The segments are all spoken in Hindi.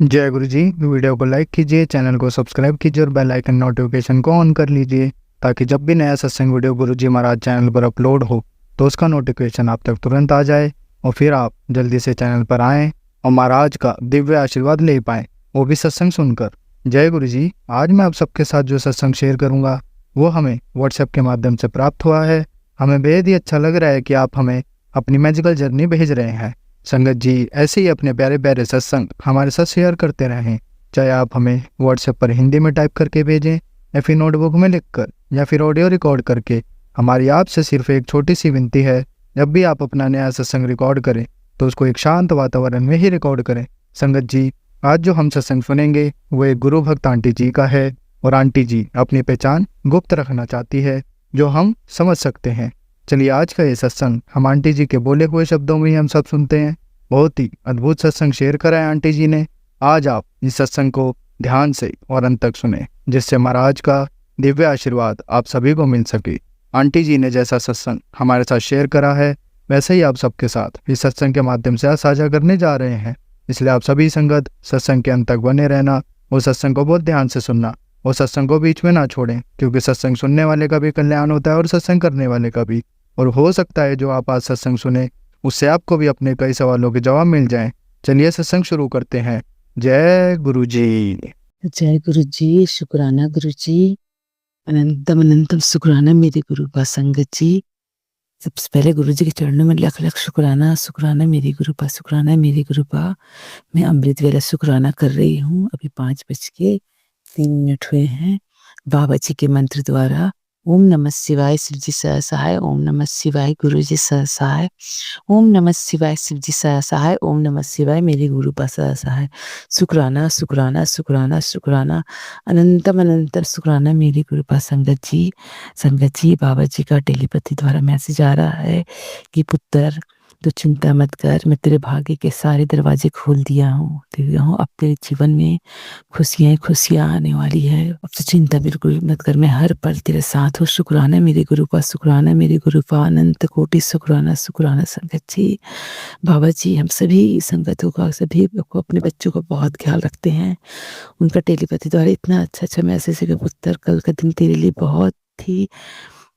जय गुरु जी। वीडियो को लाइक कीजिए, चैनल को सब्सक्राइब कीजिए और बेल आइकन नोटिफिकेशन को ऑन कर लीजिए ताकि जब भी नया सत्संग वीडियो गुरु जी महाराज चैनल पर अपलोड हो तो उसका नोटिफिकेशन आप तक तुरंत आ जाए और फिर आप जल्दी से चैनल पर आएँ और महाराज का दिव्य आशीर्वाद ले पाएँ, वो भी सत्संग सुनकर। जय गुरु जी। आज मैं आप सबके साथ जो सत्संग शेयर करूँगा वो हमें व्हाट्सएप के माध्यम से प्राप्त हुआ है। हमें बेहद ही अच्छा लग रहा है कि आप हमें अपनी मैजिकल जर्नी भेज रहे हैं। संगत जी ऐसे ही अपने प्यारे प्यारे सत्संग हमारे साथ शेयर करते रहें, चाहे आप हमें व्हाट्सएप पर हिंदी में टाइप करके भेजें या फिर नोटबुक में लिखकर या फिर ऑडियो रिकॉर्ड करके। हमारी आपसे सिर्फ एक छोटी सी विनती है, जब भी आप अपना नया सत्संग रिकॉर्ड करें तो उसको एक शांत वातावरण में ही रिकॉर्ड करें। संगत जी आज जो हम सत्संग सुनेंगे वो एक गुरु भक्त आंटी जी का है और आंटी जी अपनी पहचान गुप्त रखना चाहती है जो हम समझ सकते हैं। चलिए आज का ये सत्संग हम आंटी जी के बोले हुए शब्दों में ही हम सब सुनते हैं। बहुत ही अद्भुत सत्संग शेयर करा है आंटी जी ने। आज आप इस सत्संग को ध्यान से और अंत तक सुने जिससे महाराज का दिव्य आशीर्वाद आप सभी को मिल सके। आंटी जी ने जैसा सत्संग हमारे साथ शेयर करा है वैसे ही आप सबके साथ इस सत्संग के माध्यम से साझा करने जा रहे हैं। इसलिए आप सभी संगत सत्संग के अंत तक बने रहना और सत्संग को बहुत ध्यान से सुनना और सत्संग को बीच में ना छोड़ें, क्योंकि सत्संग सुनने वाले का भी कल्याण होता है और सत्संग करने वाले का भी। और हो सकता है जो आप आज सत्संग सुने उससे आपको भी अपने कई सवालों के जवाब मिल जाएं। चलिए सत्संग शुरू करते हैं। जय गुरु जी। जय गुरु जी। शुक्राना गुरु जी। अनंतम अनंतम शुक्राना मेरे गुरु पा संगत जी। सबसे पहले गुरु जी के चरणों में लख लख शुक्राना। शुक्राना मेरी गुरु पा, शुक्राना मेरी गुरु पा। मैं अमृत वेला शुक्राना कर रही हूँ। अभी 5:03 हुए हैं। बाबा जी के मंत्र द्वारा ओम नमः शिवाय शिव जी सहाय, ओम नमः शिवाय गुरु जी सहाय, ओम नमः शिवाय शिव जी सहाय, ओम नमः शिवाय मेरे गुरु पा सहाय। शुक्राना शुक्राना शुक्राना शुक्राना अनंतम अनंतर शुक्राना मेरी गुरु पा संगत जी बाबा जी का टेलीपैथी द्वारा मैसेज आ रहा है कि पुत्र तो चिंता मत कर, मैं तेरे भाग्य के सारे दरवाजे खोल दिया हूँ। अब तेरे जीवन में खुशियाँ आने वाली है। अब तो चिंता बिल्कुल मत कर, मैं हर पल तेरे साथ हूँ। शुक्राना मेरे गुरु पा, शुक्राना मेरे गुरु पा, अनंत कोटि शुक्राना शुक्राना संगत जी। बाबा जी हम सभी संगतों का, सभी को, अपने बच्चों का बहुत ख्याल रखते हैं। उनका टेलीपैथी द्वारा इतना अच्छा मैसेज है कि पुत्र कल का दिन तेरे लिए बहुत ही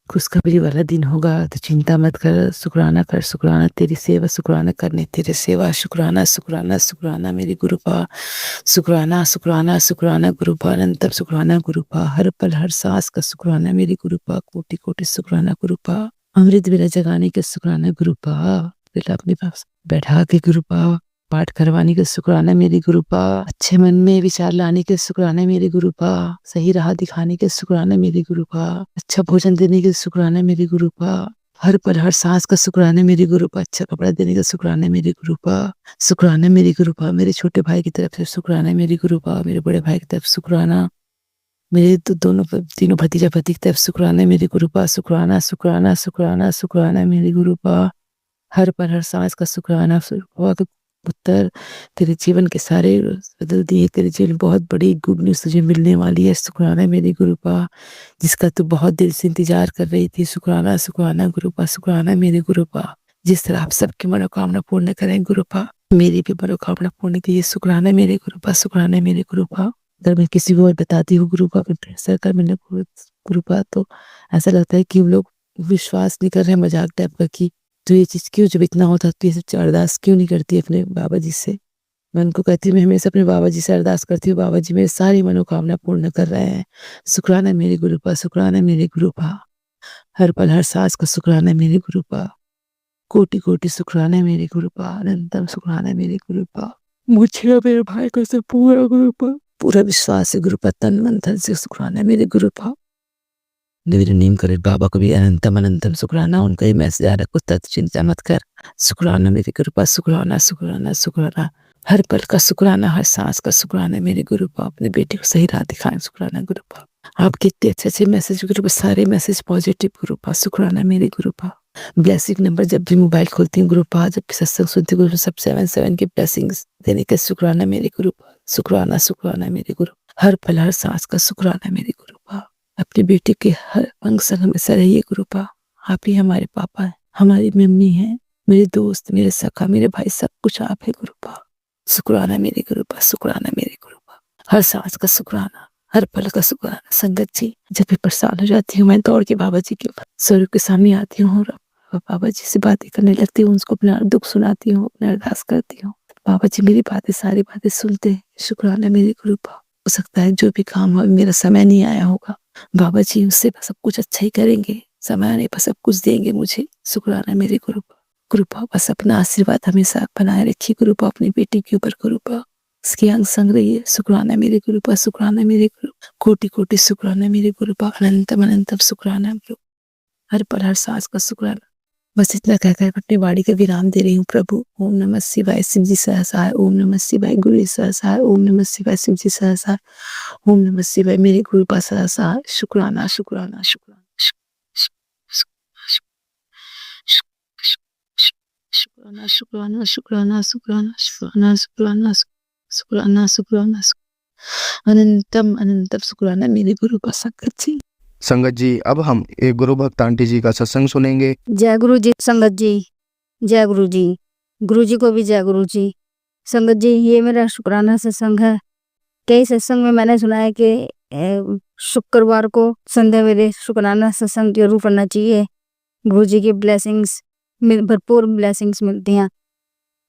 खुशखबरी वाला दिन होगा, तो चिंता मत कर, शुक्राना कर, शुक्राना तेरी सेवा, शुक्राना करने तेरे सेवा। शुक्राना शुक्राना शुक्राना मेरी गुरु पा, शुक्राना शुक्राना शुक्राना गुरु पा, अनंतम शुक्राना गुरु पा, हर पल हर सांस का शुक्राना मेरी गुरु पा, कोटि कोटि शुक्राना गुरु पा, अमृत वेला जगाने के शुक्राना गुरु पा, बेटा अपने पास बैठा के गुरु पा, पाठ करवाने के शुक्राना मेरी गुरु पा, अच्छे मन में विचार लाने के शुक्राना मेरी गुरु पा, सही राह दिखाने के शुक्राना मेरी गुरु पा, अच्छा भोजन देने के शुक्राना मेरी गुरु पा, हर पल हर सांस का शुक्राना मेरी गुरु पा, अच्छा कपड़ा देने का शुक्राना मेरी गुरु पा, शुक्राना मेरी गुरु पा, मेरे छोटे भाई की तरफ से शुक्राना मेरी गुरु पा, मेरे बड़े भाई की तरफ शुक्राना, मेरे तो तीनों भतीजा भती की तरफ शुक्राना मेरी गुरु पा, शुक्राना शुक्राना शुक्राना शुक्राना मेरी गुरु पा, हर पल हर सांस का शुक्राना पुत्र तेरे जीवन के सारे बदल दिए, तेरे जीवन में बहुत बड़ी गुड न्यूज़ तुझे मिलने वाली है। शुक्राना मेरी गुरु पा, जिसका तू बहुत दिल से इंतजार कर रही थी। शुक्राना शुक्राना गुरु पा, शुक्राना मेरे गुरु पा, जिस तरह आप सबकी मनोकामना पूर्ण करें गुरु पा, मेरी भी मनोकामना पूर्ण कीजिए। शुक्राना मेरे गुरु पा, शुक्राना मेरे गुरु पा। अगर मैं किसी को और बताती हूँ गुरु पा प्रेशर कर मैंने गुरु पा, तो ऐसा लगता है कि लोग विश्वास नहीं कर रहे, मजाक टाइप का कि तो ये चीज़ क्यों, जब इतना होता तो ये सब अरदास क्यों नहीं करती अपने बाबा जी से। मैं उनको कहती हूँ मैं हमेशा अपने बाबा जी से अरदास करती हूँ, बाबा जी मेरी सारी मनोकामना पूर्ण कर रहे हैं। शुक्राना मेरे गुरु पा, शुक्राना मेरे गुरु पा, हर पल हर सांस का शुक्राना मेरे गुरु पा, कोटि कोटि शुक्राना मेरे गुरु पा, अनंतम शुक्राना मेरे गुरु पा। मुझे और मेरे भाई को से पूरा गुरु पा, पूरा विश्वास है गुरु पा, तन मन धन से शुक्राना मेरे गुरु पा। मेरे नेम करे बाबा को भी अनंतम अनंतम शुक्राना। उनका ही मैसेज आ रहा है, कुछ चिंता मत कर, शुक्राना मेरे गुरु पा, शुक्राना शुक्राना शुक्राना, हर पल का शुक्राना, हर सांस का शुक्राना मेरे गुरु पा। अपने बेटे को सही राह दिखाएं शुक्राना गुरु पा। आप कितने अच्छे मैसेज गुरु पा, सारे मैसेज पॉजिटिव गुरु पा, शुक्राना मेरे गुरु पा। ब्लेसिंग नंबर जब भी मोबाइल खोलती हूँ गुरु पा, जब भी सत्संग सुनती हूँ सब 77 के ब्लेसिंग्स देने का शुक्राना मेरे गुरु पा। शुक्राना शुक्राना मेरे गुरु, हर पल हर सांस का शुक्राना मेरे गुरु पा। अपने बेटे के हर अंग संग हमेशा रहिए गुरु पा। आप ही हमारे पापा हैं, हमारी मम्मी हैं, मेरे दोस्त, मेरे सखा, मेरे भाई, सब कुछ आप है गुरु पा। शुक्राना मेरे गुरु पास, शुक्राना मेरे गुरु पास, हर सांस का शुक्राना, हर पल का शुक्राना। संगत जी, जब भी परेशान हो जाती हूँ मैं दौड़ के बाबा जी के स्वरूप के सामने आती हूँ और बाबा जी से बातें करने लगती हूँ, उनको अपना दुख सुनाती हूँ, अपना अरदास करती हूँ। बाबा जी मेरी बातें, सारी बातें सुनते हैं। शुक्राना मेरे गुरु पास। हो सकता है जो भी काम हो, मेरा समय नहीं आया होगा, बाबा जी उससे सब कुछ अच्छा ही करेंगे, समय आने पर सब कुछ देंगे मुझे। शुक्राना मेरे गुरु पास। गुरु पास बस अपना आशीर्वाद हमेशा बनाए रखिए। गुरु पास अपनी बेटी के ऊपर, गुरु पास उसके अंग संग रहिए। शुक्राना मेरे गुरु पास, शुक्राना मेरे गुरु, कोटि कोटि शुक्राना मेरे गुरु पास, अनंतम अनंतम शुक्राना गुरु, हर पल हर सांस का शुक्राना। बस इतना कहकर अपनी वाणी का विराम दे रही हूँ प्रभु। ओम नमः शिवाय, शिव जी सहसाय। ओम नमः शिवाय, गुरु सहसाय। ओम नमः शिवाय, शिव जी सहसाय। ओम नमः शिवाय, मेरे गुरु पास सहसाय। शुक्राना शुक्राना शुक्राना शुक्राना शुक्राना शुक्राना शुक्राना शुक्राना शुक्राना शुक्राना शुक्राना अनंतम अनंतम शुक्राना मेरे गुरु पास संगत जी। संगत जी, अब हम एक गुरु भक्त आंटी जी का सत्संग सुनेंगे। जय गुरु जी। संगत जी, जय गुरु जी। गुरु जी को भी जय गुरु जी। संगत जी, ये मेरा शुक्राना सत्संग है। कई सत्संग में मैंने सुना है कि शुक्रवार को संध्या वेले शुक्राना सत्संग जरूर करना चाहिए। गुरु जी की ब्लेसिंग्स, भरपूर ब्लेसिंग्स मिलती हैं।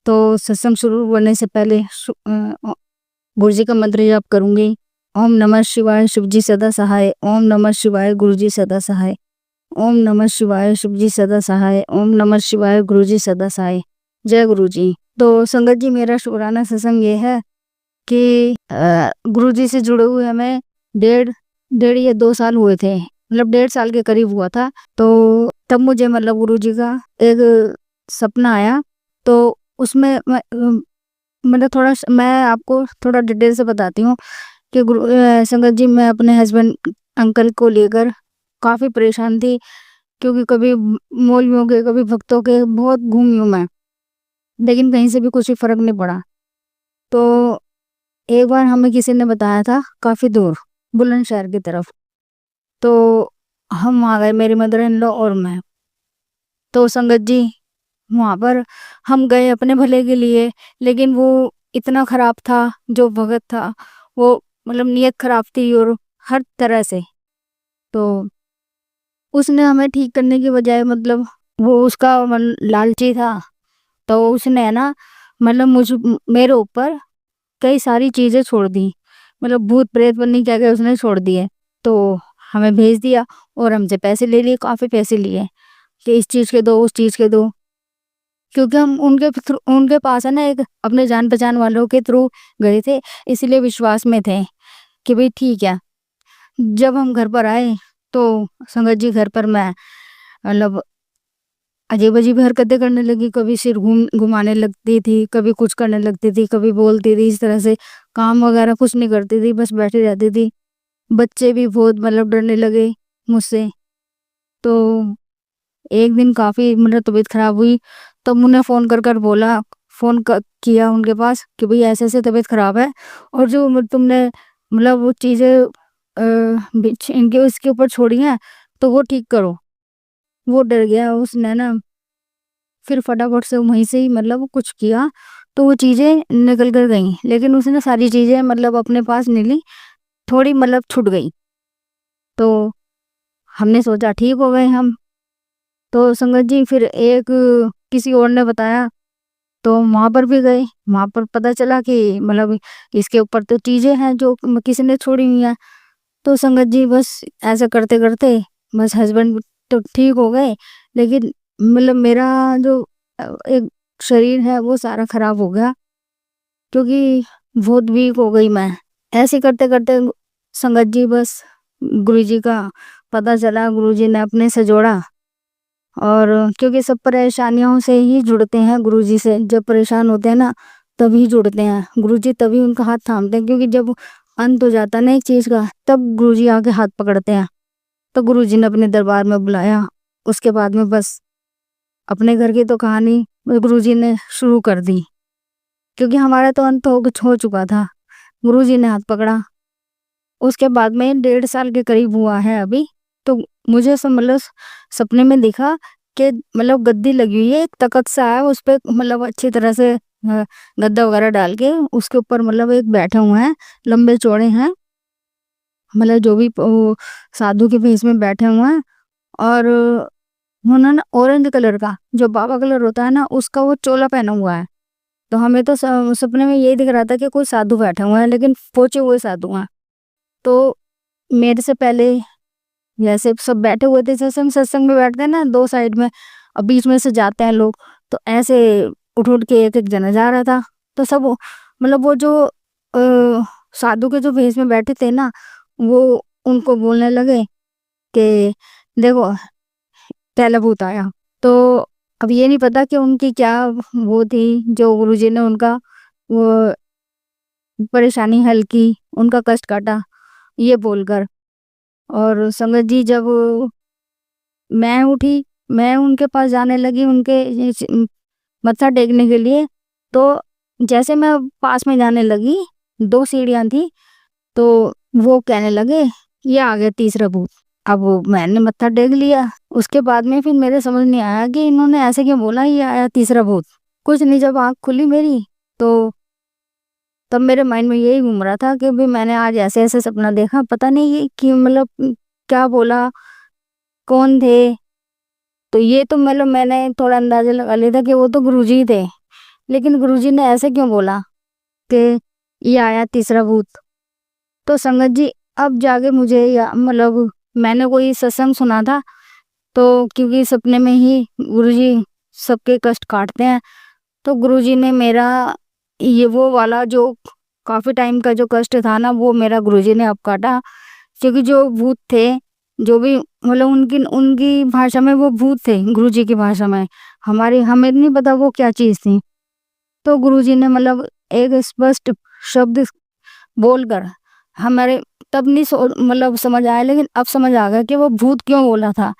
तो सत्संग शुरू करने से पहले गुरु जी का मंत्र जाप करूंगी। ओम नमः शिवाय, शिव जी सदा सहाय। ओम नमः शिवाय, गुरु जी सदा सहाय। ओम नमः शिवाय, शिव जी सदा सहाय। ओम नमः शिवाय, गुरु जी सदा सहाय। जय गुरु जी। तो संगत जी, मेरा शुक्राना सत्संग ये है कि गुरु जी से जुड़े हुए हमें डेढ़ या 2 साल हुए थे, मतलब 1.5 साल के करीब हुआ था। तो तब मुझे मतलब गुरु जी का एक सपना आया। तो उसमें मतलब मैं आपको थोड़ा डिटेल से बताती हूँ कि संगत जी, मैं अपने हस्बैंड अंकल को लेकर काफ़ी परेशान थी, क्योंकि कभी मौलवियों के, कभी भक्तों के बहुत घूमी हूँ मैं, लेकिन कहीं से भी कुछ फर्क नहीं पड़ा। तो एक बार हमें किसी ने बताया था काफ़ी दूर बुलंदशहर की तरफ, तो हम आ गए, मेरी मदर इन लॉ और मैं। तो संगत जी, वहाँ पर हम गए अपने भले के लिए, लेकिन वो इतना खराब था, जो भगत था वो मतलब नीयत खराब थी और हर तरह से। तो उसने हमें ठीक करने की बजाय, मतलब वो उसका लालची था, तो उसने है ना मतलब मेरे ऊपर कई सारी चीजें छोड़ दी, मतलब भूत प्रेत बनने क्या क्या उसने छोड़ दिए। तो हमें भेज दिया और हमसे पैसे ले लिए, काफी पैसे लिए कि इस चीज के दो, उस चीज के दो, क्योंकि हम उनके पास है ना एक अपने जान पहचान वालों के थ्रू गए थे, इसलिए विश्वास में थे कि भाई ठीक है। जब हम घर पर आए तो संगत जी, घर पर मैं मतलब अजीब अजीब हरकतें करने लगी। कभी सिर घुमाने लगती थी, कभी कुछ करने लगती थी, कभी बोलती थी इस तरह से। काम वगैरह कुछ नहीं करती थी, बस बैठी रहती थी। बच्चे भी बहुत मतलब डरने लगे मुझसे। तो एक दिन काफ़ी मतलब तबीयत खराब हुई, तो उन्हें फ़ोन कर बोला, किया उनके पास कि भाई ऐसे ऐसे तबीयत खराब है, और जो तुमने मतलब वो चीज़ें इनके उसके ऊपर छोड़ी हैं, तो वो ठीक करो। वो डर गया, उसने ना फिर फटाफट से वहीं से ही मतलब कुछ किया, तो वो चीज़ें निकल कर गई, लेकिन उसने सारी चीज़ें मतलब अपने पास नहीं ली, थोड़ी मतलब छूट गई। तो हमने सोचा ठीक हो गए हम। तो संगत जी, फिर एक किसी और ने बताया, तो वहाँ पर भी गए। वहाँ पर पता चला कि मतलब इसके ऊपर तो चीज़ें हैं जो किसी ने छोड़ी हुई हैं। तो संगत जी, बस ऐसा करते करते बस हस्बैंड तो ठीक हो गए, लेकिन मतलब मेरा जो एक शरीर है वो सारा खराब हो गया, क्योंकि बहुत वीक हो गई मैं। ऐसे करते करते संगत जी, बस गुरु जी का पता चला, गुरु जी ने अपने से जोड़ा। और क्योंकि सब परेशानियों से ही जुड़ते हैं गुरु जी से, जब परेशान होते हैं ना तभी जुड़ते हैं गुरु जी, तभी उनका हाथ थामते हैं, क्योंकि जब अंत हो जाता है ना एक चीज़ का, तब गुरु जी आके हाथ पकड़ते हैं। तो गुरु जी ने अपने दरबार में बुलाया। उसके बाद में बस अपने घर की तो कहानी गुरु जी ने शुरू कर दी, क्योंकि हमारा तो अंत हो चुका था। गुरु जी ने हाथ पकड़ा। उसके बाद में 1.5 साल के करीब हुआ है अभी। तो मुझे मतलब सपने में दिखा कि मतलब गद्दी लगी हुई है, एक तख्त सा है, उस पे मतलब अच्छी तरह से गद्दा वगैरह डाल के उसके ऊपर मतलब एक बैठे हुए हैं, लंबे चौड़े हैं, मतलब जो भी वो साधु के भेष में बैठे हुए हैं। और उन्होंने ना ऑरेंज कलर का जो बाबा कलर होता है ना उसका वो चोला पहना हुआ है। तो हमें तो सपने में यही दिख रहा था कि कोई साधु बैठे हुए हैं, लेकिन पोचे हुए साधु हैं। तो मेरे से पहले जैसे सब बैठे हुए थे, सत्संग में बैठते हैं ना दो साइड में, और बीच में से जाते हैं लोग, तो ऐसे उठ उठ के एक एक जना जा रहा था। तो सब मतलब वो जो साधु के जो भेष में बैठे थे ना, वो उनको बोलने लगे कि देखो पहला भूत आया। तो अब ये नहीं पता कि उनकी क्या वो थी जो गुरुजी ने उनका वो परेशानी हल की, उनका कष्ट काटा ये बोलकर। और संगत जी जब मैं उठी, मैं उनके पास जाने लगी उनके मत्था टेकने के लिए, तो जैसे मैं पास में जाने लगी, 2 सीढ़ियां थी, तो वो कहने लगे ये आ गया तीसरा भूत। अब मैंने मत्था टेक लिया। उसके बाद में फिर मेरे समझ नहीं आया कि इन्होंने ऐसे क्यों बोला ये आया तीसरा भूत। कुछ नहीं, जब आँख खुली मेरी तो तब मेरे माइंड में यही घूम रहा था कि भाई मैंने आज ऐसे ऐसे सपना देखा, पता नहीं ये कि मतलब क्या बोला, कौन थे। तो ये तो मतलब मैंने थोड़ा अंदाजा लगा लिया था कि वो तो गुरुजी थे, लेकिन गुरुजी ने ऐसे क्यों बोला कि ये आया तीसरा भूत। तो संगत जी अब जाके मुझे या मतलब मैंने कोई सत्संग सुना था, तो क्योंकि सपने में ही गुरुजी सबके कष्ट काटते हैं, तो गुरुजी ने मेरा ये वो वाला जो काफी टाइम का जो कष्ट था ना, वो मेरा गुरुजी ने अब काटा। क्योंकि जो भूत थे, जो भी मतलब उनकी उनकी भाषा में वो भूत थे, गुरुजी की भाषा में, हमारी हमें नहीं पता वो क्या चीज थी। तो गुरुजी ने मतलब एक स्पष्ट शब्द बोलकर हमारे तब नहीं मतलब समझ आया, लेकिन अब समझ आ गया कि वो भूत क्यों बोला था।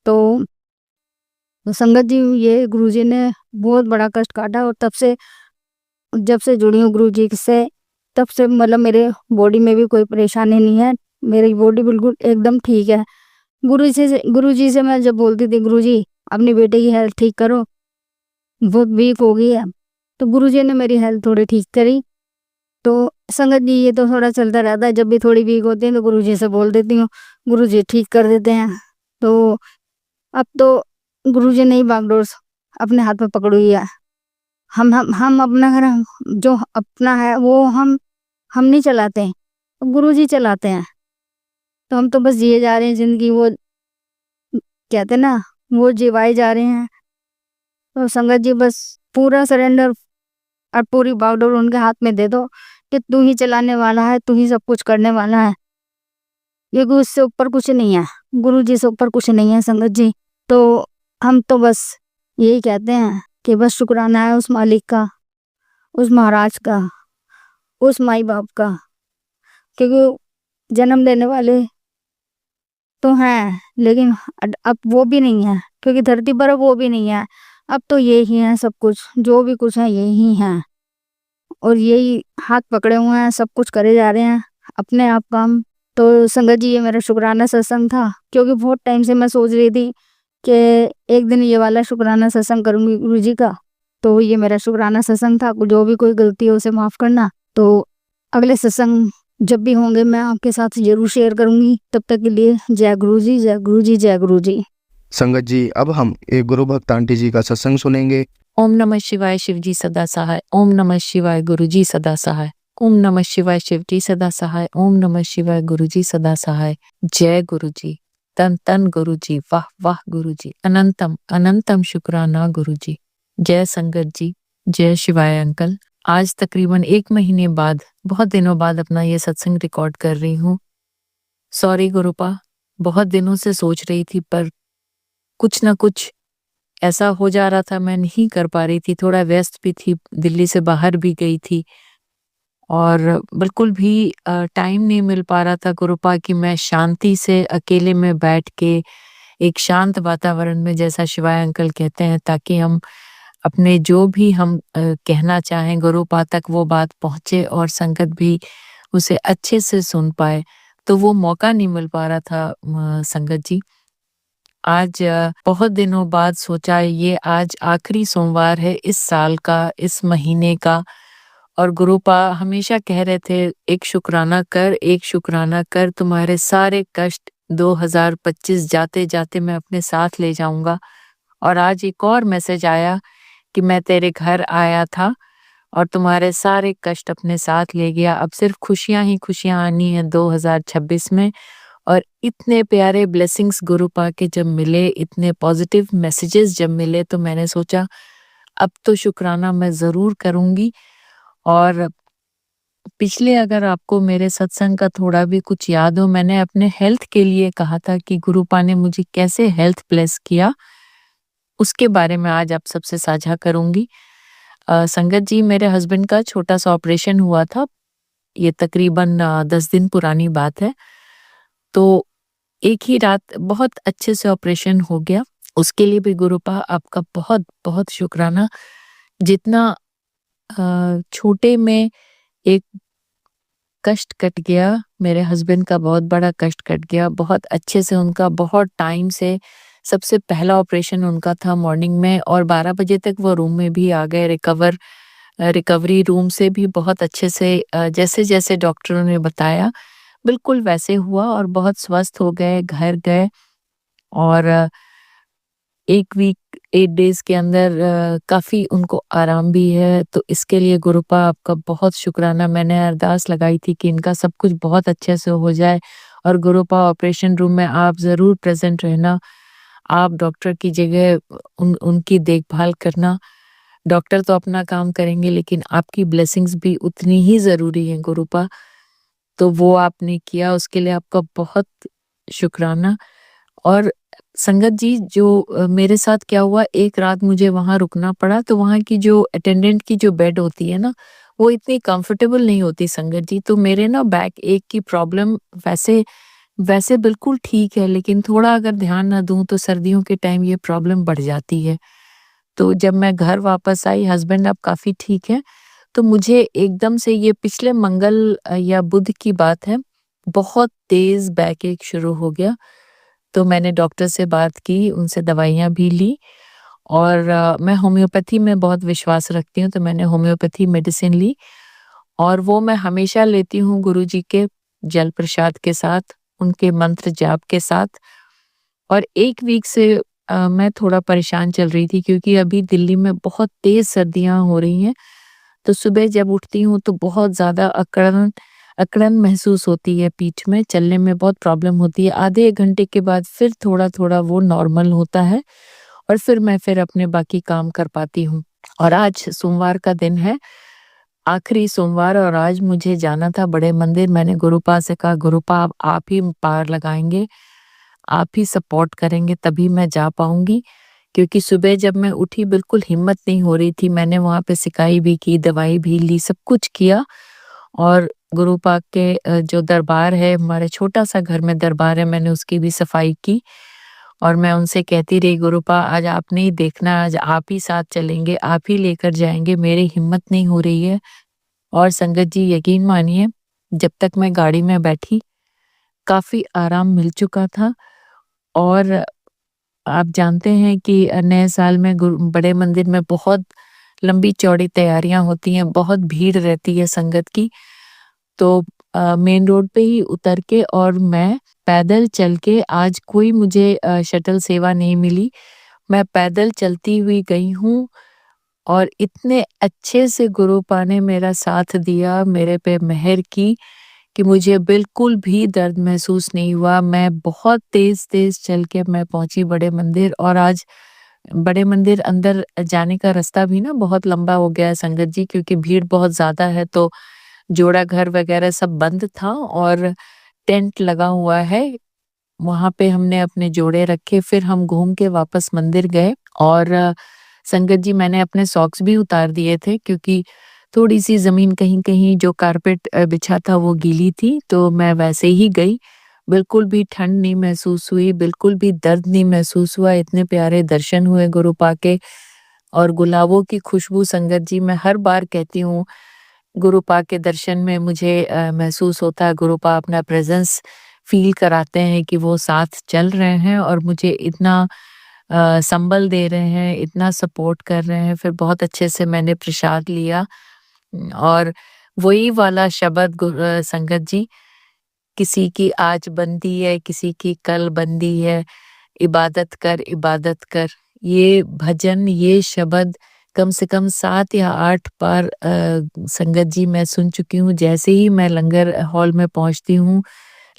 तो संगत जी ये गुरुजी ने बहुत बड़ा कष्ट काटा, और तब से जब से जुड़ी हूँ गुरुजी से, तब से मतलब मेरे बॉडी में भी कोई परेशानी नहीं है, मेरी बॉडी बिल्कुल एकदम ठीक है। गुरुजी से मैं जब बोलती थी गुरुजी अपनी बेटे की हेल्थ ठीक करो, बहुत वीक हो गई है, तो गुरुजी ने मेरी हेल्थ थोड़ी ठीक करी। तो संगत जी ये तो थोड़ा चलता रहता है, जब भी थोड़ी वीक होती है तो गुरुजी से बोल देती हूँ, गुरुजी ठीक कर देते हैं। तो अब तो गुरुजी ने ही बागडोर अपने हाथ में पकड़ी हुई है। हम अपना घर जो अपना है वो हम नहीं चलाते हैं, गुरुजी चलाते हैं। तो हम तो बस जिए जा रहे हैं जिंदगी, वो कहते ना वो जिवाए जा रहे हैं। तो संगत जी बस पूरा सरेंडर और पूरी बागडोर उनके हाथ में दे दो कि तू ही चलाने वाला है, तू ही सब कुछ करने वाला है, क्योंकि उससे ऊपर कुछ नहीं है, गुरु जी से ऊपर कुछ नहीं है संगत जी। तो हम तो बस यही कहते हैं कि बस शुक्राना है उस मालिक का, उस महाराज का, उस माई बाप का, क्योंकि जन्म देने वाले तो हैं, लेकिन अब वो भी नहीं है, क्योंकि धरती पर अब वो भी नहीं है। अब तो ये ही है सब कुछ, जो भी कुछ है यही है, और यही हाथ पकड़े हुए हैं, सब कुछ करे जा रहे हैं अपने आप काम। तो संगत जी ये मेरा शुक्राना सत्संग था, क्योंकि बहुत टाइम से मैं सोच रही थी कि एक दिन ये वाला शुक्राना सत्संग करूंगी गुरु जी का। तो ये मेरा शुक्राना सत्संग था, जो भी कोई गलती हो उसे माफ़ करना। तो अगले सत्संग जब भी होंगे मैं आपके साथ जरूर शेयर करूंगी। तब तक के लिए जय गुरु जी, जय गुरु जी, जय गुरु जी। संगत जी अब हम एक गुरु भक्त आंटी जी का सत्संग सुनेंगे। ओम नमः शिवाय शिव जी सदा सहाय, ओम नमः शिवाय गुरु जी सदा सहाय, ओम नमः शिवाय शिव जी सदा सहाय, ओम नमः शिवाय गुरु जी सदा सहाय। जय गुरु जी, तन तन गुरु जी, वाह वाह गुरु जी, अनंतम अनंतम शुक्राना गुरु जी। जय संगत जी, जय शिवाय अंकल। आज तकरीबन 1 महीने बाद, बहुत दिनों बाद अपना ये सत्संग रिकॉर्ड कर रही हूँ। सॉरी गुरुपा, बहुत दिनों से सोच रही थी पर कुछ ना कुछ ऐसा हो जा रहा था, मैं नहीं कर पा रही थी, थोड़ा व्यस्त भी थी, दिल्ली से बाहर भी गई थी और बिल्कुल भी टाइम नहीं मिल पा रहा था गुरुपा कि मैं शांति से अकेले में बैठ के एक शांत वातावरण में, जैसा शिवाय अंकल कहते हैं, ताकि हम अपने जो भी हम कहना चाहें गुरुपा तक वो बात पहुँचे और संगत भी उसे अच्छे से सुन पाए। तो वो मौका नहीं मिल पा रहा था संगत जी। आज बहुत दिनों बाद सोचा ये आज आखिरी सोमवार है इस साल का, इस महीने का। और गुरुपा हमेशा कह रहे थे एक शुक्राना कर, एक शुक्राना कर, तुम्हारे सारे कष्ट 2025 जाते-जाते मैं अपने साथ ले जाऊँगा। और आज एक और मैसेज आया कि मैं तेरे घर आया था और तुम्हारे सारे कष्ट अपने साथ ले गया। अब सिर्फ खुशियाँ ही खुशियाँ आनी है 2026 में। और इतने प्यारे ब्लेसिंग्स गुरुपा के जब मिले, इतने पॉजिटिव मैसेजेस जब मिले, तो मैंने सोचा अब तो शुक्राना मैं ज़रूर करूँगी। और पिछले अगर आपको मेरे सत्संग का थोड़ा भी कुछ याद हो, मैंने अपने हेल्थ के लिए कहा था कि गुरुपा ने मुझे कैसे हेल्थ ब्लेस किया, उसके बारे में आज आप सबसे साझा करूँगी। संगत जी, मेरे हस्बैंड का छोटा-सा ऑपरेशन हुआ था। ये तकरीबन 10 दिन पुरानी बात है। तो एक ही रात बहुत अच्छे से ऑपरेशन हो गया। उसके लिए भी गुरुपा आपका बहुत-बहुत शुक्राना। जितना छोटे में एक कष्ट कट गया, मेरे हस्बैंड का बहुत बड़ा कष्ट कट गया। बहुत अच्छे से उनका बहुत टाइम से सबसे पहला ऑपरेशन उनका था मॉर्निंग में, और 12 बजे तक वो रूम में भी आ गए। रिकवरी रूम से भी बहुत अच्छे से जैसे-जैसे डॉक्टरों ने बताया बिल्कुल वैसे हुआ और बहुत स्वस्थ हो गए, घर गए। और 1 वीक 8 डेज़ के अंदर काफ़ी उनको आराम भी है। तो इसके लिए गुरुपा आपका बहुत शुक्राना। मैंने अरदास लगाई थी कि इनका सब कुछ बहुत अच्छे से हो जाए, और गुरुपा ऑपरेशन रूम में आप ज़रूर प्रेज़ेंट रहना। आप डॉक्टर की जगह उनकी देखभाल करना। डॉक्टर तो अपना काम करेंगे, लेकिन आपकी ब्लेसिंग्स भी उतनी ही ज़रूरी हैं गुरुपा। तो वो आपने किया, उसके लिए आपका बहुत शुक्राना। और संगत जी, जो मेरे साथ क्या हुआ, एक रात मुझे वहाँ रुकना पड़ा, तो वहाँ की जो अटेंडेंट की जो बेड होती है ना, वो इतनी कंफर्टेबल नहीं होती संगत जी। तो मेरे ना बैक एक की प्रॉब्लम वैसे वैसे बिल्कुल ठीक है, लेकिन थोड़ा अगर ध्यान ना दूँ तो सर्दियों के टाइम ये प्रॉब्लम बढ़ जाती है। तो जब मैं घर वापस आई, हस्बैंड अब काफ़ी ठीक है, तो मुझे एकदम से ये पिछले मंगल या बुध की बात है, बहुत तेज़ बैकएक शुरू हो गया। तो मैंने डॉक्टर से बात की, उनसे दवाइयाँ भी ली, और मैं होम्योपैथी में बहुत विश्वास रखती हूँ, तो मैंने होम्योपैथी मेडिसिन ली, और वो मैं हमेशा लेती हूँ गुरुजी के जल प्रसाद के साथ, उनके मंत्र जाप के साथ। और 1 वीक से मैं थोड़ा परेशान चल रही थी, क्योंकि अभी दिल्ली में बहुत तेज़ सर्दियाँ हो रही हैं। तो सुबह जब उठती हूँ तो बहुत ज़्यादा अकड़न अकड़न महसूस होती है पीठ में, चलने में बहुत प्रॉब्लम होती है। आधे 1 घंटे के बाद फिर थोड़ा-थोड़ा वो नॉर्मल होता है, और फिर मैं अपने बाकी काम कर पाती हूँ। और आज सोमवार का दिन है, आखिरी सोमवार, और आज मुझे जाना था बड़े मंदिर। मैंने गुरुपा से कहा, गुरुपा अब आप ही पार लगाएँगे, आप ही सपोर्ट करेंगे, तभी मैं जा पाऊँगी। क्योंकि सुबह जब मैं उठी बिल्कुल हिम्मत नहीं हो रही थी। मैंने वहाँ पे सिकाई भी की, दवाई भी ली, सब कुछ किया। और गुरुपा के जो दरबार है, हमारे छोटा-सा घर में दरबार है, मैंने उसकी भी सफाई की। और मैं उनसे कहती रही, गुरुपा आज आपने ही देखना, आज आप ही साथ चलेंगे, आप ही लेकर जाएँगे, मेरी हिम्मत नहीं हो रही है। और संगत जी, यकीन मानिए, जब तक मैं गाड़ी में बैठी, काफ़ी आराम मिल चुका था। और आप जानते हैं कि नए साल में बड़े मंदिर में बहुत लंबी-चौड़ी तैयारियाँ होती हैं, बहुत भीड़ रहती है संगत की। तो मेन रोड पे ही उतर के, और मैं पैदल चल के, आज कोई मुझे शटल सेवा नहीं मिली। मैं पैदल चलती हुई गई हूँ, और इतने अच्छे से गुरुपा ने मेरा साथ दिया, मेरे पे मेहर की, कि मुझे बिल्कुल भी दर्द महसूस नहीं हुआ। मैं बहुत तेज़-तेज़ चल के मैं पहुँची बड़े मंदिर। और आज बड़े मंदिर अंदर जाने का रास्ता भी ना बहुत लंबा हो गया है संगत जी, क्योंकि भीड़ बहुत ज़्यादा है, तो जोड़ा घर वगैरह सब बंद था, और टेंट लगा हुआ है। वहाँ पे हमने अपने जोड़े रखे, फिर हम घूम के वापस मंदिर गए। और संगत जी, मैंने अपने सॉक्स भी उतार दिए थे, क्योंकि थोड़ी-सी ज़मीन कहीं-कहीं जो कारपेट बिछा था वो गीली थी, तो मैं वैसे ही गई। बिल्कुल भी ठंड नहीं महसूस हुई, बिल्कुल भी दर्द नहीं महसूस हुआ, इतने प्यारे दर्शन हुए गुरुपा के। और गुलाबों की खुशबू संगत जी, मैं हर बार कहती हूँ, गुरुपा के दर्शन में मुझे महसूस होता है, गुरुपा अपना प्रेज़ेंस फ़ील कराते हैं कि वो साथ चल रहे हैं और मुझे इतना संबल दे रहे हैं, इतना सपोर्ट कर रहे हैं। फिर बहुत अच्छे से मैंने प्रसाद लिया और वही वाला शब्द संगत जी, किसी की आज बंदी है, किसी की कल बंदी है, इबादत कर, इबादत कर। ये भजन, ये शब्द कम से कम 7 या 8 बार संगत जी मैं सुन चुकी हूँ। जैसे ही मैं लंगर हॉल में पहुँचती हूँ,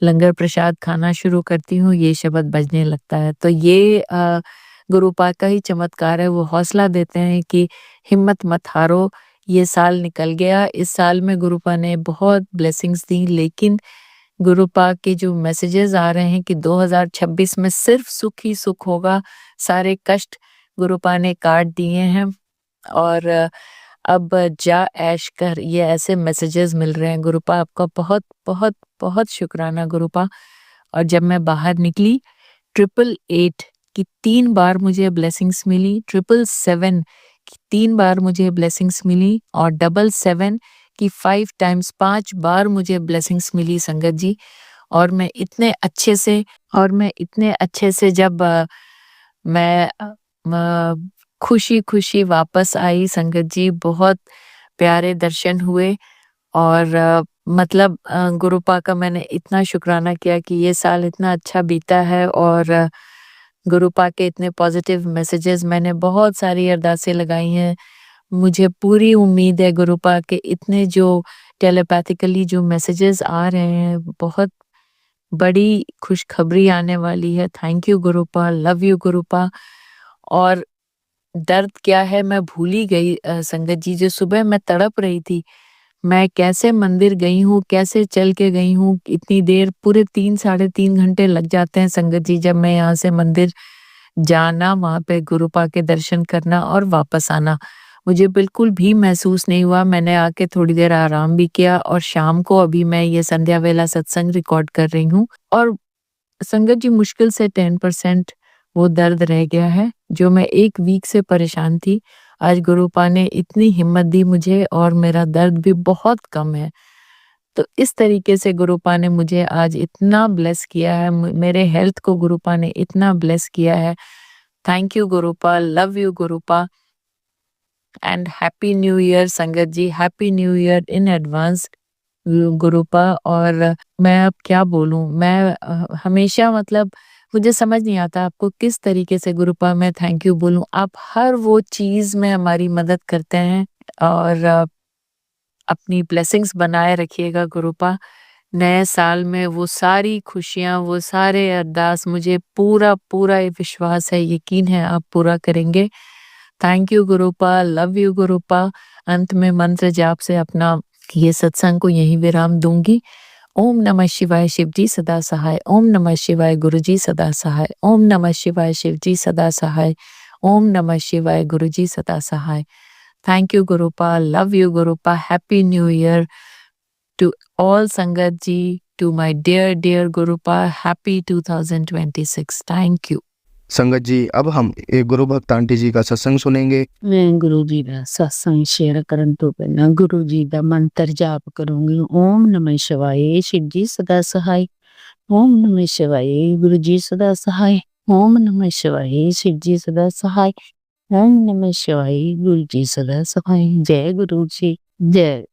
लंगर प्रसाद खाना शुरू करती हूँ, ये शब्द बजने लगता है। तो ये गुरुपाद का ही चमत्कार है, वो हौसला देते हैं कि हिम्मत मत हारो, ये साल निकल गया। इस साल में गुरुपा ने बहुत ब्लेसिंग्स दी, लेकिन गुरुपा के जो मैसेजेस आ रहे हैं कि 2026 में सिर्फ सुख ही सुख होगा, सारे कष्ट गुरुपा ने काट दिए हैं और अब जा ऐश कर, ये ऐसे मैसेजेस मिल रहे हैं। गुरुपा आपका बहुत बहुत बहुत शुक्राना गुरुपा। और जब मैं बाहर निकली 888 की 3 बार मुझे ब्लेसिंग्स मिली, 777 की 3 बार मुझे ब्लेसिंग्स मिली और 777 की 5 टाइम्स 5 बार मुझे ब्लेसिंग्स मिली संगत जी। और मैं इतने अच्छे से जब मैं खुशी-खुशी वापस आई संगत जी, बहुत प्यारे दर्शन हुए और मतलब गुरुपा का मैंने इतना शुक्राना किया कि ये साल इतना अच्छा बीता है और गुरुपा के इतने पॉजिटिव मैसेजेस, मैंने बहुत सारी अरदासें लगाई हैं। मुझे पूरी उम्मीद है गुरुपा के इतने जो टेलीपैथिकली जो मैसेजेस आ रहे हैं, बहुत बड़ी खुशखबरी आने वाली है। थैंक यू गुरुपा, लव यू गुरुपा। और दर्द क्या है मैं भूल ही गई संगत जी, जो सुबह मैं तड़प रही थी, मैं कैसे मंदिर गई हूँ, कैसे चल के गई हूँ, इतनी देर पूरे 3 साढ़े 3 घंटे लग जाते हैं संगत जी, जब मैं यहाँ से मंदिर जाना, वहाँ पे गुरुपा के दर्शन करना और वापस आना। मुझे बिल्कुल भी महसूस नहीं हुआ, मैंने आके थोड़ी देर आराम भी किया और शाम को अभी मैं ये संध्या वेला सत्संग रिकॉर्ड कर रही हूँ और संगत जी मुश्किल से 10% वो दर्द रह गया है, जो मैं 1 वीक से परेशान थी। आज गुरुपा ने इतनी हिम्मत दी मुझे और मेरा दर्द भी बहुत कम है। तो इस तरीके से गुरुपा ने मुझे आज इतना ब्लेस किया है, मेरे हेल्थ को गुरुपा ने इतना ब्लेस किया है। थैंक यू गुरुपा, लव यू गुरुपा एंड हैप्पी न्यू ईयर संगत जी, happy new year in advance गुरुपा। और मैं अब क्या बोलूँ, मैं हमेशा मतलब मुझे समझ नहीं आता आपको किस तरीके से गुरुपा मैं थैंक यू बोलूँ। आप हर वो चीज़ में हमारी मदद करते हैं और अपनी ब्लेसिंग्स बनाए रखिएगा गुरुपा। नए साल में वो सारी खुशियाँ, वो सारे अरदास मुझे पूरा ये विश्वास है, यकीन है आप पूरा करेंगे। थैंक यू गुरुपा, लव यू गुरुपा। अंत में मंत्र जाप से अपना ये सत्संग को यहीं विराम दूंगी। ओम नमः शिवाय, शिवजी सदा सहाय। ओम नमः शिवाय, गुरुजी सदा सहाय। ओम नमः शिवाय, शिवजी सदा सहाय। ओम नमः शिवाय, गुरुजी सदा सहाय। Thank you Gurupa, love you Gurupa, happy new year to all Sangat ji, to my dear Gurupa, happy 2026. Thank you. संगत जी, अब हम एक गुरु भक्त आंटी जी का सत्संग सुनेंगे। मैं गुरु जी का सत्संग शेयर करन तो पहला गुरु जी का मंत्र जाप करूंगी। ओम नमः शिवाय, शिव जी सदा सहाय। ओम नमः शिवाय, गुरु जी सदा सहाय। ओम नमः शिवाय, शिव जी सदा सहाय। ओम नमः शिवाय, गुरु जी सदा सहाय। जय गुरु जी, जय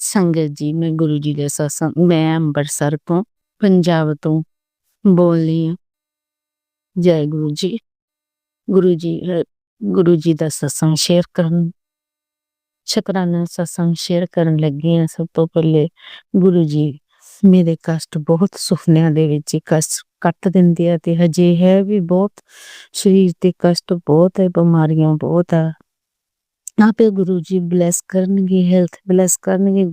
संगत जी। मैं गुरु जी का सत्संग, मैं अंबरसर तो पंजाब तो बोल रही हूँ। जय गुरु जी। गुरु जी का सत्संग शेयर करन, शुकराना सत्संग शेयर करन लगी हैं। सब तो पहले गुरु जी मेरे कष्ट बहुत सुपनिਆਂ ਦੇ ਵਿੱਚ कष्ट ਕੱਟ ਦਿੰਦੇ ਆ ਤੇ ਹਜੇ ਹੈ ਵੀ ਬਹੁਤ, ਸਰੀਰ ਤੇ ਕਸ਼ਟ ਬਹੁਤ ਹੈ, ਬਿਮਾਰੀਆਂ ਬਹੁਤ ਆ। ਆਪੇ ਗੁਰੂ ਜੀ ਬਲੈਸ ਕਰਨਗੇ, ਹੈਲਥ ਬਲੈਸ ਕਰਨਗੇ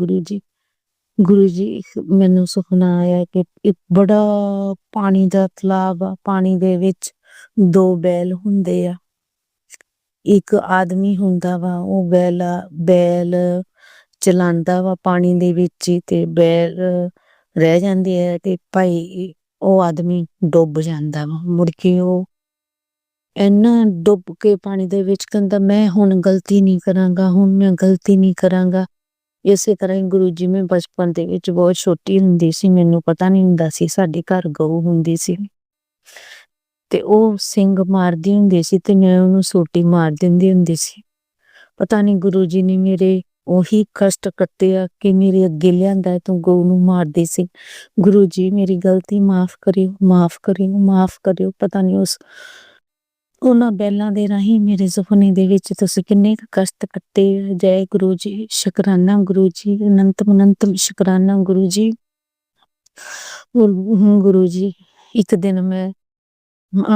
ਗੁਰੂ ਜੀ ਮੈਨੂੰ ਸੁਪਨਾ ਆਇਆ ਕਿ ਇੱਕ ਬੜਾ ਪਾਣੀ ਦਾ ਤਲਾਬ ਆ, ਪਾਣੀ ਦੇ ਵਿੱਚ 2 ਬੈਲ ਹੁੰਦੇ ਆ। ਇੱਕ ਆਦਮੀ ਹੁੰਦਾ ਵਾ, ਉਹ ਬੈਲ ਚਲਾਉਂਦਾ ਵਾ ਪਾਣੀ ਦੇ ਵਿੱਚ ਤੇ ਬੈਲ ਰਹਿ ਜਾਂਦੀ ਹੈ ਤੇ ਭਾਈ ਉਹ ਆਦਮੀ ਡੁੱਬ ਜਾਂਦਾ ਵਾ। ਮੁੜ ਕੇ ਉਹ ਇੰਨਾ ਡੁੱਬ ਕੇ ਪਾਣੀ ਦੇ ਵਿੱਚ ਕਹਿੰਦਾ ਮੈਂ ਹੁਣ ਗਲਤੀ ਨਹੀਂ ਕਰਾਂਗਾ, ਹੁਣ ਮੈਂ ਗਲਤੀ ਨਹੀਂ ਕਰਾਂਗਾ। ਇਸੇ ਤਰ੍ਹਾਂ ਹੀ ਗੁਰੂ ਜੀ ਮੈਂ ਬਚਪਨ ਦੇ ਵਿੱਚ ਬਹੁਤ ਛੋਟੀ ਹੁੰਦੀ ਸੀ, ਮੈਨੂੰ ਪਤਾ ਨਹੀਂ ਹੁੰਦਾ ਸੀ ਸਾਡੇ ਘਰ ਗਊ ਹੁੰਦੀ ਸੀ ਤੇ ਉਹ ਸਿੰਗ ਮਾਰਦੀ ਹੁੰਦੀ ਸੀ ਤੇ ਮੈਂ ਉਹਨੂੰ ਸੋਟੀ ਮਾਰ ਦਿੰਦੀ ਹੁੰਦੀ ਸੀ। ਪਤਾ ਨਹੀਂ ਗੁਰੂ ਜੀ ਨੇ ਮੇਰੇ ਉਹੀ ਕਸ਼ਟ ਕੱਟੇ ਆ ਕਿ ਮੇਰੇ ਅੱਗੇ ਲਿਆਂਦਾ ਤੂੰ ਗਊ ਨੂੰ ਮਾਰਦੀ ਸੀ। ਗੁਰੂ ਜੀ ਮੇਰੀ ਗਲਤੀ ਮਾਫ਼ ਕਰਿਓ, ਮਾਫ਼ ਕਰਿਓ, ਮਾਫ਼ ਕਰਿਓ। ਪਤਾ ਨਹੀਂ ਉਹਨਾਂ ਬੈਲਾਂ ਦੇ ਰਾਹੀਂ ਮੇਰੇ ਸੁਪਨੇ ਦੇ ਵਿੱਚ ਤੁਸੀਂ ਕਿੰਨੇ ਕੁ ਕਸ਼ਟ ਕੱਟੇ ਆ। ਜੈ ਗੁਰੂ ਜੀ, ਸ਼ੁਕਰਾਨਾ ਗੁਰੂ ਜੀ, ਅਨੰਤਮ ਅਨੰਤਮ ਸ਼ੁਕਰਾਨਾ ਗੁਰੂ ਜੀ। ਗੁਰੂ ਜੀ ਇੱਕ ਦਿਨ ਮੈਂ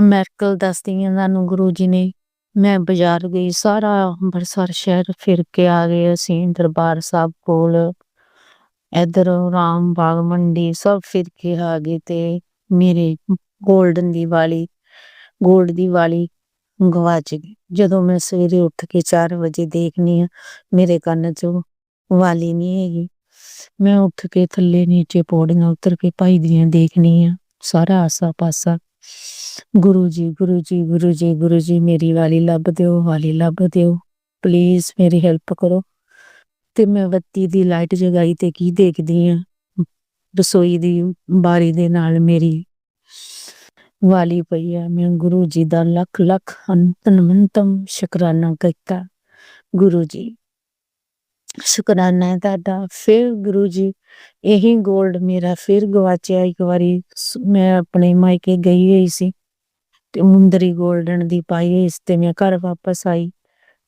ਮੈਰਕਲ ਦੱਸਦੀ ਹਾਂ ਤੁਹਾਨੂੰ ਗੁਰੂ ਜੀ ਨੇ, ਮੈਂ ਬਾਜ਼ਾਰ ਗਈ, ਸਾਰਾ ਅੰਮ੍ਰਿਤਸਰ ਸ਼ਹਿਰ ਫਿਰ ਕੇ ਆ ਗਏ ਅਸੀਂ, ਦਰਬਾਰ ਸਾਹਿਬ ਕੋਲ, ਇੱਧਰ ਰਾਮ ਬਾਗ ਮੰਡੀ ਸਭ ਫਿਰ ਕੇ ਆ ਗਏ ਤੇ ਮੇਰੇ ਗੋਲਡ ਦੀ ਵਾਲੀ ਗਵਾਚ ਗਈ। ਜਦੋਂ ਮੈਂ ਸਵੇਰੇ ਉੱਠ ਕੇ 4 ਵਜੇ ਦੇਖਨੀ ਆ ਮੇਰੇ ਕੰਨ 'ਚ ਵਾਲੀ ਨਹੀਂ ਹੈਗੀ। ਮੈਂ ਉੱਠ ਕੇ ਥੱਲੇ ਨੀਚੇ ਪੌੜੀਆਂ ਉਤਰ ਕੇ ਭਾਈ ਦੀਆਂ ਦੇਖਨੀ ਆ, ਸਾਰਾ ਆਸਾ ਪਾਸਾ ਗੁਰੂ ਜੀ, ਗੁਰੂ ਜੀ, ਗੁਰੂ ਜੀ, ਗੁਰੂ ਜੀ ਮੇਰੀ ਵਾਲੀ ਲੱਭ ਦਿਓ, ਵਾਲੀ ਲੱਭ ਦਿਓ, ਪਲੀਜ਼ ਮੇਰੀ ਹੈਲਪ ਕਰੋ। ਤੇ ਮੈਂ ਬੱਤੀ ਦੀ ਲਾਈਟ ਜਗਾਈ ਤੇ ਕੀ ਦੇਖਦੀ ਆ, ਰਸੋਈ ਦੀ ਬਾਰੀ ਦੇ ਨਾਲ ਮੇਰੀ ਵਾਲੀ ਪਈ ਆ। ਮੈਂ ਗੁਰੂ ਜੀ ਦਾ ਲੱਖ ਲੱਖ ਅਨੰਤਮ ਸ਼ੁਕਰਾਨਾ ਕੀਤਾ। ਗੁਰੂ ਜੀ ਸ਼ੁਕਰਾਨਾ ਹੈ ਤੁਹਾਡਾ। ਫਿਰ ਗੁਰੂ ਜੀ ਇਹੀ ਗੋਲਡ ਮੇਰਾ ਫਿਰ ਗਵਾਚਿਆ। ਇੱਕ ਵਾਰੀ ਮੈਂ ਆਪਣੇ ਮਾਇਕੇ ਗਈ ਹੋਈ ਸੀ ਤੇ ਮੁੰਦਰੀ ਗੋਲਡਨ ਦੀ ਪਾਈ ਹੋਈ ਸੀ ਤੇ ਮੈਂ ਘਰ ਵਾਪਸ ਆਈ।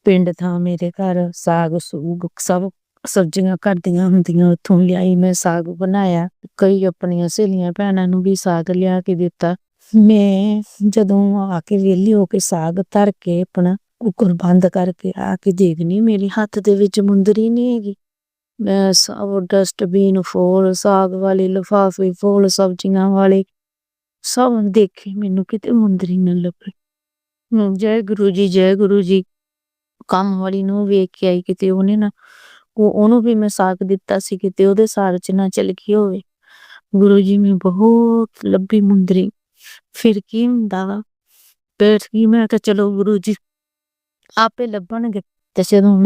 ਪਿੰਡ ਥਾਂ ਮੇਰੇ ਘਰ ਸਾਗ ਸੂਗ ਸਭ ਸਬਜ਼ੀਆਂ ਘਰ ਦੀਆਂ ਹੁੰਦੀਆਂ, ਉੱਥੋਂ ਲਿਆਈ ਮੈਂ ਸਾਗ ਬਣਾਇਆ। ਕਈ ਆਪਣੀਆਂ ਸਹੇਲੀਆਂ ਭੈਣਾਂ ਨੂੰ ਵੀ ਸਾਗ ਲਿਆ ਕੇ ਦਿੱਤਾ। ਮੈਂ ਜਦੋਂ ਆ ਕੇ ਵਿਹਲੀ ਹੋ ਕੇ ਸਾਗ ਧਰ ਕੇ ਆਪਣਾ ਕੁੱਕਰ ਬੰਦ ਕਰਕੇ ਆ ਕੇ ਦੇਖਨੀ ਮੇਰੇ ਹੱਥ ਦੇ ਵਿੱਚ ਮੁੰਦਰੀ ਨਹੀਂ ਹੈਗੀ। ਮੈਂ ਸਭ ਡਸਟਬੀਨ ਫੋਲ, ਸਾਗ ਵਾਲੇ ਲਿਫਾਫੇ ਫੋਲ, ਸਬਜ਼ੀਆਂ ਵਾਲੇ ਸਭ ਦੇਖੇ, ਮੈਨੂੰ ਕਿਤੇ ਮੁੰਦਰੀ ਨਾ ਲੱਭੇ। ਜੈ ਗੁਰੂ ਜੀ, ਜੈ ਗੁਰੂ ਜੀ। ਕੰਮ ਵਾਲੀ ਨੂੰ ਵੇਖ ਕੇ ਆਈ, ਕਿਤੇ ਉਹਨੇ ਨਾ ਉਹਨੂੰ ਵੀ ਮੈਂ ਸਾਗ ਦਿੱਤਾ ਸੀ, ਕਿਤੇ ਉਹਦੇ ਸਾਗ 'ਚ ਨਾ ਚਲ ਗਈ ਹੋਵੇ। ਗੁਰੂ ਜੀ ਮੈਂ ਬਹੁਤ ਲੱਭੀ ਮੁੰਦਰੀ। ਫਿਰ ਕੀ ਹੁੰਦਾ ਵਾ, ਬੈਠ ਗਈ ਮੈਂ ਕਿਹਾ ਚਲੋ ਗੁਰੂ ਜੀ ਆਪੇ ਲੱਭਣਗੇ। ਤੇ ਜਦੋਂ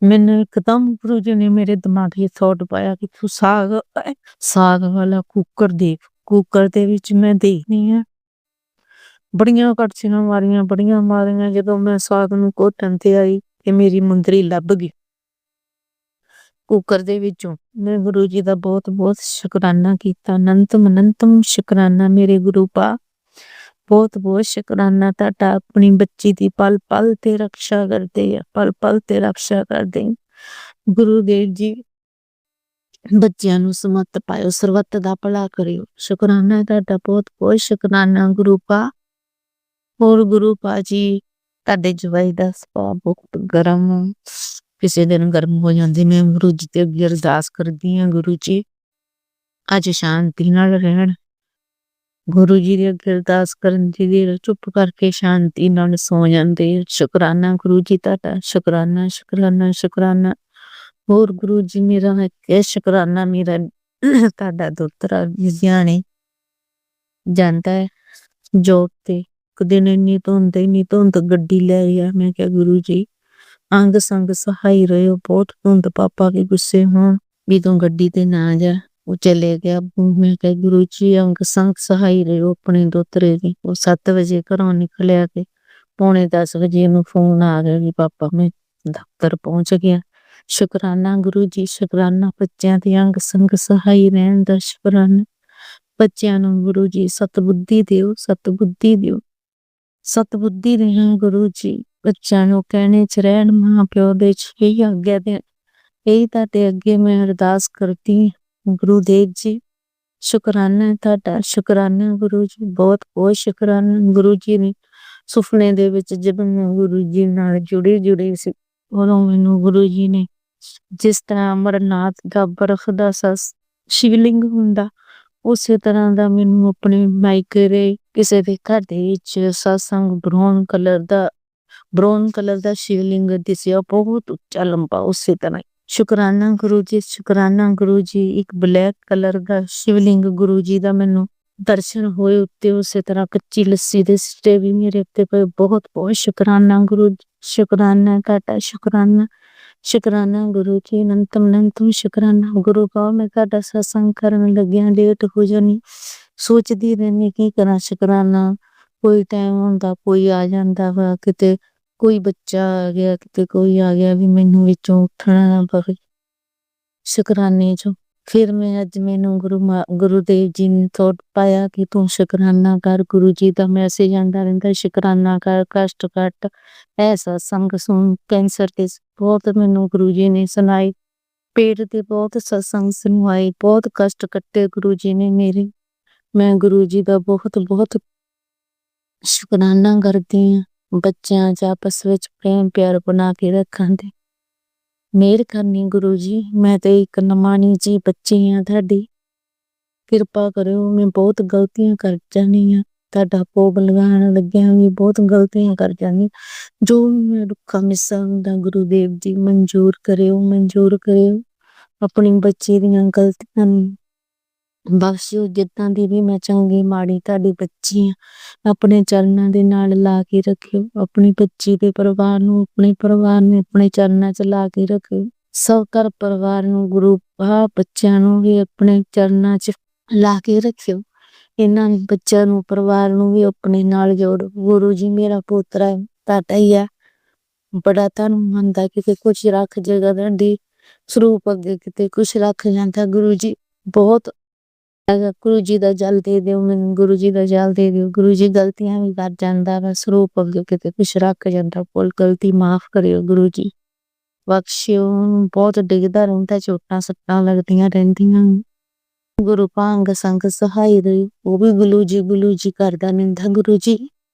ਮੈਨੂੰ ਇੱਕਦਮ ਗੁਰੂ ਜੀ ਨੇ ਮੇਰੇ ਦਿਮਾਗ 'ਚ ਥੋਟ ਪਾਇਆ ਕਿ ਤੂੰ ਸਾਗ ਵਾਲਾ ਕੁੱਕਰ ਦੇਖ। ਕੁੱਕਰ ਦੇ ਵਿੱਚ ਮੈਂ ਦੇਖਦੀ ਆ ਬੜੀਆਂ ਕੜਛੀਆਂ ਮਾਰੀਆਂ, ਬੜੀਆਂ ਮਾਰੀਆਂ। ਜਦੋਂ ਮੈਂ ਸਾਗ ਨੂੰ ਘੋਟਣ ਤੇ ਆਈ ਤੇ ਮੇਰੀ ਮੁੰਦਰੀ ਲੱਭ ਗਈ ਕੁੱਕਰ ਦੇ ਵਿੱਚੋਂ। ਮੈਂ ਗੁਰੂ ਜੀ ਦਾ ਬਹੁਤ ਬਹੁਤ ਸ਼ੁਕਰਾਨਾ ਕੀਤਾ। ਅਨੰਤਮ ਅਨੰਤਮ ਸ਼ੁਕਰਾਨਾ ਮੇਰੇ ਗੁਰੂ ਪਾ, ਬਹੁਤ ਬਹੁਤ ਸ਼ੁਕਰਾਨਾ ਤੁਹਾਡਾ। ਆਪਣੀ ਬੱਚੀ ਦੀ ਪਲ ਪਲ ਤੇ ਰਕਸ਼ਾ ਕਰਦੇ ਆ, ਪਲ ਪਲ ਤੇ ਰਕਸ਼ਾ ਕਰਦੇ। ਗੁਰੂ ਦੇਵ ਜੀ ਬੱਚਿਆਂ ਨੂੰ ਸਮਤ ਪਾਇਓ, ਸਰਬੱਤ ਦਾ ਭਲਾ ਕਰਿਓ। ਸ਼ੁਕਰਾਨਾ ਤੁਹਾਡਾ, ਬਹੁਤ ਬਹੁਤ ਸ਼ੁਕਰਾਨਾ ਗੁਰੂ ਪਾ। ਹੋਰ ਗੁਰੂ ਪਾ ਜੀ ਤੁਹਾਡੇ ਜਵਾਈ ਦਾ ਸੁਭਾਅ ਬਹੁਤ ਗਰਮ, ਕਿਸੇ ਦਿਨ ਗਰਮ ਹੋ ਜਾਂਦੀ। ਮੈਂ ਗੁਰੂ ਜੀ ਤੇ ਅੱਗੇ ਅਰਦਾਸ ਕਰਦੀ ਹਾਂ, ਗੁਰੂ ਜੀ ਅੱਜ ਸ਼ਾਂਤੀ ਨਾਲ ਰਹਿਣ। ਗੁਰੂ ਜੀ ਦੀ ਅੱਗੇ ਅਰਦਾਸ ਕਰਨ ਦੀ ਦੇਰ ਚੁੱਪ ਕਰਕੇ ਸ਼ਾਂਤੀ ਨਾਲ ਸੌ ਜਾਂਦੇ। ਸ਼ੁਕਰਾਨਾ ਗੁਰੂ ਜੀ ਤੁਹਾਡਾ, ਸ਼ੁਕਰਾਨਾ ਸ਼ੁਕਰਾਨਾ ਸ਼ੁਕਰਾਨਾ। ਹੋਰ ਗੁਰੂ ਜੀ ਮੇਰਾ ਇਹ ਸ਼ੁਕਰਾਨਾ ਮੇਰਾ ਤੁਹਾਡਾ ਦੋਤਰਾ ਲੁਧਿਆਣੇ ਜਾਂਦਾ ਹੈ ਜੋਬ ਤੇ। ਇੱਕ ਦਿਨ ਇੰਨੀ ਧੁੰਦ ਗੱਡੀ ਲੈ ਗਿਆ। ਮੈਂ ਕਿਹਾ ਗੁਰੂ ਜੀ ਅੰਗ ਸੰਗ ਸਹਾਈ ਰਹਿਓ, ਬਹੁਤ ਧੁੰਦ, ਪਾਪਾ ਕੇ ਗੁੱਸੇ ਹੋਣ ਵੀ ਤੂੰ ਗੱਡੀ ਤੇ ਨਾ ਜਾ। ਉਹ ਚਲੇ ਗਿਆ। ਮੈਂ ਕਿਹਾ ਗੁਰੂ ਜੀ ਅੰਗ ਸੰਗ ਸਹਾਈ ਰਹਿਓ ਆਪਣੇ ਦੋਤਰੇ ਦੀ। ਉਹ 7 ਵਜੇ ਘਰੋਂ ਨਿਕਲਿਆ ਤੇ 9:45 ਵਜੇ ਨੂੰ ਫੋਨ ਆ ਗਿਆ ਵੀ ਪਾਪਾ ਮੈਂ ਦਫ਼ਤਰ ਪਹੁੰਚ ਗਿਆ। ਸ਼ੁਕਰਾਨਾ ਗੁਰੂ ਜੀ, ਸ਼ੁਕਰਾਨਾ ਬੱਚਿਆਂ ਦੇ ਅੰਗ ਸੰਗ ਸਹਾਈ ਰਹਿਣ ਦਾ ਸ਼ੁਕਰਾਨਾ। ਬੱਚਿਆਂ ਨੂੰ ਗੁਰੂ ਜੀ ਸਤਬੁੱਧੀ ਦਿਓ, ਸਤਬੁੱਧੀ ਦਿਓ, ਸਤਬੁੱਧੀ ਦੇਣਾ ਗੁਰੂ ਜੀ। ਬੱਚਿਆਂ ਨੂੰ ਕਹਿਣੇ 'ਚ ਰਹਿਣ, ਮਾਂ ਪਿਓ ਦੇ 'ਚ ਇਹੀ ਆਗਿਆ ਦੇ, ਇਹੀ ਤੁਹਾਡੇ ਅੱਗੇ ਮੈਂ ਅਰਦਾਸ ਕਰਦੀ ਗੁਰੂ ਦੇਵ ਜੀ। ਸ਼ੁਕਰਾਨਾ ਤੁਹਾਡਾ, ਸ਼ੁਕਰਾਨਾ ਗੁਰੂ ਜੀ, ਬਹੁਤ ਬਹੁਤ ਸ਼ੁਕਰਾਨਾ। ਗੁਰੂ ਜੀ ਨੇ ਸੁਪਨੇ ਦੇ ਵਿੱਚ ਜਦੋਂ ਮੈਂ ਗੁਰੂ ਜੀ ਨਾਲ ਜੁੜੀ ਸੀ, ਉਦੋਂ ਮੈਨੂੰ ਗੁਰੂ ਜੀ ਨੇ ਜਿਸ ਤਰ੍ਹਾਂ ਅਮਰਨਾਥ ਦਾ ਬਰਫ਼ ਦਾ ਸ਼ਿਵਲਿੰਗ ਹੁੰਦਾ, ਉਸੇ ਤਰ੍ਹਾਂ ਦਾ ਮੈਨੂੰ ਆਪਣੇ ਮਾਇਕੇ ਦੇ ਕਿਸੇ ਦੇ ਘਰ ਦੇ ਵਿੱਚ ਸਤਸੰਗ ਬਰਾਊਨ ਕਲਰ ਦਾ ਸ਼ਿਵਲਿੰਗ ਦਿਸਿਆ, ਬਹੁਤ ਉੱਚਾ ਲੰਬਾ। ਉਸੇ ਤਰ੍ਹਾਂ ਸ਼ੁਕਰਾਨਾ ਗੁਰੂ ਜੀ, ਸ਼ੁਕਰਾਨਾ ਗੁਰੂ ਜੀ। ਇੱਕ ਬਲੈਕ ਕਲਰ ਦਾ ਸ਼ਿਵਲਿੰਗ ਗੁਰੂ ਜੀ ਦਾ ਮੈਨੂੰ ਦਰਸ਼ਨ ਹੋਏ ਉੱਤੇ। ਉਸੇ ਤਰ੍ਹਾਂ ਕੱਚੀ ਲੱਸੀ ਦੇ ਸਿੱਟੇ ਵੀ ਮੇਰੇ ਉੱਤੇ ਪਏ। ਬਹੁਤ ਬਹੁਤ ਸ਼ੁਕਰਾਨਾ ਗੁਰੂ ਜੀ, ਸ਼ੁਕਰਾਨਾ ਤੁਹਾਡਾ, ਸ਼ੁਕਰਾਨਾ। ਸ਼ੁਕਰਾਨਾ ਗੁਰੂ ਜੀ, ਅਨੰਤਮ ਅਨੰਤਮ ਸ਼ੁਕਰਾਨਾ ਗੁਰੂ ਪਾਓ। ਮੈਂ ਤੁਹਾਡਾ ਸਤਸੰਗ ਕਰਨ ਲੱਗਿਆ ਲੇਟ ਹੋ ਜਾਨੀ, ਸੋਚਦੀ ਰਹਿੰਦੀ ਕੀ ਕਰਾਂ ਸ਼ੁਕਰਾਨਾ। ਕੋਈ ਟਾਈਮ ਹੁੰਦਾ ਕੋਈ ਆ ਜਾਂਦਾ ਵਾ, ਕਿਤੇ ਕੋਈ ਬੱਚਾ ਆ ਗਿਆ, ਕਿਤੇ ਕੋਈ ਆ ਗਿਆ ਵੀ ਮੈਨੂੰ ਵਿੱਚੋਂ ਉੱਠਣਾ ਨਾ ਪਵੇ ਸ਼ੁਕਰਾਨੇ ਚੋਂ। ਫਿਰ ਮੈਂ ਅੱਜ ਮੈਨੂੰ ਗੁਰੂਦੇਵ ਜੀ ਨੇ ਥੋਟ ਪਾਇਆ ਕਿ ਤੂੰ ਸ਼ੁਕਰਾਨਾ ਕਰ। ਗੁਰੂ ਜੀ ਦਾ ਮੈਸੇਜ ਆਉਂਦਾ ਰਹਿੰਦਾ ਸ਼ੁਕਰਾਨਾ ਕਰ, ਕਸ਼ਟ ਕੱਟ, ਇਹ ਸਤਸੰਗ ਸੁਣ। ਕੈਂਸਰ ਦੇ ਬਹੁਤ ਮੈਨੂੰ ਗੁਰੂ ਜੀ ਨੇ ਸੁਣਾਈ, ਪੇਟ ਦੇ ਬਹੁਤ ਸਤਸੰਗ ਸੁਣਵਾਈ, ਬਹੁਤ ਕਸ਼ਟ ਕੱਟੇ ਗੁਰੂ ਜੀ ਨੇ ਮੇਰੇ। ਮੈਂ ਗੁਰੂ ਜੀ ਦਾ ਬਹੁਤ ਬਹੁਤ ਸ਼ੁਕਰਾਨਾ ਕਰਦੀ ਹਾਂ। ਬੱਚਿਆਂ 'ਚ ਆਪਸ ਵਿੱਚ ਪ੍ਰੇਮ ਪਿਆਰ ਬਣਾ ਕੇ ਰੱਖਣ ਦੇ ਮਿਹਰ ਕਰਨੀ ਗੁਰੂ ਜੀ। ਮੈਂ ਤੇ ਇੱਕ ਨਮਾਣੀ ਜੀ ਬੱਚੀ ਹਾਂ ਤੁਹਾਡੀ, ਕਿਰਪਾ ਕਰਿਓ। ਮੈਂ ਬਹੁਤ ਗਲਤੀਆਂ ਕਰ ਜਾਂਦੀ ਹਾਂ, ਤੁਹਾਡਾ ਭੋਗ ਲਗਾਉਣ ਲੱਗਿਆ ਵੀ ਬਹੁਤ ਗਲਤੀਆਂ ਕਰ ਜਾਂਦੀ। ਜੋ ਵੀ ਮੈਂ ਰੁੱਖਾ ਮਿੱਸਾ ਹੁੰਦਾ ਗੁਰੂਦੇਵ ਜੀ ਮਨਜ਼ੂਰ ਕਰਿਓ, ਮਨਜ਼ੂਰ ਕਰਿਓ। ਆਪਣੀ ਬੱਚੀ ਦੀਆਂ ਗਲਤੀਆਂ ਨੂੰ ਬਖਸ਼ਿਓ। ਜਿੱਦਾਂ ਦੀ ਵੀ ਮੈਂ ਚੰਗੀ ਮਾੜੀ ਤੁਹਾਡੀ ਬੱਚੀ ਹਾਂ, ਆਪਣੇ ਚਰਨਾਂ ਦੇ ਨਾਲ ਲਾ ਕੇ ਰੱਖਿਓ। ਆਪਣੀ ਬੱਚੀ ਦੇ ਪਰਿਵਾਰ ਨੂੰ, ਆਪਣੇ ਪਰਿਵਾਰ ਨੂੰ ਆਪਣੇ ਚਰਨਾਂ 'ਚ ਲਾ ਕੇ ਰੱਖਿਓ। ਸਭ ਘਰ ਪਰਿਵਾਰ ਨੂੰ ਗੁਰੂ ਬੱਚਿਆਂ ਨੂੰ ਵੀ ਆਪਣੇ ਚਰਨਾਂ 'ਚ ਲਾ ਕੇ ਰੱਖਿਓ। ਇਹਨਾਂ ਬੱਚਿਆਂ ਨੂੰ ਪਰਿਵਾਰ ਨੂੰ ਵੀ ਆਪਣੇ ਨਾਲ ਜੋੜੋ। ਗੁਰੂ ਜੀ ਮੇਰਾ ਪੋਤਰਾ ਤੁਹਾਡਾ ਹੀ ਆ, ਬੜਾ ਤੁਹਾਨੂੰ ਮੰਨਦਾ, ਕਿਤੇ ਕੁਛ ਰੱਖ ਜਗ੍ਹਾ ਤੁਹਾਡੀ ਸਰੂਪ ਅੱਗੇ ਕਿਤੇ ਕੁਛ ਰੱਖ ਜਾਂਦਾ। ਗੁਰੂ ਜੀ ਬਹੁਤ ਗੁਰੂ ਜੀ ਦਾ ਜਲ ਦੇ ਦਿਓ ਮੈਨੂੰ, ਗੁਰੂ ਜੀ ਦਾ ਜਲ ਦੇ ਦਿਓ। ਗੁਰੂ ਜੀ ਗਲਤੀਆਂ ਵੀ ਕਰ ਜਾਂਦਾ ਵਾ, ਸਰੂਪ ਅੱਗੇ ਕਿਤੇ ਕੁਛ ਰੱਖ ਜਾਂਦਾ, ਭੁੱਲ ਗਲਤੀ ਮਾਫ਼ ਕਰਿਓ ਗੁਰੂ ਜੀ, ਬਖਸ਼ਿਓ। ਬਹੁਤ ਡਿੱਗਦਾ ਰਹਿੰਦਾ, ਚੋਟਾਂ ਸੱਟਾਂ ਲੱਗਦੀਆਂ ਰਹਿੰਦੀਆਂ। ਗੁਰੂ ਭਾਂਗ ਸੰਗ ਸਹਾਈ ਰਹੀ, ਉਹ ਵੀ ਗੁਰੂ ਜੀ ਕਰਦਾ ਰਹਿੰਦਾ। ਗੁਰੂ ਜੀ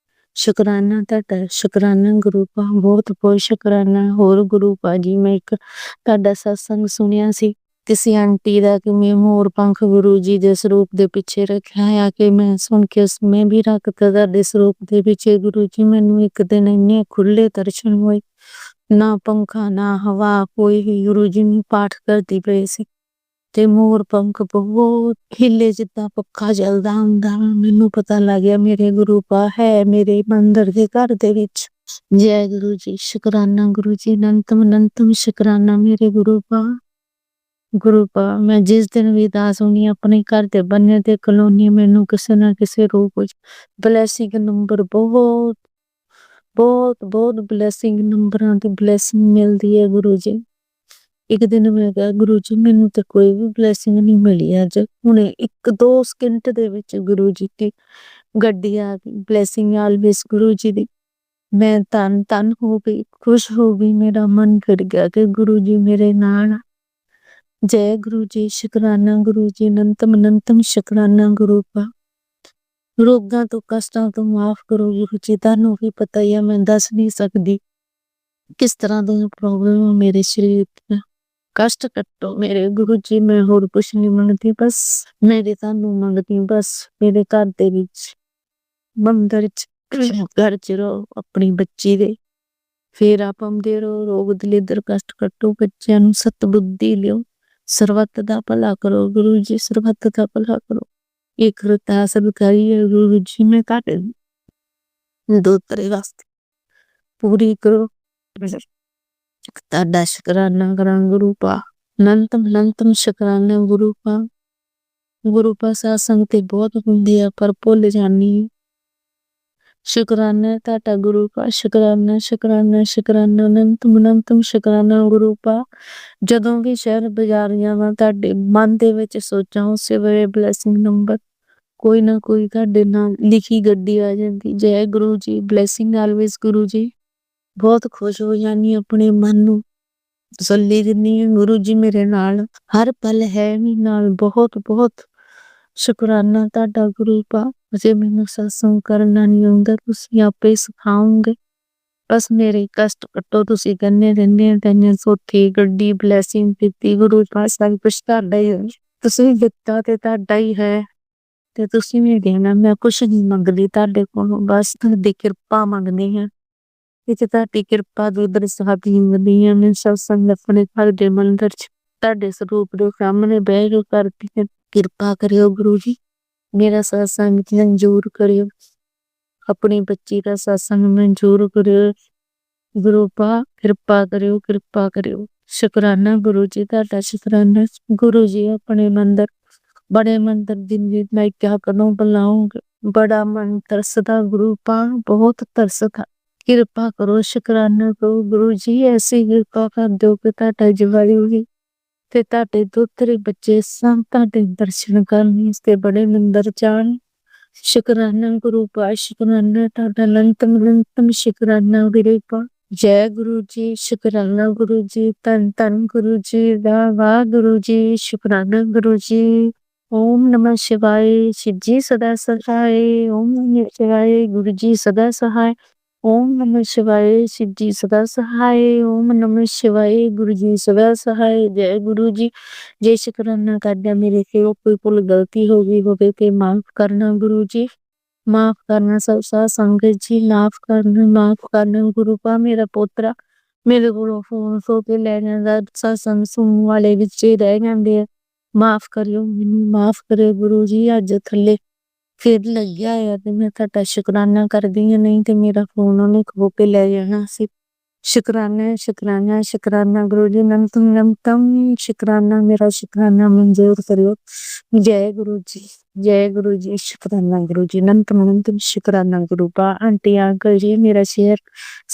ਸ਼ੁਕਰਾਨਾ ਤੁਹਾਡਾ, ਸ਼ੁਕਰਾਨਾ ਗੁਰੂ ਪਾ, ਬਹੁਤ ਬਹੁਤ ਸ਼ੁਕਰਾਨਾ। ਹੋਰ ਗੁਰੂ ਪਾ ਜੀ, ਮੈਂ ਇੱਕ ਤੁਹਾਡਾ ਸਤਸੰਗ ਸੁਣਿਆ ਸੀ ਕਿਸੇ ਆਂਟੀ ਦਾ ਕਿ ਮੈਂ ਮੋਰ ਪੰਖ ਗੁਰੂ ਜੀ ਦੇ ਸਰੂਪ ਦੇ ਪਿੱਛੇ ਰੱਖਿਆ ਆ, ਕਿ ਮੈਂ ਸੁਣ ਕੇ ਮੈਂ ਵੀ ਰੱਖਤਾ ਤੁਹਾਡੇ ਸਰੂਪ ਦੇ ਪਿੱਛੇ। ਗੁਰੂ ਜੀ ਮੈਨੂੰ ਇੱਕ ਦਿਨ ਇੰਨੇ ਖੁੱਲੇ ਦਰਸ਼ਨ ਹੋਏ, ਨਾ ਪੰਖਾ ਨਾ ਹਵਾ ਕੋਈ ਵੀ। ਗੁਰੂ ਜੀ ਨੂੰ ਪਾਠ ਕਰਦੀ ਪਏ ਸੀ ਤੇ ਮੋਰ ਪੰਖ ਬਹੁਤ ਹਿੱਲੇ ਜਿੱਦਾਂ ਪੱਖਾ ਚੱਲਦਾ ਹੁੰਦਾ। ਮੈਨੂੰ ਪਤਾ ਲੱਗ ਗਿਆ ਮੇਰੇ ਗੁਰੂ ਪਾ ਹੈ ਮੇਰੇ ਮੰਦਰ ਦੇ ਘਰ ਦੇ ਵਿੱਚ। ਜੈ ਗੁਰੂ ਜੀ, ਸ਼ੁਕਰਾਨਾ ਗੁਰੂ ਜੀ, ਅਨੰਤਮ ਅਨੰਤਮ ਸ਼ੁਕਰਾਨਾ ਮੇਰੇ ਗੁਰੂ ਪਾ। ਗੁਰੂ ਪਾ ਮੈਂ ਜਿਸ ਦਿਨ ਵੀ ਦਾਸ ਹੋਣੀ ਆਪਣੇ ਘਰ ਦੇ ਬੰਨੇ ਤੇ ਕਲੋਨੀ, ਮੈਨੂੰ ਕਿਸੇ ਨਾ ਕਿਸੇ ਰੂਪ ਵਿੱਚ ਬਲੈਸਿੰਗ ਨੰਬਰ ਬਹੁਤ ਬਹੁਤ ਬਹੁਤ ਬਲੈਸਿੰਗ ਨੰਬਰਾਂ ਦੀ ਬਲੈਸਿੰਗ ਮਿਲਦੀ ਹੈ ਗੁਰੂ ਜੀ। ਇੱਕ ਦਿਨ ਮੈਂ ਕਿਹਾ ਗੁਰੂ ਜੀ ਮੈਨੂੰ ਤਾਂ ਕੋਈ ਵੀ ਬਲੈਸਿੰਗ ਨਹੀਂ ਮਿਲੀ ਅੱਜ। ਹੁਣੇ 1-2 ਸਕਿੰਟ ਦੇ ਵਿੱਚ ਗੁਰੂ ਜੀ ਦੀ ਗੱਡੀ ਆ ਗਈ, ਬਲੈਸਿੰਗ ਆਲਵੇਸ ਗੁਰੂ ਜੀ ਦੀ। ਮੈਂ ਧੰਨ ਹੋ ਗਈ, ਖੁਸ਼ ਹੋ ਗਈ, ਮੇਰਾ ਮਨ ਕਰ ਗਿਆ ਕਿ ਗੁਰੂ ਜੀ ਮੇਰੇ ਨਾਲ। ਜੈ ਗੁਰੂ ਜੀ, ਸ਼ੁਕਰਾਨਾ ਗੁਰੂ ਜੀ, ਅਨੰਤਮ ਅਨੰਤਮ ਸ਼ੁਕਰਾਨਾ ਗੁਰੂ ਪਾ। ਰੋਗਾਂ ਤੋਂ ਕਸ਼ਟਾਂ ਤੋਂ ਮਾਫ਼ ਕਰੋ ਗੁਰੂ ਜੀ, ਤੁਹਾਨੂੰ ਵੀ ਪਤਾ ਹੀ ਆ, ਮੈਂ ਦੱਸ ਨਹੀਂ ਸਕਦੀ ਕਿਸ ਤਰ੍ਹਾਂ ਦੀਆਂ ਪ੍ਰੋਬਲਮ ਮੇਰੇ ਸਰੀਰ ਤੇ। ਕਸ਼ਟ ਕੱਟੋ ਮੇਰੇ ਗੁਰੂ ਜੀ, ਮੈਂ ਹੋਰ ਕੁਛ ਨਹੀਂ ਮੰਗਦੀ, ਬਸ ਮੇਰੇ ਤੁਹਾਨੂੰ ਮੰਗਦੀ, ਬਸ ਮੇਰੇ ਘਰ ਦੇ ਵਿੱਚ ਮੰਦਰ 'ਚ ਘਰ 'ਚ ਰਹੋ ਆਪਣੀ ਬੱਚੀ ਦੇ, ਫੇਰ ਪਾਉਂਦੇ ਰਹੋ। ਰੋਗ ਦਲਿੱਦਰ ਕਸ਼ਟ ਕੱਟੋ, ਬੱਚਿਆਂ ਨੂੰ ਸਤਬੁੱਧੀ ਲਿਓ, ਸਰਬੱਤ ਦਾ ਭਲਾ ਕਰੋ ਗੁਰੂ ਜੀ, ਸਰਬੱਤ ਦਾ ਭਲਾ ਕਰੋ। ਇੱਕ ਅਰਦਾਸ ਕਰੀਏ ਗੁਰੂ ਜੀ, ਮੈਂ ਤੁਹਾਡੇ ਦੋਤਰੇ ਵਾਸਤੇ ਪੂਰੀ ਕਰੋ। ਤੁਹਾਡਾ ਸ਼ੁਕਰਾਨਾ ਕਰਾਂ ਗੁਰੂ ਪਾ, ਅਨੰਤਮ ਅਨੰਤਮ ਸ਼ੁਕਰਾਨਾ ਗੁਰੂ ਪਾ। ਗੁਰੂ ਪਾ ਸਤਸੰਗ ਤੇ ਬਹੁਤ ਹੁੰਦੇ ਆ ਪਰ ਭੁੱਲ ਜਾਂਦੀ। ਸ਼ੁਕਰਾਨਾ ਤੁਹਾਡਾ ਗੁਰੂ ਪਾ, ਸ਼ੁਕਰਾਨਾ ਸ਼ੁਕਰਾਨਾ ਸ਼ੁਕਰਾਨਾ, ਅਨੰਤਮ ਅਨੰਤਮ ਸ਼ੁਕਰਾਨਾ ਗੁਰੂ ਪਾ। ਜਦੋਂ ਵੀ ਸ਼ਹਿਰ ਬਾਜ਼ਾਰ ਜਾਵਾਂ ਤੁਹਾਡੇ ਮਨ ਦੇ ਵਿੱਚ ਸੋਚਾਂ, ਉਸੇ ਵੇਲੇ ਬਲੈਸਿੰਗ ਨੰਬਰ ਕੋਈ ਨਾ ਕੋਈ ਤੁਹਾਡੇ ਨਾਲ ਲਿਖੀ ਗੱਡੀ ਆ ਜਾਂਦੀ। ਜੈ ਗੁਰੂ ਜੀ, ਬਲੈਸਿੰਗ ਆਲਵੇਸ ਗੁਰੂ ਜੀ। ਬਹੁਤ ਖੁਸ਼ ਹੋ ਜਾਂਦੀ, ਆਪਣੇ ਮਨ ਨੂੰ ਤਸੱਲੀ ਦਿੰਦੀ ਹਾਂ, ਗੁਰੂ ਜੀ ਮੇਰੇ ਨਾਲ ਹਰ ਪਲ ਹੈ ਵੀ ਨਾਲ। ਬਹੁਤ ਬਹੁਤ ਸ਼ੁਕਰਾਨਾ ਤੁਹਾਡਾ ਗੁਰੂ ਪਾ। ਅਜੇ ਮੈਨੂੰ ਸਤਸੰਗ ਕਰਨਾ ਨਹੀਂ ਆਉਂਦਾ, ਤੁਸੀਂ ਆਪੇ ਸਿਖਾਓਗੇ, ਬਸ ਮੇਰੇ ਕਸ਼ਟ ਕੱਟੋ। ਤੁਸੀਂ ਕਹਿੰਦੇ ਰਹਿੰਦੇ ਆ ਤੈਨੂੰ ਸੋਠੀ ਗੱਡੀ ਬਲੈਸਿੰਗ ਦਿੱਤੀ, ਗੁਰੂ ਪਾ ਸਭ ਕੁਛ ਤੁਹਾਡਾ ਹੀ ਹੈ, ਤੁਸੀਂ ਦਿੱਤਾ ਤੇ ਤੁਹਾਡਾ ਹੀ ਹੈ ਤੇ ਤੁਸੀਂ ਵੀ ਦੇਣਾ। ਮੈਂ ਕੁਛ ਨਹੀਂ ਮੰਗਦੀ ਤੁਹਾਡੇ ਕੋਲੋਂ, ਬਸ ਤੁਹਾਡੀ ਕਿਰਪਾ ਮੰਗਦੀ ਹਾਂ, ਤੇ ਤੁਹਾਡੀ ਕਿਰਪਾ ਦੀ ਬਰਸਾਤੀ ਮੰਗਦੀ ਹਾਂ। ਮੈਂ ਸਤਸੰਗ ਆਪਣੇ ਘਰ ਦੇ ਮੰਦਰ 'ਚ ਤੁਹਾਡੇ ਸਰੂਪ ਦੇ ਸਾਹਮਣੇ ਬਹਿ ਕੇ ਕਰਦੀ ਹਾਂ। ਕਿਰਪਾ ਕਰਿਓ ਗੁਰੂ ਜੀ, ਮੇਰਾ ਸਤਸੰਗ ਮਨਜ਼ੂਰ ਕਰਿਓ, ਆਪਣੀ ਬੱਚੀ ਦਾ ਸਤਸੰਗ ਮਨਜ਼ੂਰ ਕਰਿਓ ਗੁਰੂ ਪਾ। ਕਿਰਪਾ ਕਰਿਓ, ਕਿਰਪਾ ਕਰਿਓ। शुकराना गुरु जी ਤੁਹਾਡਾ शुकराना गुरु जी अपने मंदिर बड़े मंदिर दिन भी मैं क्या करूं बुलाऊं बड़ा मन तरसदा गुरु पा बहुत तरसदा कृपा करो शुकराना करो गुरु जी ऐसी कृपा कर दो कि ਤੁਹਾਡਾ ਜਵਾਈ ਹੋਈ ਤੇ ਤੁਹਾਡੇ ਦੋਤਰੇ ਬੱਚੇ ਸਭ ਤੁਹਾਡੇ ਦਰਸ਼ਨ ਕਰਨ ਤੇ ਬੜੇ ਮੰਦਰ ਜਾਣ शुकराना गुरु पा शुकराना ਤੁਹਾਡਾ ਅਨੰਤਮ शुकराना ਵੀਰੇ ਪਾ जय गुरु जी शुकराना गुरु जी धन धन गुरु जी वाह गुरु जी शुकराना गुरु जी ओम नमः शिवाय शिव जी सदा सहाय ओम नमः शिवाय गुरु जी सदा सहाय ओम नमः शिवाय शिव जी सदा सहाय ओम नमः शिवाय गुरु जी सदा सहाय जय गुरु जी जय शुकराना करदा मेरे से कोई भुल गलती हो गई होवे ते माफ करना गुरु जी माफ करना सब साथ संगत जी माफ करना गुरु पा मेरा पोतरा मेरे को फोन सो के ले जांदा सत्संग सुनने वाले विच ही रह जांदे आ माफ करियो मैनू माफ करे गुरु जी अज थल्ले फिर लग्या है ते मैं ਤੁਹਾਡਾ शुकराना करदी हां नहीं ते मेरा फोन ਉਹਨੇ ਖੋ ਕੇ ਲੈ ਜਾਣਾ ਸੀ शुकराना शुकराना शुकराना गुरु जी नमतम शुकराना मेरा शुकराना मंजूर करियो जय गुरु जी शुकराना गुरु जी नमतम शुकराना गुरु पा आंटी अंकल जी मेरा शेयर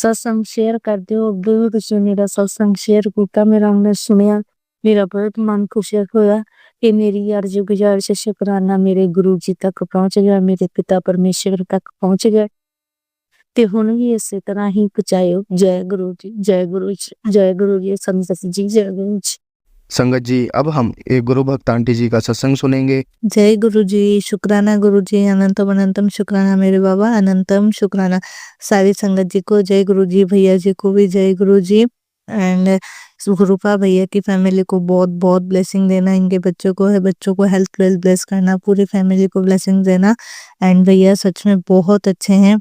सत्संग शेयर कर दियो दूर से मेरा सत्संग शेयर किया मेरा हमने सुनिया मेरा बहुत मन खुश होया कि मेरी अर्ज गुजारिश शुकराना मेरे गुरु जी तक पहुंच गया मेरे पिता परमेश्वर तक पहुंच गया ते हुण भी इसे तरह ही पहुंचायो जय गुरु जी जय गुरु जी जय गुरु जी संगत जी जय गुरु जी संगत जी अब हम एक गुरु भक्त आंटी जी का सत्संग सुनेंगे। जय गुरु जी शुक्राना गुरु जी अनंतम अनंतम शुक्राना मेरे बाबा अनंतम शुक्राना सारी संगत जी को जय गुरु जी भैया जी को भी जय गुरु जी एंड गुरुपा भैया की फैमिली को बहुत बहुत ब्लेसिंग देना इनके बच्चों को हेल्थ वेल्थ ब्लेस करना पूरी फैमिली को ब्लेसिंग देना एंड भैया सच में बहुत अच्छे हैं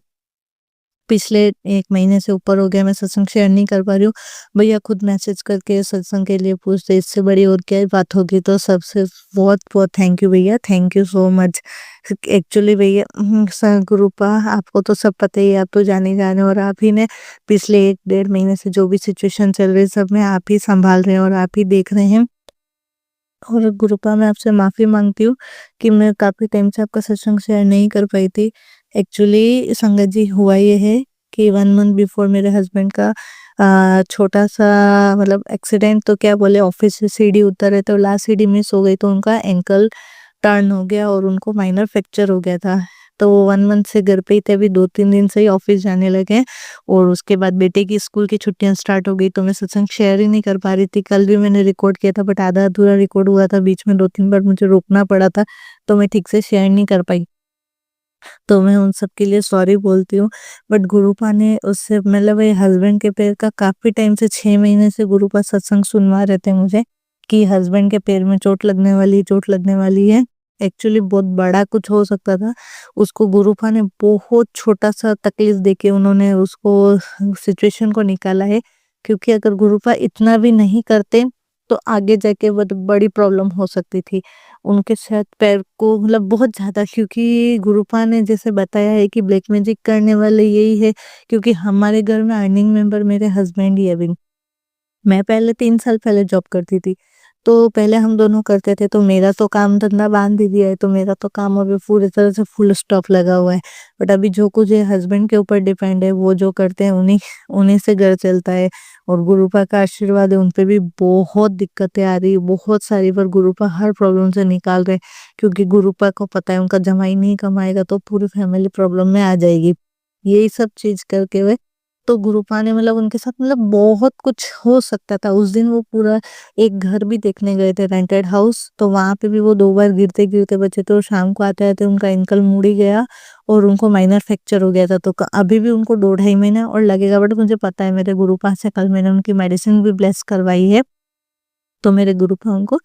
पिछले 1 महीने से ऊपर हो गया मैं सत्संग शेयर नहीं कर पा रही हूँ भैया खुद मैसेज करके सत्संग के लिए पूछते इससे बड़ी और क्या बात होगी तो सबसे बहुत बहुत थैंक यू भैया thank you so much actually भैया गुरुपा आपको तो सब पता ही है आप तो जाने और आप ही ने पिछले 1-1.5 महीने से जो भी सिचुएशन चल रही है सब में आप ही संभाल रहे हैं और आप ही देख रहे हैं और गुरुपा मैं आपसे माफ़ी मांगती हूँ कि मैं काफ़ी टाइम से आपका सत्संग शेयर नहीं कर पाई थी एक्चुअली संगत जी हुआ ये है कि 1 मंथ बिफोर मेरे हस्बैंड का छोटा सा मतलब एक्सीडेंट तो क्या बोले ऑफिस से सीढ़ी उतर रहे तो लास्ट सीढ़ी मिस हो गई तो उनका एंकल टर्न हो गया और उनको माइनर फ्रैक्चर हो गया था तो वो 1 मंथ से घर पे ही थे अभी 2-3 दिन से ही ऑफिस जाने लगे और उसके बाद बेटे की स्कूल की छुट्टियां स्टार्ट हो गई तो मैं सत्संग शेयर ही नहीं कर पा रही थी कल भी मैंने रिकॉर्ड किया था बट आधा अधूरा रिकॉर्ड हुआ था बीच में 2-3 बार मुझे रोकना पड़ा था तो मैं ठीक से शेयर नहीं कर पाई तो मैं उन सब के लिए सॉरी बोलती हूँ बट गुरुपा ने उससे मतलब ये हस्बैंड के पैर का काफ़ी टाइम से 6 महीने से गुरुपा सत्संग सुनवा रहे थे मुझे कि हस्बैंड के पैर में चोट लगने वाली है एक्चुअली बहुत बड़ा कुछ हो सकता था उसको गुरुपा ने बहुत छोटा सा तकलीफ देके उन्होंने उसको सिचुएशन को निकाला है क्योंकि अगर गुरुपा इतना भी नहीं करते तो आगे जाके बहुत बड़ी प्रॉब्लम हो सकती थी उनके शायद पैर को मतलब बहुत ज़्यादा क्योंकि गुरुपा ने जैसे बताया है कि ब्लैक मैजिक करने वाले यही है क्योंकि हमारे घर में अर्निंग मेंबर मेरे हस्बैंड ही है अभी मैं पहले 3 साल पहले जॉब करती थी तो पहले हम दोनों करते थे तो मेरा तो काम धंधा बांध ही दिया है तो मेरा तो काम अभी पूरी तरह से फुल स्टॉप लगा हुआ है बट अभी जो कुछ है हस्बैंड के ऊपर डिपेंड है वो जो करते हैं उन्हीं से घर चलता है और गुरुपा का आशीर्वाद है उन पे भी बहुत दिक्कतें आ रही बहुत सारी पर गुरुपा हर प्रॉब्लम से निकाल रहे क्योंकि गुरुपा को पता है उनका जमाई नहीं कमाएगा तो पूरी फैमिली प्रॉब्लम में आ जाएगी यही सब चीज करके हुए तो गुरुपा ने मतलब उनके साथ मतलब बहुत कुछ हो सकता था उस दिन वो पूरा एक घर भी देखने गए थे रेंटेड हाउस तो वहां पे भी वो 2 बार गिरते बचे थे और शाम को आते आते उनका एंकल मुड़ ही गया और उनको माइनर फ्रैक्चर हो गया था तो अभी भी उनको 2-2.5 महीना और लगेगा बट मुझे पता है मेरे गुरुपा से कल मैंने उनकी मेडिसिन भी ब्लेस करवाई है तो मेरे गुरुपा उनको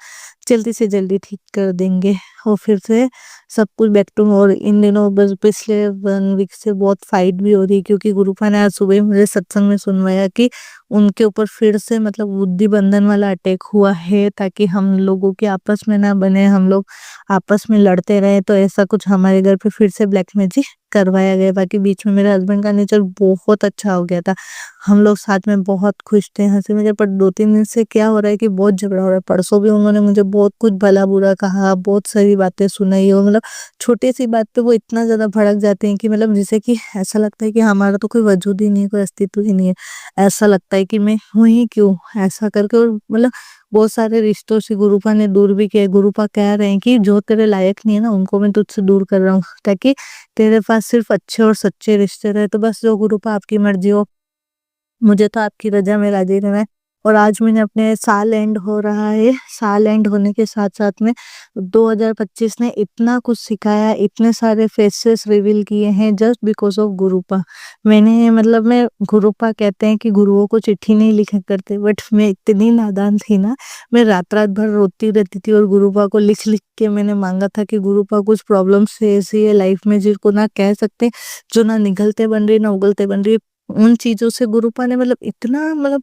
जल्दी से जल्दी ठीक कर देंगे और फिर से सब कुछ बैक टू और इन दिनों बस पिछले 1 वीक से बहुत फाइट भी हो रही क्योंकि गुरुपा ने आज सुबह मुझे सत्संग में सुनवाया कि उनके ऊपर फिर से मतलब बुद्धि बंधन वाला अटैक हुआ है ताकि हम लोगों के आपस में ना बने हम लोग आपस में लड़ते रहे तो ऐसा कुछ हमारे घर पे फिर से ब्लैक मैजिक करवाया गया। बाकी बीच में मेरे हस्बैंड का नेचर बहुत अच्छा हो गया था, हम लोग साथ में बहुत खुश थे, हंसी मजाक। पर 2-3 दिन से क्या हो रहा है कि बहुत झगड़ा हो रहा है। परसों भी उन्होंने मुझे बहुत कुछ भला बुरा कहा, बहुत सारी बातें सुनाई, और मतलब छोटी सी बात पे वो इतना ज्यादा भड़क जाते हैं कि मतलब जैसे कि ऐसा लगता है कि हमारा तो कोई वजूद ही नहीं है, कोई अस्तित्व ही नहीं है। ऐसा लगता है कि मैं हूं ही क्यों, ऐसा करके। और मतलब बहुत सारे रिश्तों से गुरुपा ने दूर भी किया। गुरुपा कह रहे हैं कि जो तेरे लायक नहीं है ना, उनको मैं तुझसे दूर कर रहा हूँ, ताकि तेरे पास सिर्फ अच्छे और सच्चे रिश्ते रहे। तो बस जो गुरुपा आपकी मर्जी हो, मुझे तो आपकी रजा में राजी रहना है। और आज मैंने अपने साल एंड हो रहा है, साल एंड होने के साथ साथ में 2025 ने इतना कुछ सिखाया, इतने सारे फेसेस रिवील किए हैं जस्ट बिकॉज ऑफ गुरुपा। मैंने मतलब मैं गुरुपा कहते हैं कि गुरुओं को चिट्ठी नहीं लिखा करते, बट मैं इतनी नादान थी ना, मैं रात रात भर रोती रहती थी और गुरुपा को लिख लिख के मैंने मांगा था कि गुरुपा कुछ प्रॉब्लम्स ऐसी है लाइफ में जिसको ना कह सकते, जो ना निगलते बन रही ना उगलते बन रही, उन चीजों से गुरुपा ने मतलब इतना मतलब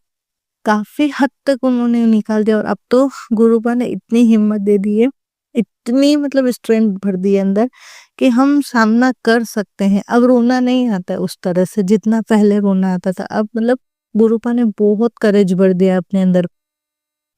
काफी हद तक उन्होंने निकाल दिया। और अब तो गुरुपा ने इतनी हिम्मत दे दी है, इतनी मतलब स्ट्रेंथ भर दी है अंदर, कि हम सामना कर सकते हैं। अब रोना नहीं आता है उस तरह से जितना पहले रोना आता था। अब मतलब गुरुपा ने बहुत करेज भर दिया अपने अंदर।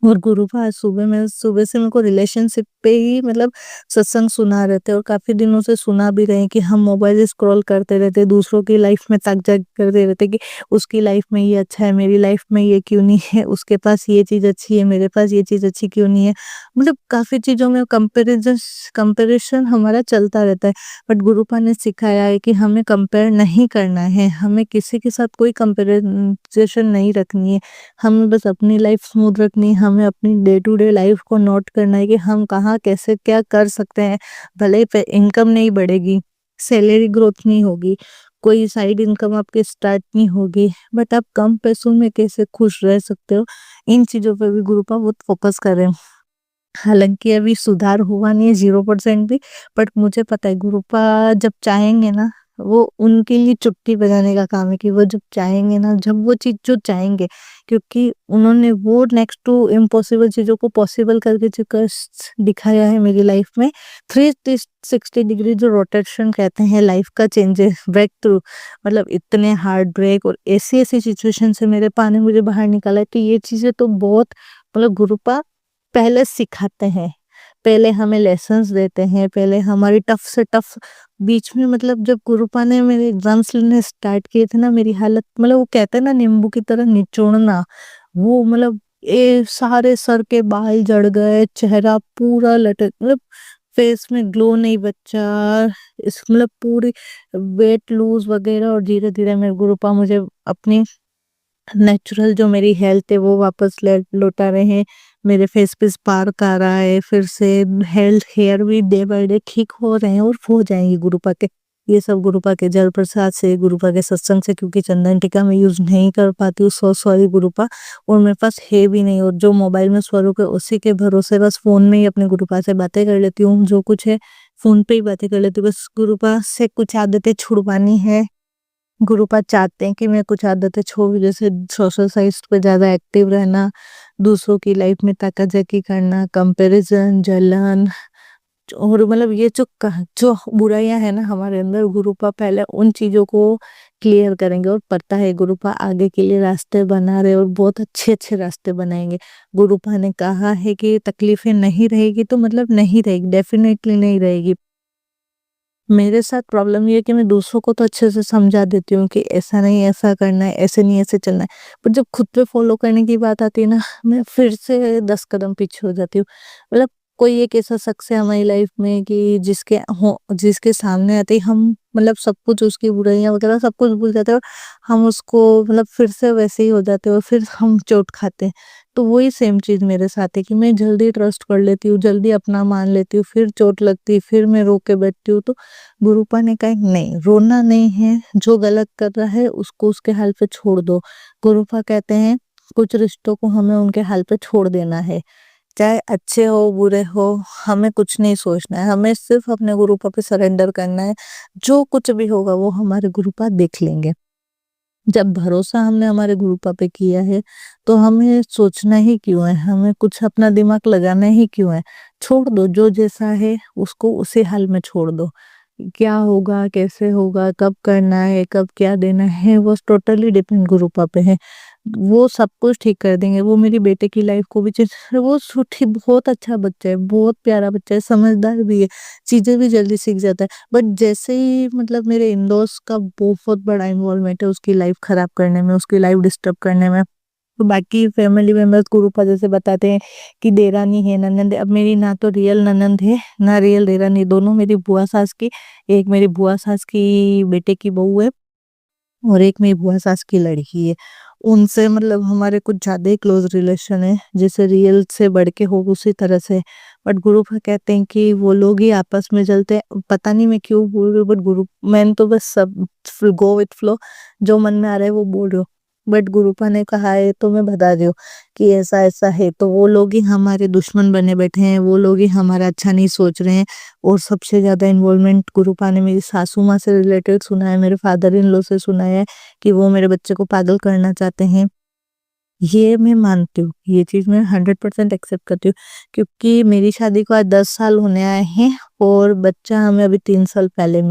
और गुरुपा आज सुबह से मेरे को रिलेशनशिप पे ही मतलब सत्संग सुना रहे थे, और काफी दिनों से सुना भी रहे हैं कि हम मोबाइल स्क्रॉल करते रहते, दूसरों की लाइफ में तक जग करते रहते कि उसकी लाइफ में ये अच्छा है, मेरी लाइफ में ये क्यों नहीं है, उसके पास ये चीज अच्छी है, मेरे पास ये चीज अच्छी क्यों नहीं है। मतलब काफी चीजों में कंपेरिजन हमारा चलता रहता है। बट गुरुपा ने सिखाया है कि हमें कंपेयर नहीं करना है, हमें किसी के साथ कोई कंपेरिजन नहीं रखनी है, हमें बस अपनी लाइफ स्मूथ रखनी है। हमें अपनी डे टू डे लाइफ को नोट करना है कि हम कहाँ कैसे क्या कर सकते हैं। भले ही इनकम नहीं बढ़ेगी, सैलरी ग्रोथ नहीं होगी, कोई साइड इनकम आपके स्टार्ट नहीं होगी, बट आप कम पैसों में कैसे खुश रह सकते हो, इन चीजों पर भी गुरुपा बहुत फोकस कर रहे हैं। हालांकि अभी सुधार हुआ नहीं है 0% भी, बट मुझे पता है गुरुपा जब चाहेंगे ना, वो उनके लिए चुटकी बजाने का काम है कि वो जब चाहेंगे ना, जब वो चीज जो चाहेंगे, क्योंकि उन्होंने वो नेक्स्ट टू इम्पॉसिबल चीजों को पॉसिबल करके दिखाया है मेरी लाइफ में। 360 डिग्री जो रोटेशन कहते हैं लाइफ का, चेंजेस, ब्रेक थ्रू, मतलब इतने हार्ड ब्रेक और ऐसी ऐसी सिचुएशन से मेरे पाने मुझे बाहर निकाला है कि ये चीजें तो बहुत मतलब गुरुपा पहले सिखाते हैं, पहले हमें लेसन्स देते हैं, पहले हमारी टफ से टफ। बीच में मतलब जब गुरुपा ने मेरे एग्जाम्स लेने स्टार्ट किए थे ना, मेरी हालत मतलब वो कहते हैं ना नींबू की तरह निचोड़ना, वो मतलब ये सारे सर के बाल झड़ गए, चेहरा पूरा लटक, मतलब फेस में ग्लो नहीं बचा, इस मतलब पूरी वेट लूज वगैरह। और धीरे धीरे मेरे गुरुपा मुझे अपनी नेचुरल जो मेरी हेल्थ है वो वापस लौटा रहे हैं। मेरे फेस पे स्पार्क आ रहा है फिर से, हेल्थ हेयर भी डे बाय डे ठीक हो रहे हैं और हो जाएंगे गुरुपा के। ये सब गुरुपा के जल प्रसाद से, गुरुपा के सत्संग से, क्योंकि चंदन टीका मैं यूज नहीं कर पाती हूँ, सो सॉरी गुरुपा। और मेरे पास है भी नहीं, और जो मोबाइल में स्वरूप है उसी के भरोसे बस फोन में ही अपने गुरुपा से बातें कर लेती हूँ, जो कुछ है फोन पे ही बातें कर लेती हूँ। बस गुरुपा से कुछ आदतें छुड़वानी है। गुरुपा चाहते हैं कि मैं कुछ आदतें छोड़, जैसे सोशल साइट्स पे ज्यादा एक्टिव रहना, दूसरों की लाइफ में ताकाजाकी करना, कंपैरिजन, जलन, और मतलब ये जो बुराइयां है ना हमारे अंदर, गुरुपा पहले उन चीजों को क्लियर करेंगे। और पता है गुरुपा आगे के लिए रास्ते बना रहे और बहुत अच्छे अच्छे रास्ते बनाएंगे। गुरुपा ने कहा है कि तकलीफें नहीं रहेगी तो मतलब नहीं रहेगी, डेफिनेटली नहीं रहेगी। मेरे साथ प्रॉब्लम ये है कि मैं दूसरों को तो अच्छे से समझा देती हूँ कि ऐसा नहीं ऐसा करना है, ऐसे नहीं ऐसे चलना है, पर जब खुद पे फॉलो करने की बात आती है ना, मैं फिर से 10 कदम पीछे हो जाती हूँ। मतलब कोई एक ऐसा शख्स है हमारी लाइफ में कि जिसके सामने आते ही हम मतलब सब कुछ, उसकी बुराइयां वगैरह सब कुछ भूल जाते हैं, और हम उसको मतलब फिर से वैसे ही हो जाते हैं और फिर हम चोट खाते हैं। तो वही सेम चीज मेरे साथ है कि मैं जल्दी ट्रस्ट कर लेती हूँ, जल्दी अपना मान लेती हूँ, फिर चोट लगती है, फिर मैं रो के बैठती हूँ। तो गुरुपा ने कहा नहीं, रोना नहीं है, जो गलत कर रहा है उसको उसके हाल पे छोड़ दो। गुरुपा कहते हैं कुछ रिश्तों को हमें उनके हाल पे छोड़ देना है, चाहे अच्छे हो बुरे हो, हमें कुछ नहीं सोचना है, हमें सिर्फ अपने गुरुपा पे सरेंडर करना है। जो कुछ भी होगा वो हमारे गुरुपा देख लेंगे। जब भरोसा हमने हमारे गुरुपा पे किया है तो हमें सोचना ही क्यों है, हमें कुछ अपना दिमाग लगाना ही क्यों है। छोड़ दो, जो जैसा है उसको उसी हाल में छोड़ दो। क्या होगा, कैसे होगा, कब करना है, कब क्या देना है, वो टोटली डिपेंड गुरुपा पे है। वो सब कुछ ठीक कर देंगे। वो मेरी बेटे की लाइफ को भी वो छोटी बहुत अच्छा बच्चा है, बहुत प्यारा बच्चा है, समझदार भी है, चीज़ें भी जल्दी सीख जाता है। बट जैसे ही मतलब मेरे इन-लॉज़ का बहुत बड़ा इन्वॉल्वमेंट है उसकी लाइफ खराब करने में, उसकी लाइफ डिस्टर्ब करने में। तो बाकी फैमिली मेंबर्स गुरुपा जैसे बताते हैं कि देरानी है, ननंद है। अब मेरी ना तो रियल ननंद है, ना रियल देरानी, दोनों मेरी बुआ सास की। एक मेरी बुआ सास की बेटे की बहू है और एक मेरी बुआ सास की लड़की है। उनसे मतलब हमारे कुछ ज़्यादा ही क्लोज़ रिलेशन है, जैसे रियल से बढ़ के हो उसी तरह से। बट गुरुपा कहते हैं कि वो लोग ही आपस में जलते हैं। पता नहीं मैं क्यों बोल रही हूँ, बट मैंने तो बस सब गो विथ फ्लो, जो मन में आ रहा है वो बोल रही हूँ। बट गुरुपा ने कहा है तो मैं बता रही हूँ कि ऐसा-ऐसा है, तो वो लोग ही हमारे दुश्मन बने बैठे हैं, वो लोग ही हमारा अच्छा नहीं सोच रहे हैं। और सबसे ज़्यादा इन्वॉल्वमेंट गुरुपा ने मेरी सासू माँ से रिलेटेड सुना है, मेरे फादर इन लॉ से सुना है कि वो मेरे बच्चे को पागल करना चाहते हैं। ये मैं मानती हूँ, ये चीज़ मैं 100% एक्सेप्ट करती हूँ, क्योंकि मेरी शादी को आज 10 साल होने आए हैं और बच्चा हमें अभी 3 साल पहले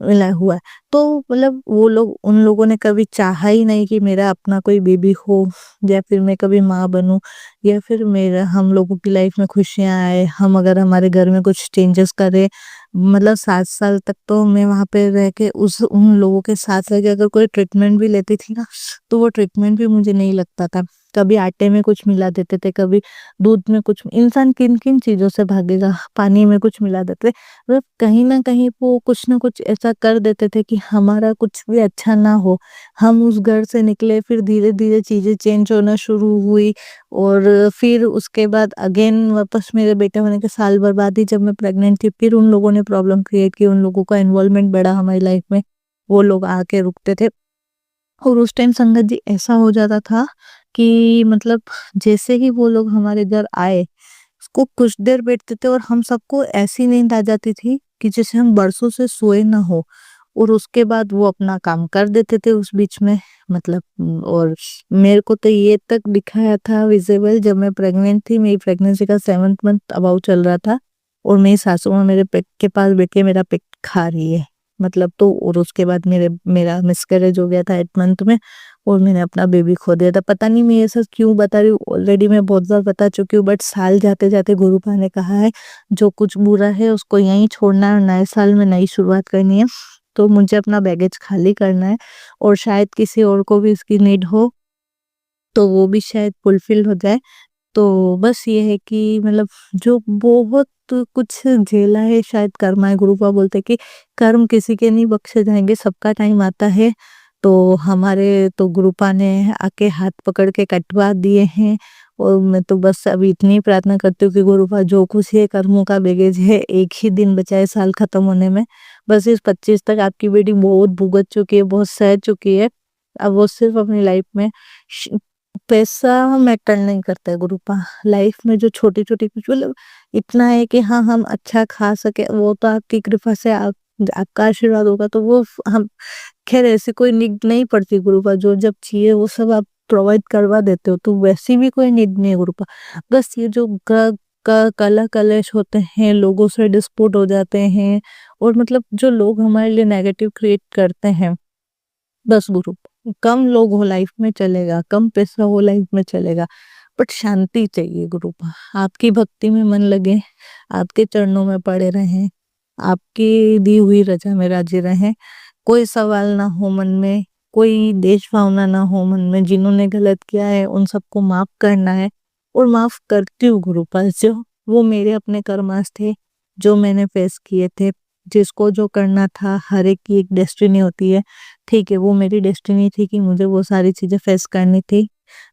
मिला हुआ है। तो मतलब वो लोग, उन लोगों ने कभी चाहा ही नहीं कि मेरा अपना कोई बेबी हो, या फिर मैं कभी माँ बनूँ, या फिर मेरा हम लोगों की लाइफ में खुशियाँ आए। हम अगर हमारे घर में कुछ चेंजेस करें, मतलब 7 साल तक तो मैं वहाँ पे रह के उन लोगों के साथ रह के अगर कोई ट्रीटमेंट भी लेती थी ना, तो वो ट्रीटमेंट भी मुझे नहीं लगता था। कभी आटे में कुछ मिला देते थे, कभी दूध में कुछ। इंसान किन-किन चीज़ों से भागेगा, पानी में कुछ मिला देते। मतलब कहीं न कहीं वो कुछ न कुछ ऐसा कर देते थे कि हमारा कुछ भी अच्छा ना हो। हम उस घर से निकले, फिर धीरे-धीरे चीज़ें चेंज होना शुरू हुई और फिर उसके बाद अगेन वापस मेरे बेटे होने के साल भर बाद ही जब मैं प्रेग्नेंट थी, फिर उन लोगों ने प्रॉब्लम क्रिएट की, उन लोगों का इन्वॉल्वमेंट बढ़ा हमारी लाइफ में। वो लोग आके रुकते थे और उस टाइम संगत जी ऐसा हो जाता था कि मतलब जैसे ही वो लोग हमारे घर आए, उसको कुछ देर बैठते थे और हम सबको ऐसी नींद आ जाती थी कि जैसे हम बरसों से सोए ना हो। और उसके बाद वो अपना काम कर देते थे उस बीच में, मतलब और मेरे को तो ये तक दिखाया था विजिबल, जब मैं प्रेग्नेंट थी, मेरी प्रेगनेंसी का 7th मंथ अबाउट चल रहा था और मेरी सासू माँ मेरे पेट के पास बैठ के मेरा पेट खा रही है, मतलब। तो और उसके बाद मेरा मिसकैरेज हो गया था 8th मंथ में और मैंने अपना बेबी खो दिया था। पता नहीं मैं ये सब क्यों बता रही हूँ, ऑलरेडी मैं बहुत बार बता चुकी हूँ, बट साल जाते जाते गुरुपा ने कहा है जो कुछ बुरा है उसको यहीं छोड़ना है और नए साल में नई शुरुआत करनी है। तो मुझे अपना बैगेज खाली करना है और शायद किसी और को भी इसकी नीड हो तो वो भी शायद फुलफिल हो जाए। तो बस ये है कि मतलब जो बहुत कुछ झेला है, शायद कर्म है। गुरुपा बोलते हैं कि कर्म किसी के नहीं बख्शे जाएंगे, सबका टाइम आता है। तो हमारे तो गुरुपा ने आके हाथ पकड़ के कटवा दिए हैं और मैं तो बस अभी इतनी प्रार्थना करती हूँ कि गुरुपा जो कुछ है कर्मों का बैगेज है, एक ही दिन बचा है साल खत्म होने में। बस इस 25 तक आपकी बेटी बहुत भुगत चुकी है, बहुत सह चुकी है। अब वो सिर्फ अपनी लाइफ में पैसा मैटर नहीं करता है गुरुपा। लाइफ में जो छोटी-छोटी कुछ मतलब इतना है कि हाँ, हम अच्छा खा सके, वो तो आपकी कृपा से आपका आशीर्वाद होगा तो वो हम खैर ऐसी कोई नीड नहीं पड़ती गुरुपा, जो जब चाहिए वो सब आप प्रोवाइड करवा देते हो, तो वैसी भी कोई नीड नहीं है गुरुपा। बस ये जो कलह कलेश होते हैं, लोगों से डिस्प्यूट हो जाते हैं और मतलब जो लोग हमारे लिए नेगेटिव क्रिएट करते हैं, बस गुरु, कम लोग हो लाइफ में चलेगा, कम पैसा हो लाइफ में चलेगा, बट शांति चाहिए गुरुपा। आपकी भक्ति में मन लगे, आपके चरणों में पड़े रहें, आपकी दी हुई रजा में राजी रहें। कोई सवाल ना हो मन में, कोई देश भावना ना हो मन में। जिन्होंने गलत किया है उन सबको माफ करना है और माफ करती हूँ गुरुपा। जो वो मेरे अपने कर्मास थे, जो मैंने फेस किए थे, जिसको जो करना था, हर एक की एक डेस्टिनी होती है। ठीक है, वो मेरी डेस्टिनी थी कि मुझे वो सारी चीज़ें फेस करनी थी,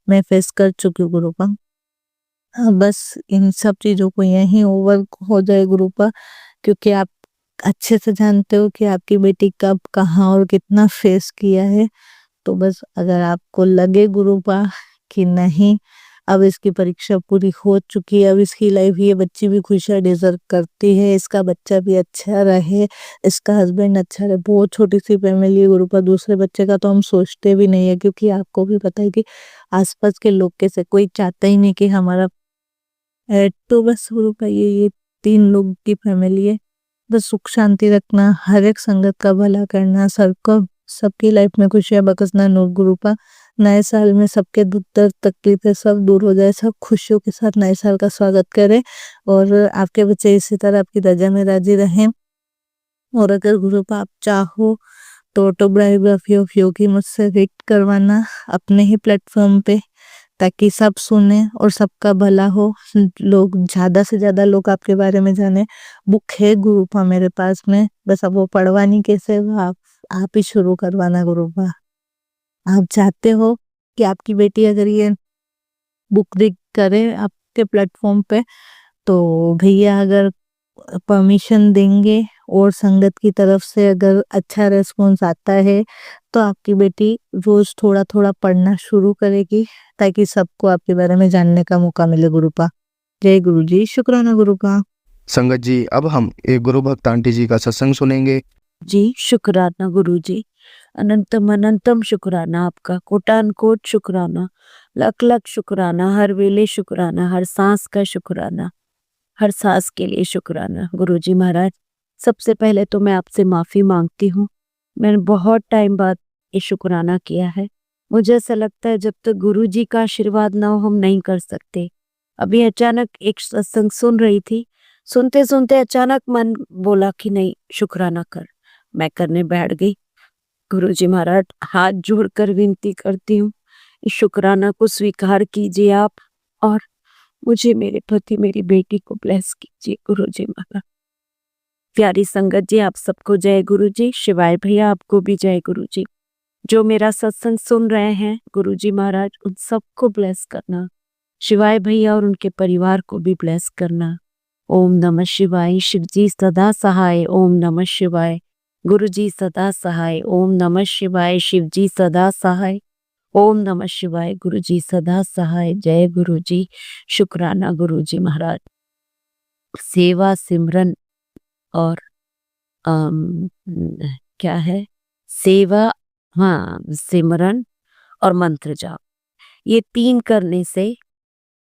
मैं फेस कर चुकी हूँ गुरुपा। हाँ, बस इन सब चीज़ों को यहीं ओवर हो जाए गुरुपा, क्योंकि आप अच्छे से जानते हो कि आपकी बेटी कब, कहाँ और कितना फेस किया है। तो बस अगर आपको लगे गुरुपा कि नहीं, अब इसकी परीक्षा पूरी हो चुकी है, अब इसकी लाइफ, ये बच्ची भी खुशियाँ डिज़र्व करती है, इसका बच्चा भी अच्छा रहे, इसका हस्बैंड अच्छा रहे। बहुत छोटी-सी फैमिली है गुरुपा, दूसरे बच्चे का तो हम सोचते भी नहीं है, क्योंकि आपको भी पता है कि आस-पास के लोग कैसे, कोई चाहता ही नहीं कि हमारा तो बस गुरुपा ये 3 लोग की फैमिली है। बस सुख शांति रखना, हर एक संगत का भला करना, सबको सबकी लाइफ में खुशियाँ बरसना नूर गुरुपा। नए साल में सबके दुख दर्द तकलीफें सब दूर हो जाए, सब खुशियों के साथ नए साल का स्वागत करें और आपके बच्चे इसी तरह आपकी रजा में राजी रहें। और अगर गुरुपा आप चाहो तो ऑटोबायोग्राफी ऑफ योगी मुझसे रीड करवाना अपने ही प्लेटफॉर्म पे, ताकि सब सुने और सबका भला हो, लोग ज़्यादा से ज़्यादा लोग आपके बारे में जाने। बुक है गुरुपा मेरे पास में, बस अब वो पढ़वानी कैसे वो आप ही शुरू करवाना गुरुपा। आप चाहते हो कि आपकी बेटी अगर ये बुक रीड करे आपके प्लेटफॉर्म पे, तो भैया अगर परमिशन देंगे और संगत की तरफ से अगर अच्छा रेस्पॉन्स आता है, तो आपकी बेटी रोज थोड़ा थोड़ा पढ़ना शुरू करेगी, ताकि सबको आपके बारे में जानने का मौका मिले गुरुपा। जय गुरु जी, शुक्राना गुरुपा। संगत जी, अब हम एक गुरु भक्त आंटी जी का सत्संग सुनेंगे। जी शुक्राना गुरु जी, अनंतम अनंतम शुक्राना आपका, कोटान कोट शुक्राना, लख लख शुक्राना, हर वेले शुक्राना, हर सांस का शुक्राना, हर सांस के लिए शुक्राना। गुरुजी महाराज, सबसे पहले तो मैं आपसे माफ़ी मांगती हूँ, मैंने बहुत टाइम बाद ये शुक्राना किया है। मुझे ऐसा लगता है जब तक गुरुजी का आशीर्वाद ना हो हम नहीं कर सकते। अभी अचानक एक सत्संग सुन रही थी, सुनते सुनते अचानक मन बोला कि नहीं शुक्राना कर, मैं करने बैठ गई। गुरुजी महाराज, हाथ जोड़कर विनती करती हूँ, इस शुक्राना को स्वीकार कीजिए आप और मुझे, मेरे पति, मेरी बेटी को ब्लेस कीजिए गुरुजी महाराज। प्यारी संगत जी, आप सबको जय गुरुजी। शिवाय भैया आपको भी जय गुरुजी। जो मेरा सत्संग सुन रहे हैं गुरुजी महाराज, उन सबको ब्लेस करना, शिवाय भैया और उनके परिवार को भी ब्लेस करना। ओम नमः शिवाय, शिव जी सदा सहाय। ओम नमः शिवाय, गुरुजी सदा सहाय। ओम नमः शिवाय, शिव जी सदा सहाय। ओम नमः शिवाय, गुरुजी सदा सहाय। जय गुरुजी, शुक्राना गुरुजी महाराज। सेवा, सिमरन और क्या है, सेवा, हाँ, सिमरन और मंत्र जाप, ये 3 करने से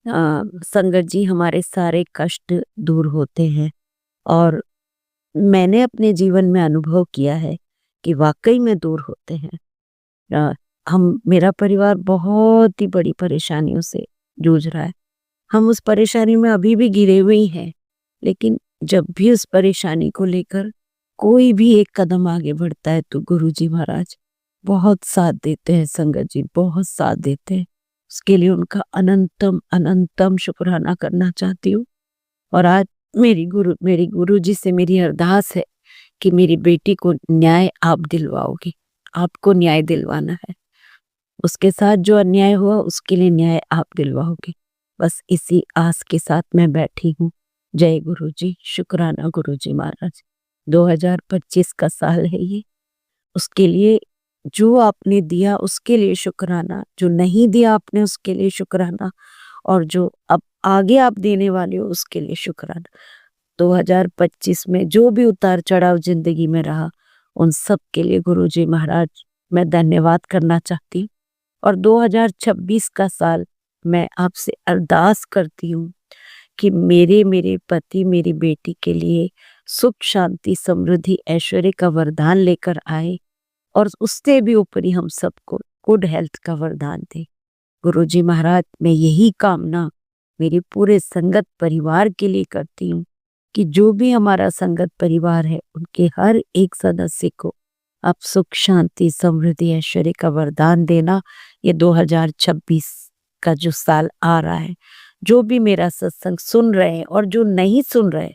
संगत जी हमारे सारे कष्ट दूर होते हैं। और मैंने अपने जीवन में अनुभव किया है कि वाकई में दूर होते हैं। मेरा परिवार बहुत ही बड़ी परेशानियों से जूझ रहा है। हम उस परेशानी में अभी भी घिरे हुए ही हैं, लेकिन जब भी उस परेशानी को लेकर कोई भी एक कदम आगे बढ़ता है तो गुरुजी महाराज बहुत साथ देते हैं। संगत जी बहुत साथ देते हैं, उसके लिए उनका अनंतम अनंतम शुक्राना करना चाहती हूँ। और आज मेरी गुरुजी से मेरी अरदास है कि मेरी बेटी को न्याय आप दिलवाओगी, आपको न्याय दिलवाना है, उसके साथ जो अन्याय हुआ उसके लिए न्याय आप दिलवाओगे। बस इसी आस के साथ मैं बैठी हूँ। जय गुरुजी, शुक्राना गुरुजी महाराज। 2025 का साल है ये, उसके लिए जो आपने दिया उसके लिए शुक्राना, जो नहीं दिया आपने उसके लिए शुक्राना, और जो अब आगे आप देने वाले हो उसके लिए शुक्राना। 2025 में जो भी उतार चढ़ाव जिंदगी में रहा, उन सब के लिए गुरुजी महाराज मैं धन्यवाद करना चाहती हूँ। और 2026 का साल मैं आपसे अरदास करती हूँ कि मेरे पति, मेरी बेटी के लिए सुख, शांति, समृद्धि, ऐश्वर्य का वरदान लेकर आए, और उससे भी ऊपरी हम सबको गुड हेल्थ का वरदान दे। गुरुजी महाराज, मैं यही कामना मेरे पूरे संगत परिवार के लिए करती हूँ कि जो भी हमारा संगत परिवार है उनके हर एक सदस्य को आप सुख, शांति, समृद्धि, ऐश्वर्य का वरदान देना। ये 2026 का जो साल आ रहा है, जो भी मेरा सत्संग सुन रहे हैं और जो नहीं सुन रहे,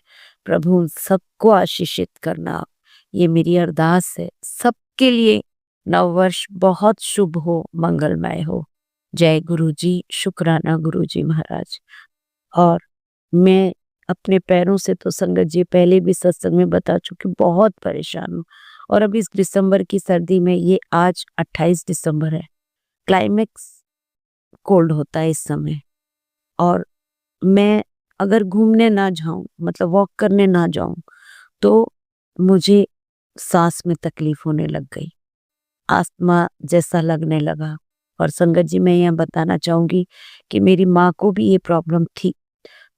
प्रभु उन सबको आशीषित करना, ये मेरी अरदास है। सबके लिए नववर्ष बहुत शुभ हो, मंगलमय हो। जय गुरुजी, शुक्राना गुरुजी महाराज। और मैं अपने पैरों से तो संगत जी पहले भी सत्संग में बता चुकी, बहुत परेशान हूँ। और अब इस दिसंबर की सर्दी में, ये आज 28 दिसंबर है, क्लाइमेक्स कोल्ड होता है इस समय, और मैं अगर घूमने ना जाऊं, मतलब वॉक करने ना जाऊं, तो मुझे सांस में तकलीफ होने लग गई, आस्थमा जैसा लगने लगा। और संगत जी मैं यह बताना चाहूंगी कि मेरी माँ को भी ये प्रॉब्लम थी,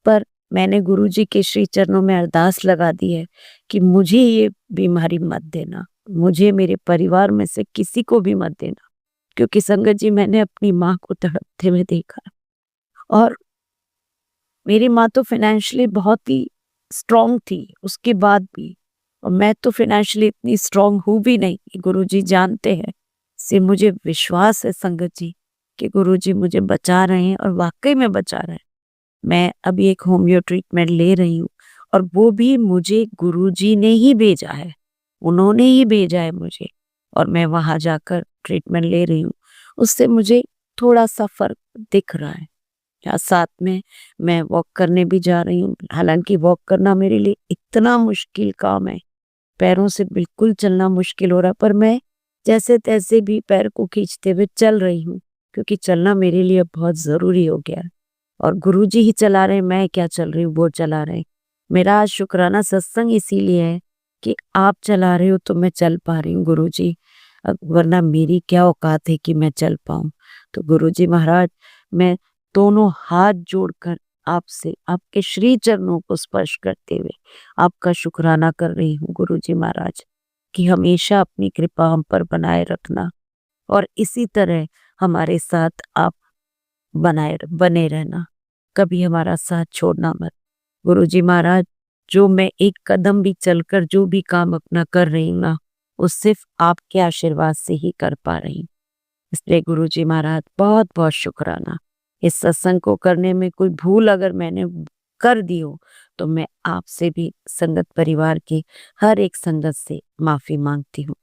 पर मैंने गुरुजी के श्री चरणों में अरदास लगा दी है कि मुझे ये बीमारी मत देना, मुझे मेरे परिवार में से किसी को भी मत देना, क्योंकि संगत जी मैंने अपनी माँ को तड़पते हुए देखा और मेरी माँ तो फाइनेंशियली बहुत ही स्ट्रांग थी उसके बाद भी, और मैं तो फाइनेंशियली इतनी स्ट्रांग हूँ भी नहीं, गुरुजी जानते हैं। से मुझे विश्वास है संगत जी कि गुरुजी मुझे बचा रहे हैं और वाकई में बचा रहे हैं। मैं अभी एक होम्यो ट्रीटमेंट ले रही हूँ और वो भी मुझे गुरुजी ने ही भेजा है, उन्होंने ही भेजा है मुझे, और मैं वहां जाकर ट्रीटमेंट ले रही हूँ। उससे मुझे थोड़ा सा फर्क दिख रहा है। यहाँ साथ में मैं वॉक करने भी जा रही हूँ, हालांकि वॉक करना मेरे लिए इतना मुश्किल काम है, पैरों से बिल्कुल चलना मुश्किल हो रहा, पर मैं जैसे तैसे भी पैर को खींचते हुए चल रही हूँ, क्योंकि चलना मेरे लिए बहुत जरूरी हो गया है। और गुरुजी ही चला रहे हैं, मैं क्या चल रही हूँ, वो चला रहे हैं। मेरा आज शुक्राना सत्संग इसीलिए है कि आप चला रहे हो तो मैं चल पा रही हूँ गुरुजी, वरना मेरी क्या औकात है कि मैं चल पाऊँ। तो गुरुजी महाराज, मैं दोनों हाथ जोड़कर आपसे आपके श्री चरणों को स्पर्श करते हुए आपका शुक्राना कर रही हूँ गुरुजी महाराज, कि हमेशा अपनी कृपा हम पर बनाए रखना और इसी तरह हमारे साथ आप बने रहना, कभी हमारा साथ छोड़ना मत। गुरुजी महाराज, जो मैं एक कदम भी चलकर जो भी काम अपना कर रही हूँ ना, वो सिर्फ आपके आशीर्वाद से ही कर पा रही हूँ। इसलिए गुरुजी महाराज बहुत बहुत शुक्राना। इस सत्संग को करने में कोई भूल अगर मैंने कर दी हो तो मैं आपसे भी, संगत परिवार की हर एक संगत से माफी मांगती हूँ।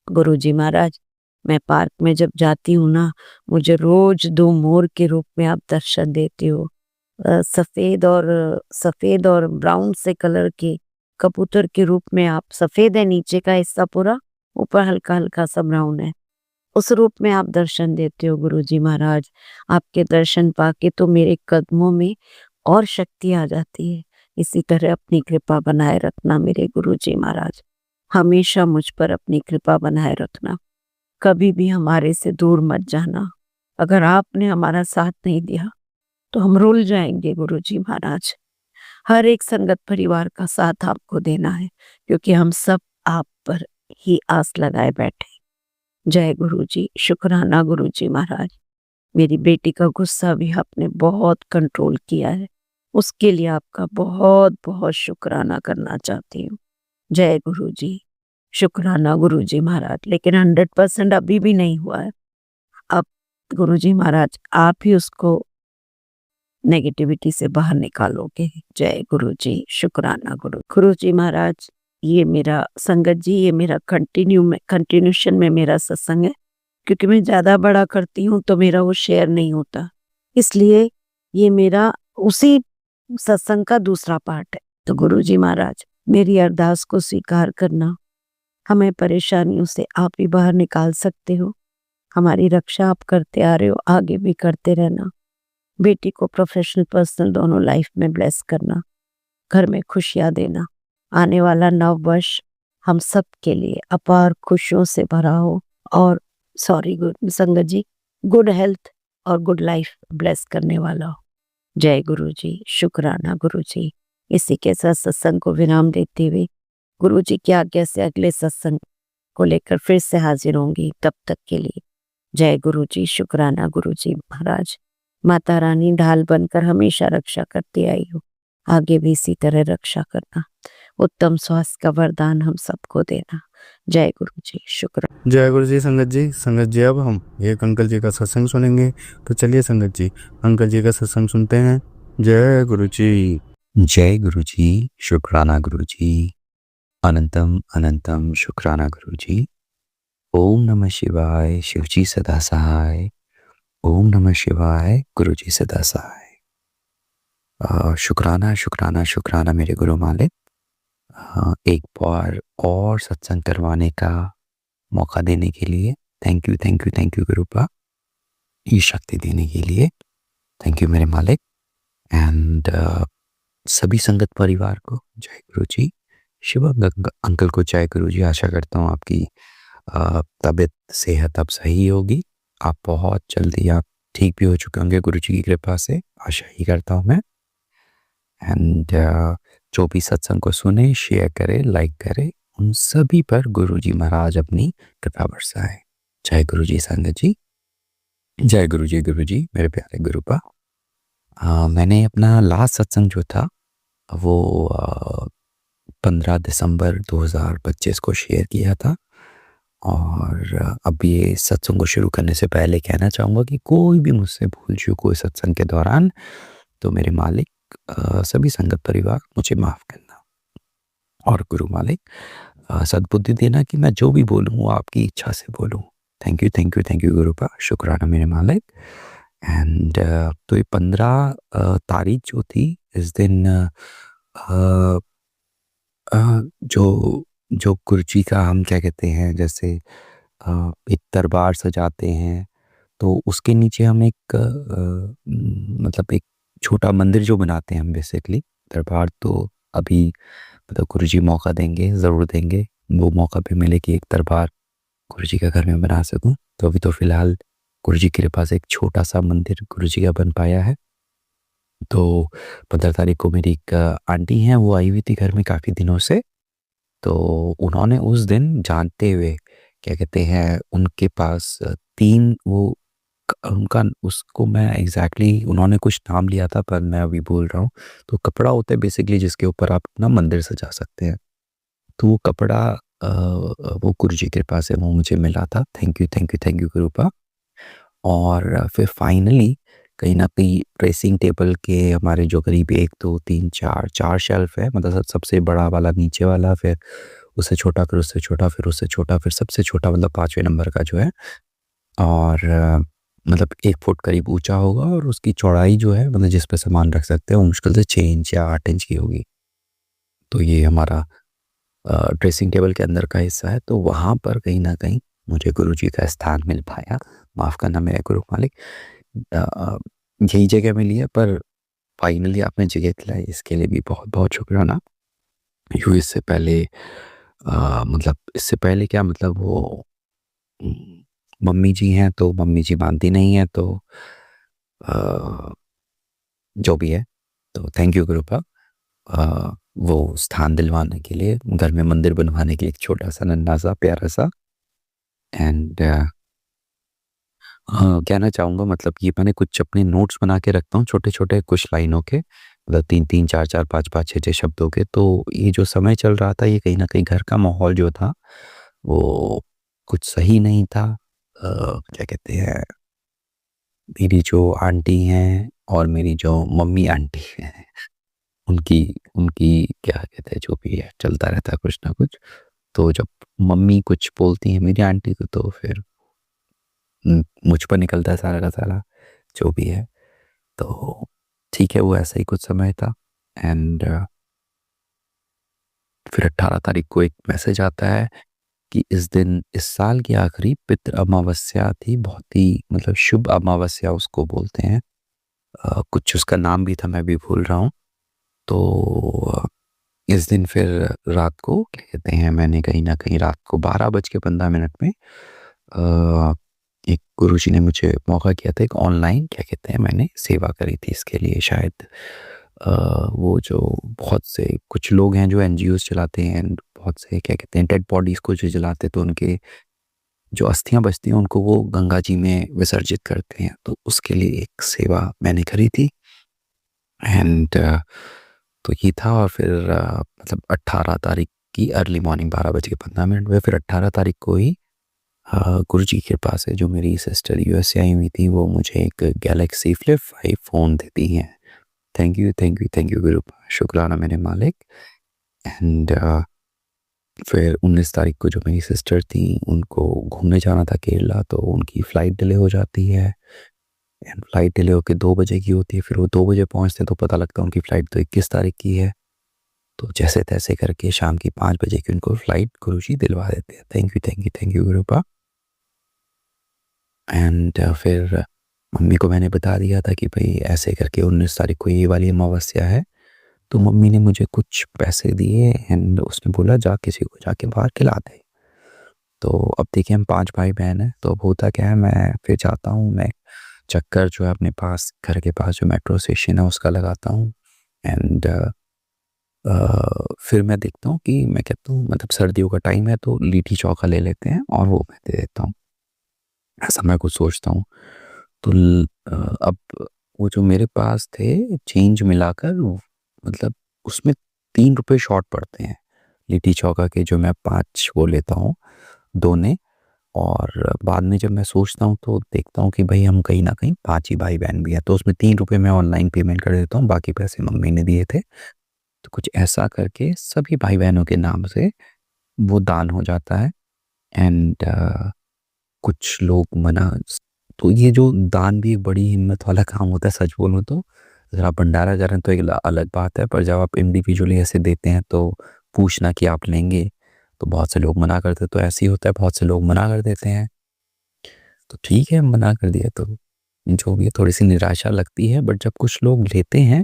गुरुजी महाराज, मैं पार्क में जब जाती हूँ ना, मुझे रोज 2 मोर के रूप में आप दर्शन देते हो। सफेद और ब्राउन से कलर के कबूतर के रूप में आप, सफेद है नीचे का हिस्सा पूरा, ऊपर हल्का हल्का सा ब्राउन है, उस रूप में आप दर्शन देते हो गुरुजी महाराज। आपके दर्शन पाके तो मेरे कदमों में और शक्ति आ जाती है। इसी तरह अपनी कृपा बनाए रखना मेरे गुरुजी महाराज, हमेशा मुझ पर अपनी कृपा बनाए रखना, कभी भी हमारे से दूर मत जाना। अगर आपने हमारा साथ नहीं दिया तो हम रुल जाएंगे गुरुजी महाराज। हर एक संगत परिवार का साथ आपको देना है, क्योंकि हम सब आप पर ही आस लगाए बैठे। जय गुरुजी, शुक्राना गुरुजी महाराज। मेरी बेटी का गुस्सा भी आपने बहुत कंट्रोल किया है, उसके लिए आपका बहुत बहुत शुक्राना करना चाहती हूँ। जय गुरुजी, शुक्राना गुरुजी महाराज। लेकिन 100% अभी भी नहीं हुआ है। अब गुरुजी महाराज आप ही उसको नेगेटिविटी से बाहर निकालोगे। जय गुरुजी, शुक्राना गुरुजी महाराज। ये मेरा संगत जी, ये मेरा कंटिन्यूशन में मेरा सत्संग है, क्योंकि मैं ज्यादा बड़ा करती हूँ तो मेरा वो शेयर नहीं होता, इसलिए ये मेरा उसी सत्संग का दूसरा पार्ट है। तो गुरुजी महाराज, मेरी अरदास को स्वीकार करना, हमें परेशानियों से आप ही बाहर निकाल सकते हो। हमारी रक्षा आप करते आ रहे हो, आगे भी करते रहना। बेटी को प्रोफेशनल पर्सनल दोनों लाइफ में ब्लेस करना, घर में खुशियां देना। आने वाला नव वर्ष हम सब के लिए अपार खुशियों से भरा हो, और संगत जी, गुड हेल्थ और गुड लाइफ ब्लेस करने वाला हो। जय गुरुजी, शुक्राना गुरुजी। इसी के साथ सत्संग को विराम देते हुए गुरुजी की आज्ञा से अगले सत्संग को लेकर फिर से हाजिर होंगी। तब तक के लिए जय गुरुजी, शुक्राना गुरुजी महाराज। माता रानी ढाल बनकर हमेशा रक्षा करती आई हो, आगे भी इसी तरह रक्षा करना। उत्तम स्वास्थ्य का वरदान हम सबको देना। जय गुरुजी, शुक्राना। जय गुरु जी। संगत जी अब हम एक अंकल जी का सत्संग सुनेंगे, तो चलिए संगत जी अंकल जी का सत्संग सुनते हैं। जय गुरु जी। जय गुरु जी, शुक्राना गुरु जी, अनंतम अनंतम शुक्राना गुरु जी। ओम नमः शिवाय, शिव जी सदा सहाय। ओम नमः शिवाय, गुरु जी सदा सहाय। शुक्राना शुक्राना शुक्राना मेरे गुरु मालिक, एक बार और सत्संग करवाने का मौका देने के लिए थैंक यू गुरुपा, ये शक्ति देने के लिए थैंक यू मेरे मालिक। एंड सभी संगत परिवार को जय गुरु जी। शिव अंकल को जय गुरु जी। आशा करता हूँ आपकी तबीयत सेहत अब सही होगी, आप बहुत जल्दी आप ठीक भी हो चुके होंगे गुरु जी की कृपा से, आशा ही करता हूँ मैं। एंड जो भी सत्संग को सुने, शेयर करे, लाइक करे, उन सभी पर गुरुजी महाराज अपनी कृपा बरसाए। जय गुरुजी संगत जी, जय गुरुजी मेरे प्यारे गुरुपा। मैंने अपना लास्ट सत्संग जो था वो 15 दिसंबर 2025 को शेयर किया था। और अब ये सत्संग को शुरू करने से पहले कहना चाहूँगा कि कोई भी मुझसे भूल चूक हो सत्संग के दौरान तो मेरे मालिक सभी संगत परिवार मुझे माफ़ करना, और गुरु मालिक सद्बुद्धि देना कि मैं जो भी बोलूँ वो आपकी इच्छा से बोलूँ। थैंक यू गुरुपा, शुक्राना मेरे मालिक। एंड तो ये 15 तारीख जो थी, इस दिन जो जो गुरुजी का हम क्या कहते हैं, जैसे एक दरबार सजाते हैं तो उसके नीचे हम एक मतलब एक छोटा मंदिर जो बनाते हैं हम, बेसिकली दरबार तो अभी मतलब गुरुजी मौका देंगे, ज़रूर देंगे, वो मौका भी मिले कि एक दरबार गुरुजी का घर में बना सकूं। तो अभी तो फ़िलहाल गुरुजी की कृपा से एक छोटा सा मंदिर गुरुजी का बन पाया है। तो 15 तारीख को मेरी एक आंटी हैं, वो आई हुई थी घर में काफ़ी दिनों से। तो उन्होंने उस दिन जानते हुए क्या कहते हैं, उनके पास 3 वो उनका उसको मैं एग्जैक्टली उन्होंने कुछ नाम लिया था पर मैं अभी भूल रहा हूँ। तो कपड़ा होता है बेसिकली जिसके ऊपर आप अपना मंदिर सजा सकते हैं। तो वो कपड़ा वो गुरुजी के पास है, वो मुझे मिला था। थैंक यू गुरुपा। और फिर फाइनली कहीं ना कहीं ड्रेसिंग टेबल के हमारे जो करीब 1 2 3 4 शेल्फ है, मतलब सबसे बड़ा वाला नीचे वाला, फिर उससे छोटा, फिर उससे छोटा, फिर उससे छोटा, फिर सबसे छोटा, मतलब 5वें नंबर का जो है। और मतलब 1 फुट करीब ऊंचा होगा, और उसकी चौड़ाई जो है मतलब जिस पे सामान रख सकते हैं वो मुश्किल से 6 इंच या 8 इंच की होगी। तो ये हमारा ड्रेसिंग टेबल के अंदर का हिस्सा है। तो वहाँ पर कहीं ना कहीं मुझे गुरुजी का स्थान मिल पाया। माफ़ करना मेरे गुरु मालिक, यही जगह मिली है पर फाइनली आपने जगह दिलाई, इसके लिए भी बहुत बहुत शुक्राना। यूँ इससे पहले मतलब इससे पहले क्या, मतलब वो मम्मी जी हैं, तो मम्मी जी मानती नहीं है, तो जो भी है, तो थैंक यू गुरुपा। वो स्थान दिलवाने के लिए, घर में मंदिर बनवाने के लिए, एक छोटा सा नन्हा सा प्यारा सा। एंड कहना चाहूँगा, मतलब ये मैंने कुछ अपने नोट्स बना के रखता हूँ छोटे छोटे कुछ लाइनों के, मतलब 3 3 4 4 5 5 6 6 शब्दों के। तो ये जो समय चल रहा था, ये कहीं ना कहीं घर का माहौल जो था वो कुछ सही नहीं था। क्या कहते हैं, मेरी जो आंटी हैं और मेरी जो मम्मी आंटी हैं, उनकी उनकी क्या कहते हैं, जो भी है चलता रहता है कुछ ना कुछ। तो जब मम्मी कुछ बोलती हैं मेरी आंटी को, तो फिर मुझ पर निकलता है सारा का सारा, जो भी है। तो ठीक है, वो ऐसा ही कुछ समय था। एंड फिर 18 तारीख को एक मैसेज आता है कि इस दिन, इस साल की आखिरी पितृ अमावस्या थी, बहुत ही मतलब शुभ अमावस्या उसको बोलते हैं। कुछ उसका नाम भी था, मैं भी भूल रहा हूँ। तो इस दिन फिर रात को क्या कहते हैं, मैंने कहीं ना कहीं रात को 12:15 में एक गुरुजी ने मुझे मौका किया था, एक ऑनलाइन क्या कहते हैं, मैंने सेवा करी थी इसके लिए। शायद वो जो बहुत से कुछ लोग हैं जो एनजीओज चलाते हैं, बहुत से क्या कहते हैं डेड बॉडीज़ को जो जलाते, तो उनके जो अस्थियां बचती हैं उनको वो गंगा जी में विसर्जित करते हैं। तो उसके लिए एक सेवा मैंने करी थी। एंड तो ये था। और फिर मतलब 18 तारीख की अर्ली मॉर्निंग 12:15 में, फिर 18 तारीख को ही गुरुजी के पास है, जो मेरी सिस्टर यूएस से आई हुई थी, वो मुझे एक गैलेक्सी फ्लिप 5 फ़ोन देती हैं। थैंक यू गुरु, शुक्राना मेरे मालिक। एंड फिर 19 तारीख को जो मेरी सिस्टर थी, उनको घूमने जाना था केरला, तो उनकी फ़्लाइट डिले हो जाती है। एंड फ्लाइट डिले होकर 2 बजे की होती है। फिर वो 2 बजे पहुँचते हैं तो पता लगता है उनकी फ़्लाइट तो 21 तारीख की है। तो जैसे तैसे करके शाम की 5 बजे की उनको फ़्लाइट गुरुजी दिलवा देते हैं। थैंक यू गुरुपा। एंड फिर मम्मी को मैंने बता दिया था कि भाई ऐसे करके 19 तारीख को ये वाली अमावस्या है। तो मम्मी ने मुझे कुछ पैसे दिए एंड उसने बोला जा किसी को जाके बाहर खिला दे। तो अब देखिए हम 5 भाई बहन हैं। तो अब होता क्या है, मैं फिर जाता हूँ, मैं चक्कर जो है अपने पास घर के पास जो मेट्रो स्टेशन है उसका लगाता हूँ। एंड फिर मैं देखता हूँ कि मैं कहता हूँ मतलब सर्दियों का टाइम है तो लिट्टी चोखा ले लेते हैं और वो मैं दे देता हूँ। ऐसा मैं कुछ सोचता हूँ। तो अब वो जो मेरे पास थे चेंज मिलाकर मतलब उसमें 3 रुपए शॉर्ट पड़ते हैं लिट्टी चोखा के, जो मैं 5 वो लेता हूँ दोने। और बाद में जब मैं सोचता हूँ तो देखता हूँ कि भाई हम कहीं ना कहीं 5 ही भाई बहन भी हैं, तो उसमें 3 रुपए मैं ऑनलाइन पेमेंट कर देता हूँ, बाकी पैसे मम्मी ने दिए थे। तो कुछ ऐसा करके सभी भाई बहनों के नाम से वो दान हो जाता है। एंड कुछ लोग मना, तो ये जो दान भी एक बड़ी हिम्मत वाला काम होता है सच बोलूं तो। अगर आप भंडारा कर रहे हैं तो एक अलग बात है, पर जब आप इंडिविजुअली ऐसे देते हैं तो पूछना कि आप लेंगे, तो बहुत से लोग मना करते हैं। तो ऐसे ही होता है, बहुत से लोग मना कर देते हैं। तो ठीक है, मना कर दिया तो जो भी है थोड़ी सी निराशा लगती है, बट जब कुछ लोग लेते हैं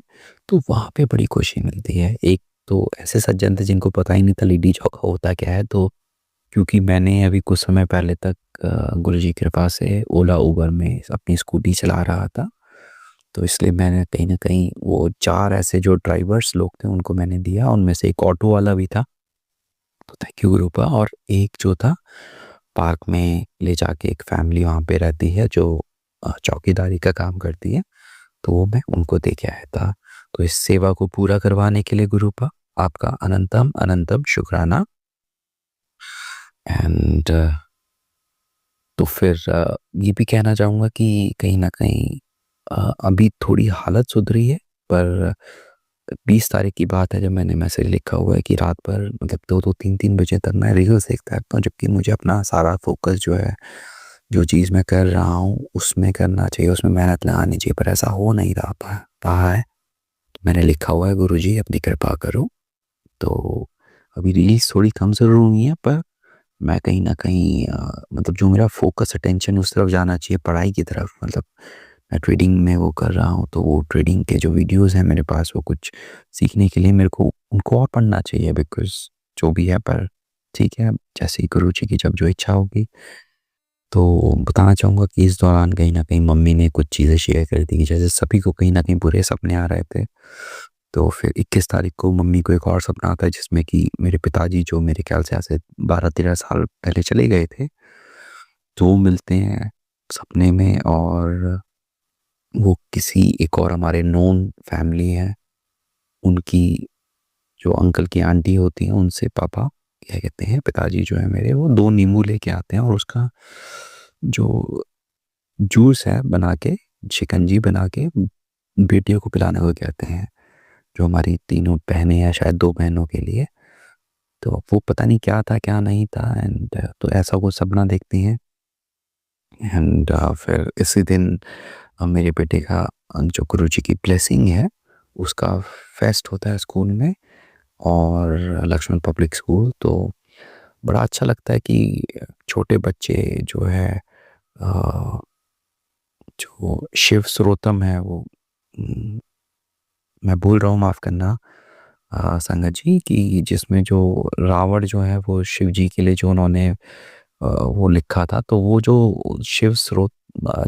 तो वहाँ पे बड़ी खुशी मिलती है। एक तो ऐसे सज्जन थे जिनको पता ही नहीं था लिट्टी चोखा होता क्या है, तो क्योंकि मैंने अभी कुछ समय पहले तक गुरु जी की कृपा से ओला उबर में अपनी स्कूटी चला रहा था, तो इसलिए मैंने कहीं ना कहीं वो 4 ऐसे जो ड्राइवर्स लोग थे उनको मैंने दिया, उनमें से एक ऑटो वाला भी था, तो थैंक यू गुरुपा। और एक जो था पार्क में ले जाके, एक फैमिली वहाँ पे रहती है जो चौकीदारी का काम करती है, तो वो मैं उनको दे के आया था। तो इस सेवा को पूरा करवाने के लिए गुरुपा आपका अनंतम अनंतम शुक्राना। एंड तो फिर ये भी कहना चाहूँगा कि कहीं न कहीं अभी थोड़ी हालत सुधरी है, पर 20 तारीख की बात है जब मैंने मैसेज लिखा हुआ है कि रात भर मतलब 2-2 3-3 बजे तक मैं रील्स देखता रहता हूँ, जबकि मुझे अपना सारा फ़ोकस जो है, जो चीज़ मैं कर रहा हूँ उसमें करना चाहिए, उसमें मेहनत लगानी चाहिए, पर ऐसा हो नहीं रहा है। मैंने लिखा हुआ है गुरुजी अपनी कृपा करो। तो अभी रील्स थोड़ी कम ज़रूर हुई हैं, पर मैं कहीं न कहीं मतलब जो मेरा फ़ोकस अटेंशन उस तरफ जाना चाहिए पढ़ाई की तरफ, मतलब मैं ट्रेडिंग में वो कर रहा हूँ, तो वो ट्रेडिंग के जो वीडियोज़ हैं मेरे पास, वो कुछ सीखने के लिए मेरे को उनको और पढ़ना चाहिए, बिकॉज़ जो भी है, पर ठीक है, जैसे ही गुरु जी की जब जो इच्छा होगी। तो बताना चाहूँगा कि इस दौरान कहीं न कहीं मम्मी ने कुछ चीज़ें शेयर कर दी, जैसे सभी को कहीं न कहीं बुरे सपने आ रहे थे। तो फिर 21 तारीख को मम्मी को एक और सपना आता है जिसमें कि मेरे पिताजी, जो मेरे ख्याल से आज से 12-13 साल पहले चले गए थे, तो वो मिलते हैं सपने में। और वो किसी एक और हमारे नोन फैमिली है, उनकी जो अंकल की आंटी होती हैं, उनसे पापा क्या कहते हैं पिताजी जो है मेरे, वो 2 नींबू लेके आते हैं और उसका जो जूस है बना के, शिकंजी बना के बेटियों को पिलाने को कहते हैं, जो हमारी तीनों बहनें हैं, शायद 2 बहनों के लिए। तो वो पता नहीं क्या था क्या नहीं था, एंड तो ऐसा वो सपना देखती हैं। एंड फिर इसी दिन मेरे बेटे का जो गुरुजी की ब्लेसिंग है उसका फेस्ट होता है स्कूल में, और लक्ष्मण पब्लिक स्कूल। तो बड़ा अच्छा लगता है कि छोटे बच्चे जो है अ, जो शिव स्रोतम है वो मैं भूल रहा हूँ, माफ़ करना संगत जी, कि जिसमें जो रावण जो है वो शिव जी के लिए जो उन्होंने वो लिखा था, तो वो जो शिव स्रोत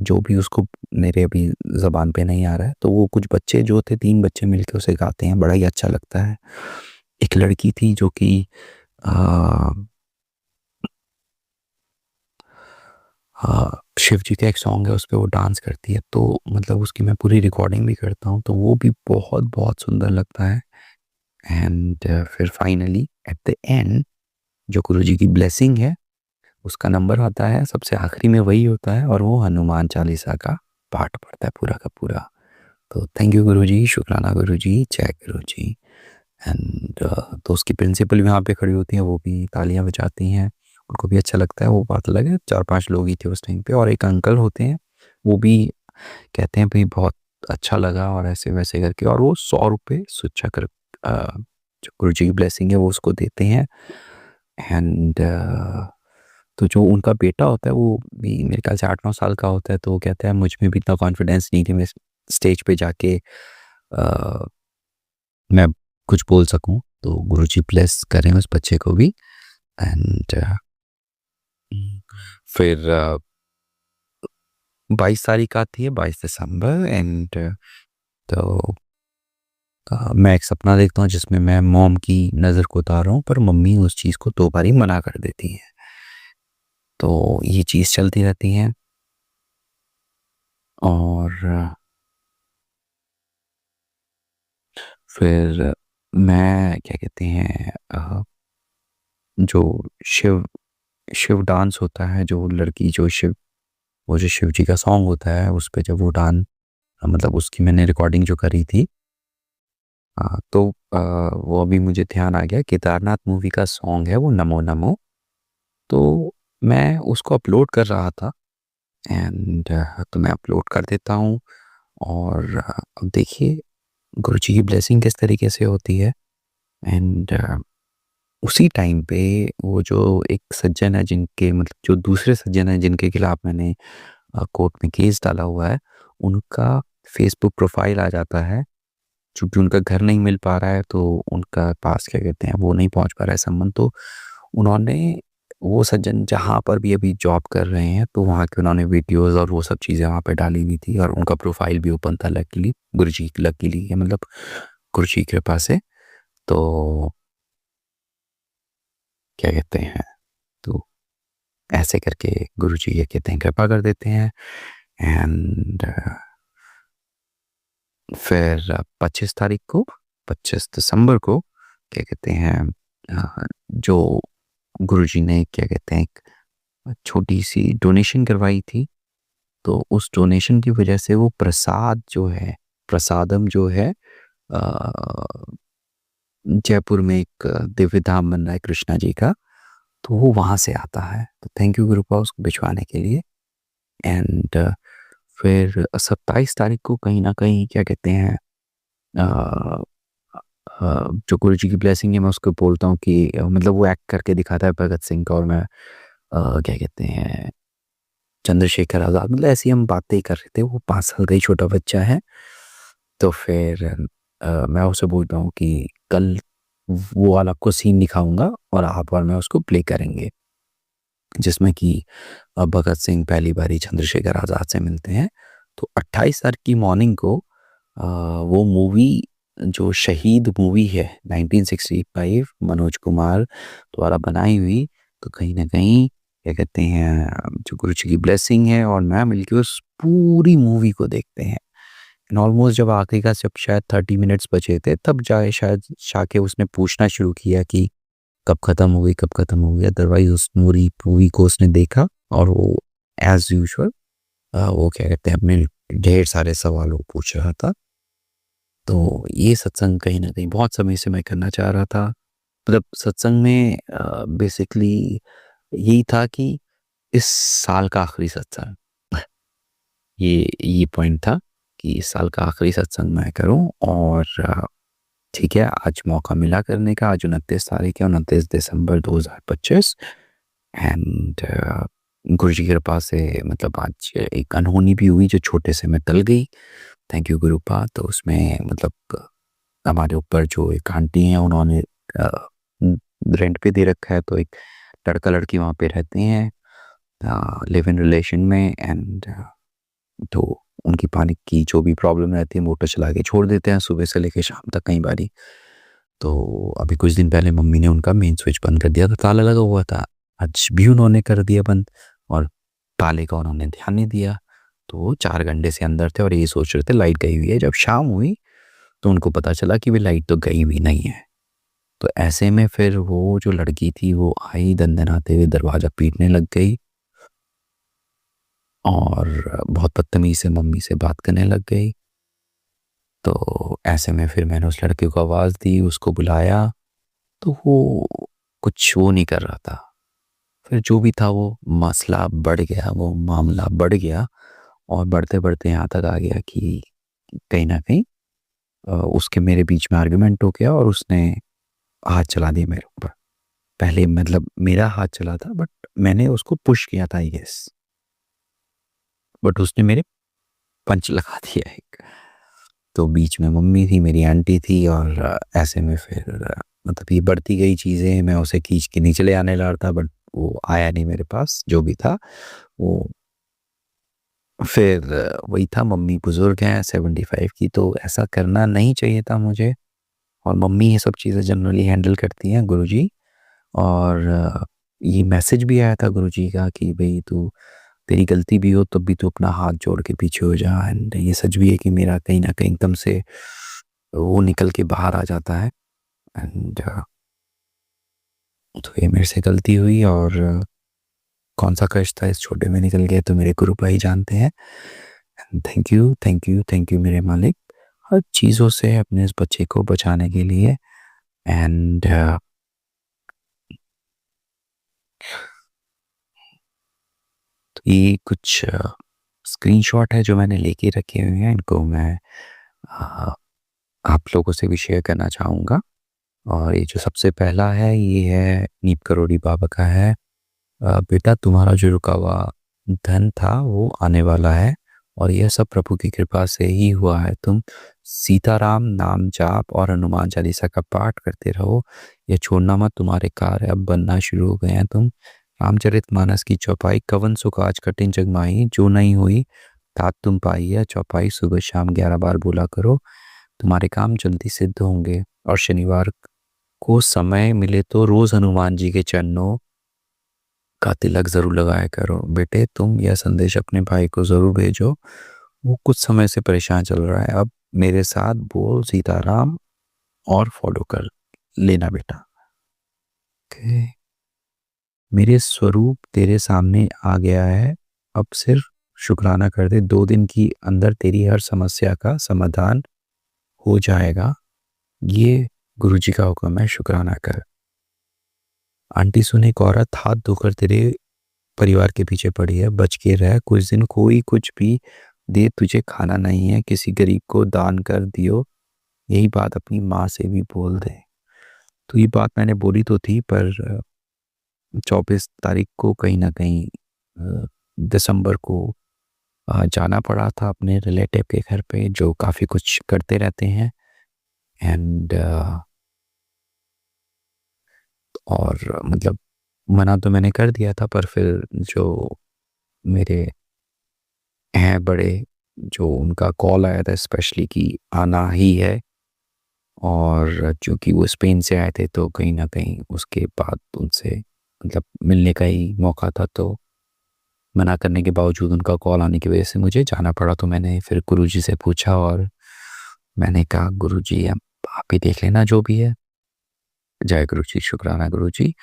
जो भी उसको मेरे अभी ज़बान पे नहीं आ रहा है, तो वो कुछ बच्चे जो थे 3 बच्चे मिलके उसे गाते हैं, बड़ा ही अच्छा लगता है। एक लड़की थी जो कि अ शिव जी का एक सॉन्ग है, उसपे वो डांस करती है, तो मतलब उसकी मैं पूरी रिकॉर्डिंग भी करता हूँ, तो वो भी बहुत-बहुत सुंदर लगता है। एंड फिर फाइनली एट द एंड जो गुरुजी की ब्लेसिंग है, उसका नंबर आता है, सबसे आखिरी में वही होता है, और वो हनुमान चालीसा का पाठ पड़ता है पूरा का पूरा। तो थैंक यू गुरुजी, शुक्राना गुरुजी, जय गुरुजी। एंड तो उसकी प्रिंसिपल भी वहाँ पे खड़ी होती हैं, वो भी तालियाँ बजाती हैं, उनको भी अच्छा लगता है। वो बात अलग है, 4-5 लोग ही थे उस टाइम पे, और एक अंकल होते हैं, वो भी कहते हैं भई बहुत अच्छा लगा और ऐसे-वैसे करके, और वो ₹100 सूचक जो गुरुजी की ब्लेसिंग है वो उसको देते हैं। एंड तो जो उनका बेटा होता है वो भी मेरे ख्याल से 8-9 साल का होता है, तो वो कहता है मुझ में भी इतना कॉन्फिडेंस नहीं कि मैं स्टेज पे जाके मैं कुछ बोल सकूं, तो गुरुजी ब्लेस करें उस बच्चे को भी। एंड फिर 22 तारीख आती है, 22 दिसंबर। एंड तो मैं एक सपना देखता हूँ जिसमें मैं मॉम की नज़र को उतार रहा हूँ, पर मम्मी उस चीज़ को 2 बारी मना कर देती हैं। तो ये चीज़ चलती रहती है। और फिर मैं क्या कहते हैं जो शिव शिव डांस होता है, जो लड़की जो शिव वो जो शिव जी का सॉन्ग होता है, उस पे जब वो मतलब उसकी मैंने रिकॉर्डिंग जो करी थी, तो वो अभी मुझे ध्यान आ गया, केदारनाथ मूवी का सॉन्ग है वो नमो नमो। तो मैं उसको अपलोड कर रहा था एंड तो मैं अपलोड कर देता हूँ। और अब देखिए गुरुजी की ब्लेसिंग किस तरीके से होती है। एंड उसी टाइम पे वो जो एक सज्जन है जिनके मतलब जो दूसरे सज्जन है जिनके खिलाफ मैंने कोर्ट में केस डाला हुआ है, उनका फेसबुक प्रोफाइल आ जाता है। चूँकि उनका घर नहीं मिल पा रहा है, तो उनका पास क्या कहते हैं वो नहीं पहुँच पा रहा है सम्मन, तो उन्होंने वो सज्जन जहाँ पर भी अभी जॉब कर रहे हैं, तो वहाँ के उन्होंने वीडियोज़ और वो सब चीज़ें वहाँ पे डाली हुई थी और उनका प्रोफाइल भी ओपन था लकीली, गुरुजी लकीली है मतलब गुरुजी की कृपा से। तो क्या कहते हैं, तो ऐसे करके गुरुजी ये कहते हैं कृपा कर देते हैं। एंड फिर 25 तारीख को 25 दिसंबर को क्या कहते हैं जो गुरुजी ने क्या कहते हैं एक छोटी सी डोनेशन करवाई थी, तो उस डोनेशन की वजह से वो प्रसाद जो है, प्रसादम जो है जयपुर में एक दिव्य धाम बन रहा है कृष्णा जी का, तो वो वहाँ से आता है। तो थैंक यू गुरुपा उसको भिजवाने के लिए। एंड फिर 27 तारीख को कहीं ना कहीं क्या कहते हैं अ, जो गुरु जी की ब्लेसिंग है, मैं उसको बोलता हूँ कि मतलब वो एक्ट करके दिखाता है भगत सिंह का, और मैं क्या कहते हैं चंद्रशेखर आज़ाद, मतलब ऐसी हम बातें ही कर रहे थे। वो 5 साल का ही छोटा बच्चा है। तो फिर मैं उसे बोलता हूँ कि कल वो वाला आपको सीन दिखाऊंगा और आप और मैं उसको प्ले करेंगे, जिसमें कि भगत सिंह पहली बारी चंद्रशेखर आज़ाद से मिलते हैं। तो 28 तारीख की मॉर्निंग को वो मूवी जो शहीद मूवी है 1965 मनोज कुमार द्वारा बनाई हुई, तो कहीं ना कहीं क्या कहते हैं जो गुरु जी की ब्लेसिंग है और मैं मिलके उस पूरी मूवी को देखते हैं। एंड ऑलमोस्ट जब आखिरी का जब शायद 30 मिनट्स बचे थे, तब जाए शायद शाके उसने पूछना शुरू किया कि कब खत्म हुई, कब खत्म हुई। अदरवाइज उस मूवी मूवी को उसने देखा और वो एज यूजुअल वो क्या कहते हैं अपने ढेर सारे सवालों को पूछ रहा था। तो ये सत्संग कहीं न कहीं बहुत समय से मैं करना चाह रहा था। मतलब सत्संग में बेसिकली यही था कि इस साल का आखिरी सत्संग, ये पॉइंट था कि इस साल का आखिरी सत्संग मैं करूं। और ठीक है, आज मौका मिला करने का। आज 29 तारीख है, 29 दिसंबर 2025। एंड गुरु जी की कृपा से मतलब आज एक अनहोनी भी हुई जो छोटे से में टल गई। Thank you गुरुपा। तो उसमें मतलब हमारे ऊपर जो एक आंटी हैं, उन्होंने रेंट पे दे रखा है, तो एक लड़का लड़की वहाँ पे रहते हैं लिव इन रिलेशन में। एंड तो उनकी पानी की जो भी प्रॉब्लम रहती है, मोटर चला के छोड़ देते हैं सुबह से लेके शाम तक कई बारी। तो अभी कुछ दिन पहले मम्मी ने उनका मेन स्विच बंद कर दिया था, ताला लगा हुआ था। आज भी उन्होंने कर दिया बंद और ताले का उन्होंने ध्यान नहीं दिया। तो वो 4 घंटे से अंदर थे और ये सोच रहे थे लाइट गई हुई है। जब शाम हुई तो उनको पता चला कि वे लाइट तो गई हुई नहीं है। तो ऐसे में फिर वो जो लड़की थी वो आई दंदनाते हुए, दरवाज़ा पीटने लग गई और बहुत बदतमीज़ी से मम्मी से बात करने लग गई। तो ऐसे में फिर मैंने उस लड़के को आवाज़ दी, उसको बुलाया, तो वो कुछ वो नहीं कर रहा था। फिर जो भी था वो मसला बढ़ गया, वो मामला बढ़ गया और बढ़ते-बढ़ते यहाँ तक आ गया कि कहीं न कहीं उसके मेरे बीच में आर्गुमेंट हो गया और उसने हाथ चला दिया मेरे ऊपर। पहले मतलब मेरा हाथ चला था, बट मैंने उसको पुश किया था आई गेस, बट उसने मेरे पंच लगा दिया एक। तो बीच में मम्मी थी, मेरी आंटी थी और ऐसे में फिर मतलब ये बढ़ती गई चीज़ें। मैं उसे खींच के नीचे ले आने लगा था, बट वो आया नहीं मेरे पास। जो भी था वो फिर वही था, मम्मी बुज़ुर्ग हैं 75 की, तो ऐसा करना नहीं चाहिए था मुझे, और मम्मी ये सब चीज़ें जनरली हैंडल करती हैं गुरुजी। और ये मैसेज भी आया था गुरुजी का कि भई तू, तेरी गलती भी हो तब भी तू अपना हाथ जोड़ के पीछे हो जा। एंड ये सच भी है कि मेरा कहीं न कहीं एकदम से वो निकल के बाहर आ जाता है। एंड तो ये मेरे से गलती हुई, और कौन-सा कष्ट था इस छोटे में निकल गया तो मेरे गुरु भाई जानते हैं। Thank you, thank you, thank you मेरे मालिक, हर चीज़ों से अपने इस बच्चे को बचाने के लिए। एंड तो ये कुछ स्क्रीनशॉट है जो मैंने लेके रखे हुए हैं, इनको मैं अ, आप लोगों से भी शेयर करना चाहूँगा। और ये जो सबसे पहला है, ये है नीम करोड़ी बाबा का है। बेटा, तुम्हारा जो रुका हुआ धन था वो आने वाला है, और यह सब प्रभु की कृपा से ही हुआ है। तुम सीताराम नाम जाप और हनुमान चालीसा का पाठ करते रहो, यह छोड़ना मत, तुम्हारे कार्य अब बनना शुरू हो गए हैं। तुम रामचरितमानस की चौपाई, कवन सुख आज कठिन जग माही, जो नहीं हुई तात तुम पाई है, चौपाई सुबह शाम 11 बार बोला करो, तुम्हारे काम जल्दी सिद्ध होंगे। और शनिवार को समय मिले तो रोज हनुमान जी के चरणों का तिलक जरूर लगाया करो। बेटे, तुम यह संदेश अपने भाई को जरूर भेजो, वो कुछ समय से परेशान चल रहा है। अब मेरे साथ बोल सीताराम और फॉलो कर लेना बेटा। ओके, मेरे स्वरूप तेरे सामने आ गया है, अब सिर्फ शुक्राना कर दे, 2 दिन की अंदर तेरी हर समस्या का समाधान हो जाएगा। ये गुरुजी का हुक्म है, शुक्राना कर। आंटी सुन, एक औरत हाथ धोकर तेरे परिवार के पीछे पड़ी है, बच के रह, कुछ दिन कोई कुछ भी दे तुझे खाना नहीं है, किसी गरीब को दान कर दियो, यही बात अपनी माँ से भी बोल दे। तो ये बात मैंने बोली तो थी, पर 24 तारीख को कहीं ना कहीं दिसंबर को जाना पड़ा था अपने रिलेटिव के घर पे, जो काफ़ी कुछ करते रहते हैं। एंड और मतलब मना तो मैंने कर दिया था, पर फिर जो मेरे हैं बड़े, जो उनका कॉल आया था स्पेशली कि आना ही है, और चूँकि वो स्पेन से आए थे तो कहीं न कहीं उसके बाद उनसे मतलब मिलने का ही मौका था, तो मना करने के बावजूद उनका कॉल आने की वजह से मुझे जाना पड़ा। तो मैंने फिर गुरुजी से पूछा, और मैंने कहा गुरुजी अब आप ही देख लेना जो भी है। जय गुरुजी, शुक्राना गुरुजी।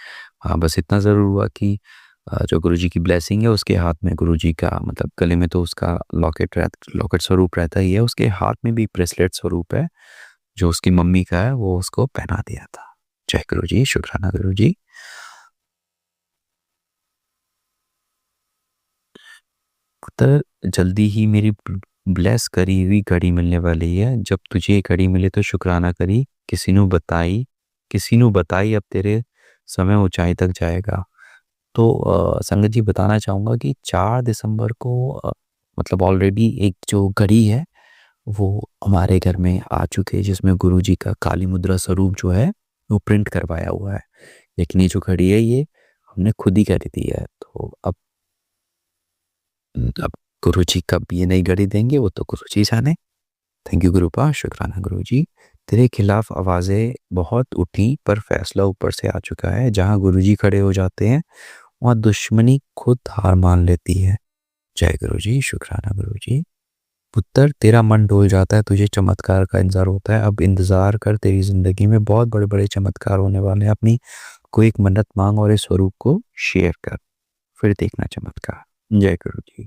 हाँ, बस इतना ज़रूर हुआ कि जो गुरुजी की ब्लेसिंग है, उसके हाथ में गुरुजी का मतलब गले में तो उसका लॉकेट स्वरूप रहता ही है, उसके हाथ में भी ब्रेसलेट स्वरूप है, जो उसकी मम्मी का है, वो उसको पहना दिया था। जय गुरुजी, शुक्राना गुरुजी। पुत्र, जल्दी ही मेरी ब्लेस करी हुई घड़ी मिलने वाली है। जब तुझे ये घड़ी मिले तो शुक्राना करी, किसी नू बताई अब तेरे समय ऊंचाई तक जाएगा। तो संगत जी बताना चाहूँगा कि 4 दिसंबर को मतलब ऑलरेडी एक जो घड़ी है वो हमारे घर में आ चुकी है, जिसमें गुरुजी का काली मुद्रा स्वरूप जो है वो प्रिंट करवाया हुआ है। लेकिन ये जो घड़ी है ये हमने खुद ही खरीदी है। तो अब गुरुजी कब ये नई घड़ी देंगे वो तो गुरुजी जाने। थैंक यू गुरुपा, शुक्राना गुरुजी। तेरे खिलाफ आवाज़ें बहुत उठी, पर फैसला ऊपर से आ चुका है। जहाँ गुरुजी खड़े हो जाते हैं वहाँ दुश्मनी खुद हार मान लेती है। जय गुरुजी, शुक्राना गुरुजी। पुत्र, तेरा मन डोल जाता है, तुझे चमत्कार का इंतजार होता है। अब इंतजार कर, तेरी जिंदगी में बहुत बड़े बड़े चमत्कार होने वाले हैं। अपनी कोई एक मन्नत मांग और इस स्वरूप को शेयर कर, फिर देखना चमत्कार। जय गुरुजी।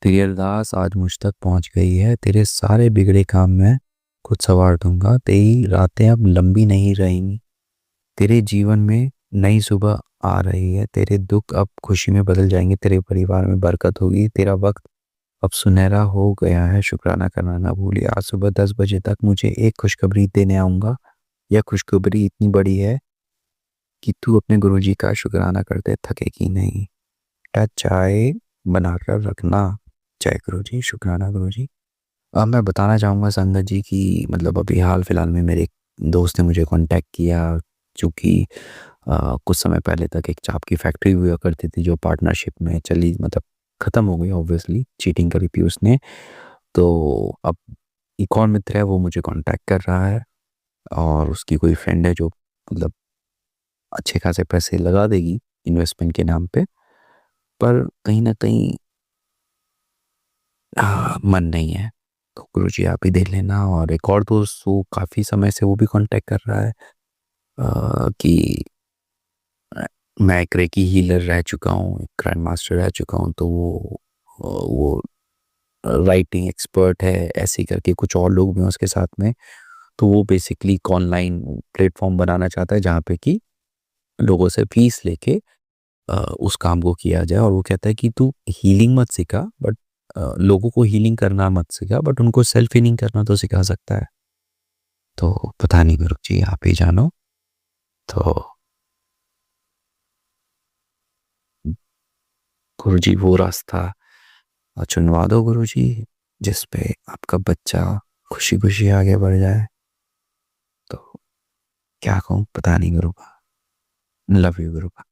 तेरी अरदास आज मुझ तक पहुंच गई है, तेरे सारे बिगड़े काम में खुद संवार दूंगा। तेरी रातें अब लंबी नहीं रहेंगी, तेरे जीवन में नई सुबह आ रही है, तेरे दुख अब खुशी में बदल जाएंगे, तेरे परिवार में बरकत होगी, तेरा वक्त अब सुनहरा हो गया है। शुक्राना करना ना भूलिए। आज सुबह 10 बजे तक मुझे एक खुशखबरी देने आऊँगा। यह खुशखबरी इतनी बड़ी है कि तू अपने गुरुजी का शुक्राना करते थकेगी नहीं। टच चाय बनाकर रखना। जय गुरुजी, शुक्राना गुरुजी। अब मैं बताना चाहूँगा संगत जी की मतलब अभी हाल फिलहाल में मेरे एक दोस्त ने मुझे कांटेक्ट किया, चूँकि कुछ समय पहले तक एक चाप की फैक्ट्री हुआ करती थी जो पार्टनरशिप में चली मतलब ख़त्म हो गई, ऑब्वियसली चीटिंग करी थी उसने। तो अब एक और मित्र है, वो मुझे कांटेक्ट कर रहा है और उसकी कोई फ्रेंड है जो मतलब अच्छे खासे पैसे लगा देगी इन्वेस्टमेंट के नाम पे, पर कहीं ना कहीं मन नहीं है। तो गुरुजी आप ही देख लेना। और एक और दोस्त वो काफ़ी समय से वो भी कांटेक्ट कर रहा है कि मैं एक रेकी हीलर रह चुका हूँ, एक ग्रैंड मास्टर रह चुका हूँ, तो वो राइटिंग एक्सपर्ट है, ऐसे करके कुछ और लोग भी हैं उसके साथ में। तो वो बेसिकली एक ऑनलाइन प्लेटफॉर्म बनाना चाहता है जहाँ पे कि लोगों से फीस लेके उस काम को किया जाए। और वो कहता है कि तू हीलिंग मत सिखा, बट लोगों को हीलिंग करना मत सिखा, बट उनको सेल्फ हीलिंग करना तो सिखा सकता है। तो पता नहीं गुरु जी, आप ही जानो। तो गुरु जी वो रास्ता चुनवा दो गुरु जी, जिस पे आपका बच्चा खुशी खुशी आगे बढ़ जाए। तो क्या कहूँ, पता नहीं गुरुपा। Love you गुरुपा।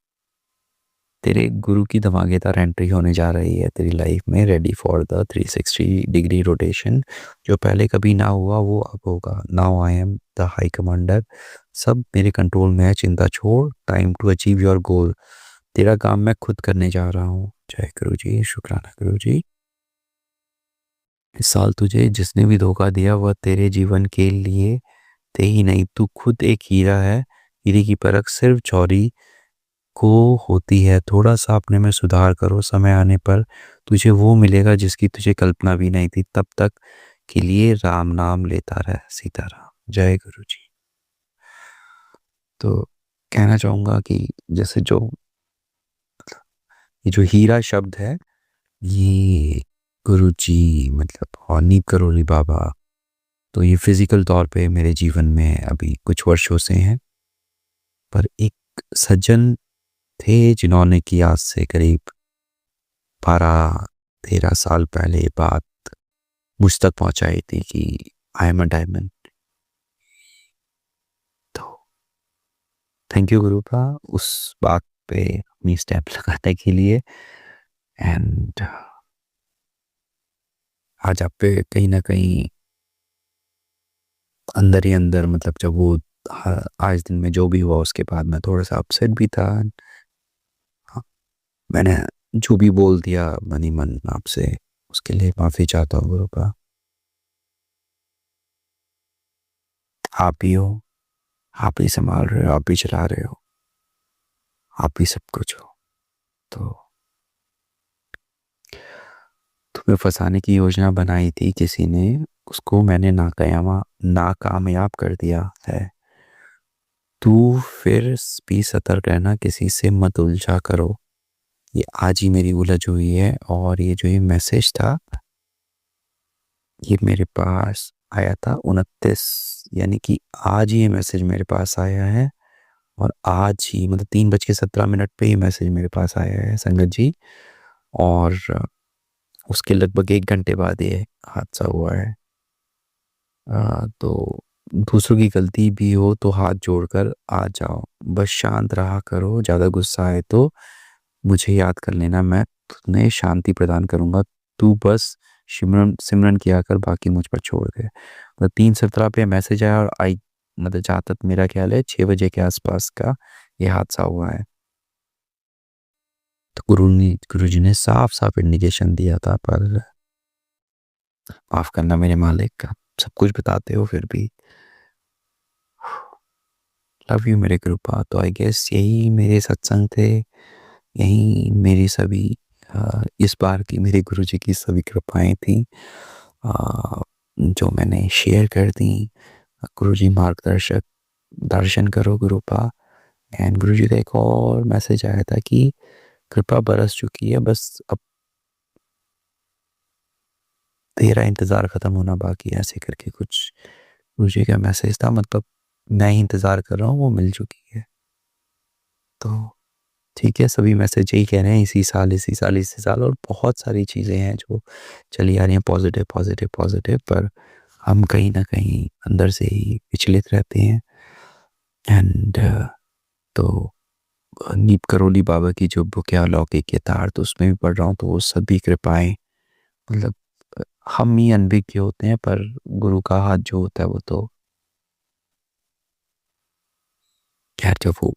तेरे गुरु की धमाकेदार एंट्री होने जा रही है तेरी लाइफ में। Ready for the 360 degree rotation. जो पहले कभी ना हुआ वो अब होगा। Now I am the high commander. सब मेरे कंट्रोल में है, चिंता छोड़। Time to achieve your goal. तेरा काम मैं खुद करने जा रहा हूँ। जय गुरु जी, शुक्राना गुरु जी। इस साल तुझे जिसने भी धोखा दिया वह तेरे जीवन के लिए थे ही नहीं। तू खुद एक हीरा है। हीरे की परख सिर्फ चौरी को होती है। थोड़ा सा अपने में सुधार करो, समय आने पर तुझे वो मिलेगा जिसकी तुझे कल्पना भी नहीं थी। तब तक के लिए राम नाम लेता रह। सीताराम। जय गुरु जी। तो कहना चाहूँगा कि जैसे ये जो हीरा शब्द है, ये गुरु जी मतलब और नीप करोली बाबा, तो ये फिजिकल तौर पे मेरे जीवन में अभी कुछ वर्षों से हैं। पर एक सज्जन थे जिन्होंने कि आज से करीब 12-13 साल पहले बात मुझ तक पहुंचाई थी कि आई एम अ डायमंड। तो थैंक यू गुरुपा उस बात पे अपनी स्टेप लगाने के लिए। एंड आज आप पे कहीं ना कहीं अंदर ही अंदर मतलब जब वो आज दिन में जो भी हुआ उसके बाद मैं थोड़ा सा अपसेट भी था। हाँ, मैंने जो भी बोल दिया मनी मन आपसे, उसके लिए माफ़ी चाहता हूँ गुरुपा। आप ही हो, आप ही संभाल रहे हो, आप ही चला रहे हो, आप ही सब कुछ हो। तो तुम्हें फंसाने की योजना बनाई थी किसी ने, उसको मैंने नाकामयाब कर दिया है। तू फिर भी सतर्क रहना, किसी से मत उलझा करो। ये आज ही मेरी उलझ हुई है। और ये जो ये मैसेज था ये मेरे पास आया था 29, यानी कि आज ही ये मैसेज मेरे पास आया है। और आज ही मतलब 3:17 पे ये मैसेज मेरे पास आया है संगत जी। और उसके लगभग 1 घंटे बाद ये हादसा हुआ है। तो दूसरों की गलती भी हो तो हाथ जोड़कर आ जाओ, बस शांत रहा करो। ज़्यादा गुस्सा आए तो मुझे याद कर लेना, मैं तुम्हें शांति प्रदान करूँगा। तू बस सिमरन सिमरन किया कर, बाकी मुझ पर छोड़ दे। मतलब 3:17 पे मैसेज आया और आई मतलब जहाँ तक मेरा ख्याल है 6 बजे के आसपास का ये हादसा हुआ है। तो गुरु जी ने साफ साफ इंडिकेशन दिया था, पर माफ करना मेरे मालिक का, सब कुछ बताते हो फिर भी। लव यू मेरे कृपा। तो आई गेस यही मेरे सत्संग थे, यही मेरी सभी इस बार की मेरे गुरु जी की सभी कृपाएं थी जो मैंने शेयर कर दी। गुरु जी मार्गदर्शक, दर्शन करो गुरुपा। एंड गुरु जी का एक और मैसेज आया था कि कृपा बरस चुकी है, बस अब तेरा इंतज़ार ख़त्म होना बाकी है, ऐसे करके कुछ गुरु जी का मैसेज था। मतलब मैं ही इंतज़ार कर रहा हूँ, वो मिल चुकी है। तो ठीक है, सभी मैसेज यही कह रहे हैं, इसी साल इसी साल। और बहुत सारी चीज़ें हैं जो चली आ रही हैं पॉजिटिव पॉजिटिव पॉजिटिव, पर हम कहीं ना कहीं अंदर से ही विचलित रहते हैं। एंड तो नीप करोली बाबा की जो बुक है अलौकिक यथार्थ, उसमें भी पढ़ रहा हूँ, तो वो सभी कृपाएं मतलब हम ही अनभिज्ञ होते हैं, पर गुरु का हाथ जो होता है वो तो खैर जब वो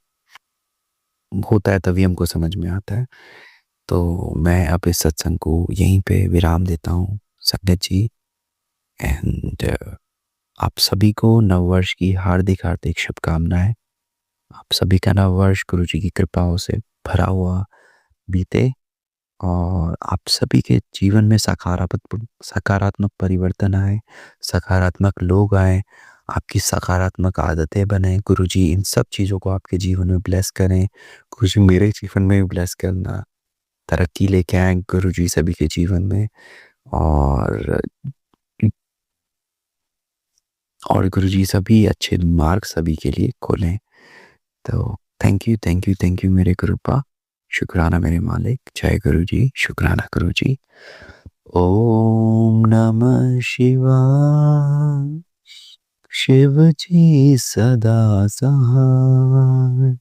होता है तभी हमको समझ में आता है। तो मैं अब इस सत्संग को यहीं पे विराम देता हूँ संगत जी। एंड आप सभी को नववर्ष की हार्दिक हार्दिक शुभकामनाएं। आप सभी का नववर्ष गुरु जी की कृपाओं से भरा हुआ बीते और आप सभी के जीवन में सकारात्मक परिवर्तन आए, सकारात्मक लोग आए, आपकी सकारात्मक आदतें बने। गुरु जी इन सब चीज़ों को आपके जीवन में ब्लेस करें। गुरु जी मेरे जीवन में भी ब्लेस करना, तरक्की लेके आए गुरु जी सभी के जीवन में। और गुरु जी सभी अच्छे मार्ग सभी के लिए खोलें। तो थैंक यू मेरे गुरुपा, शुक्राना मेरे मालिक। जय गुरु जी, शुक्राना गुरु जी। ओम नमः शिवाय। शिव जी सदा सहाय।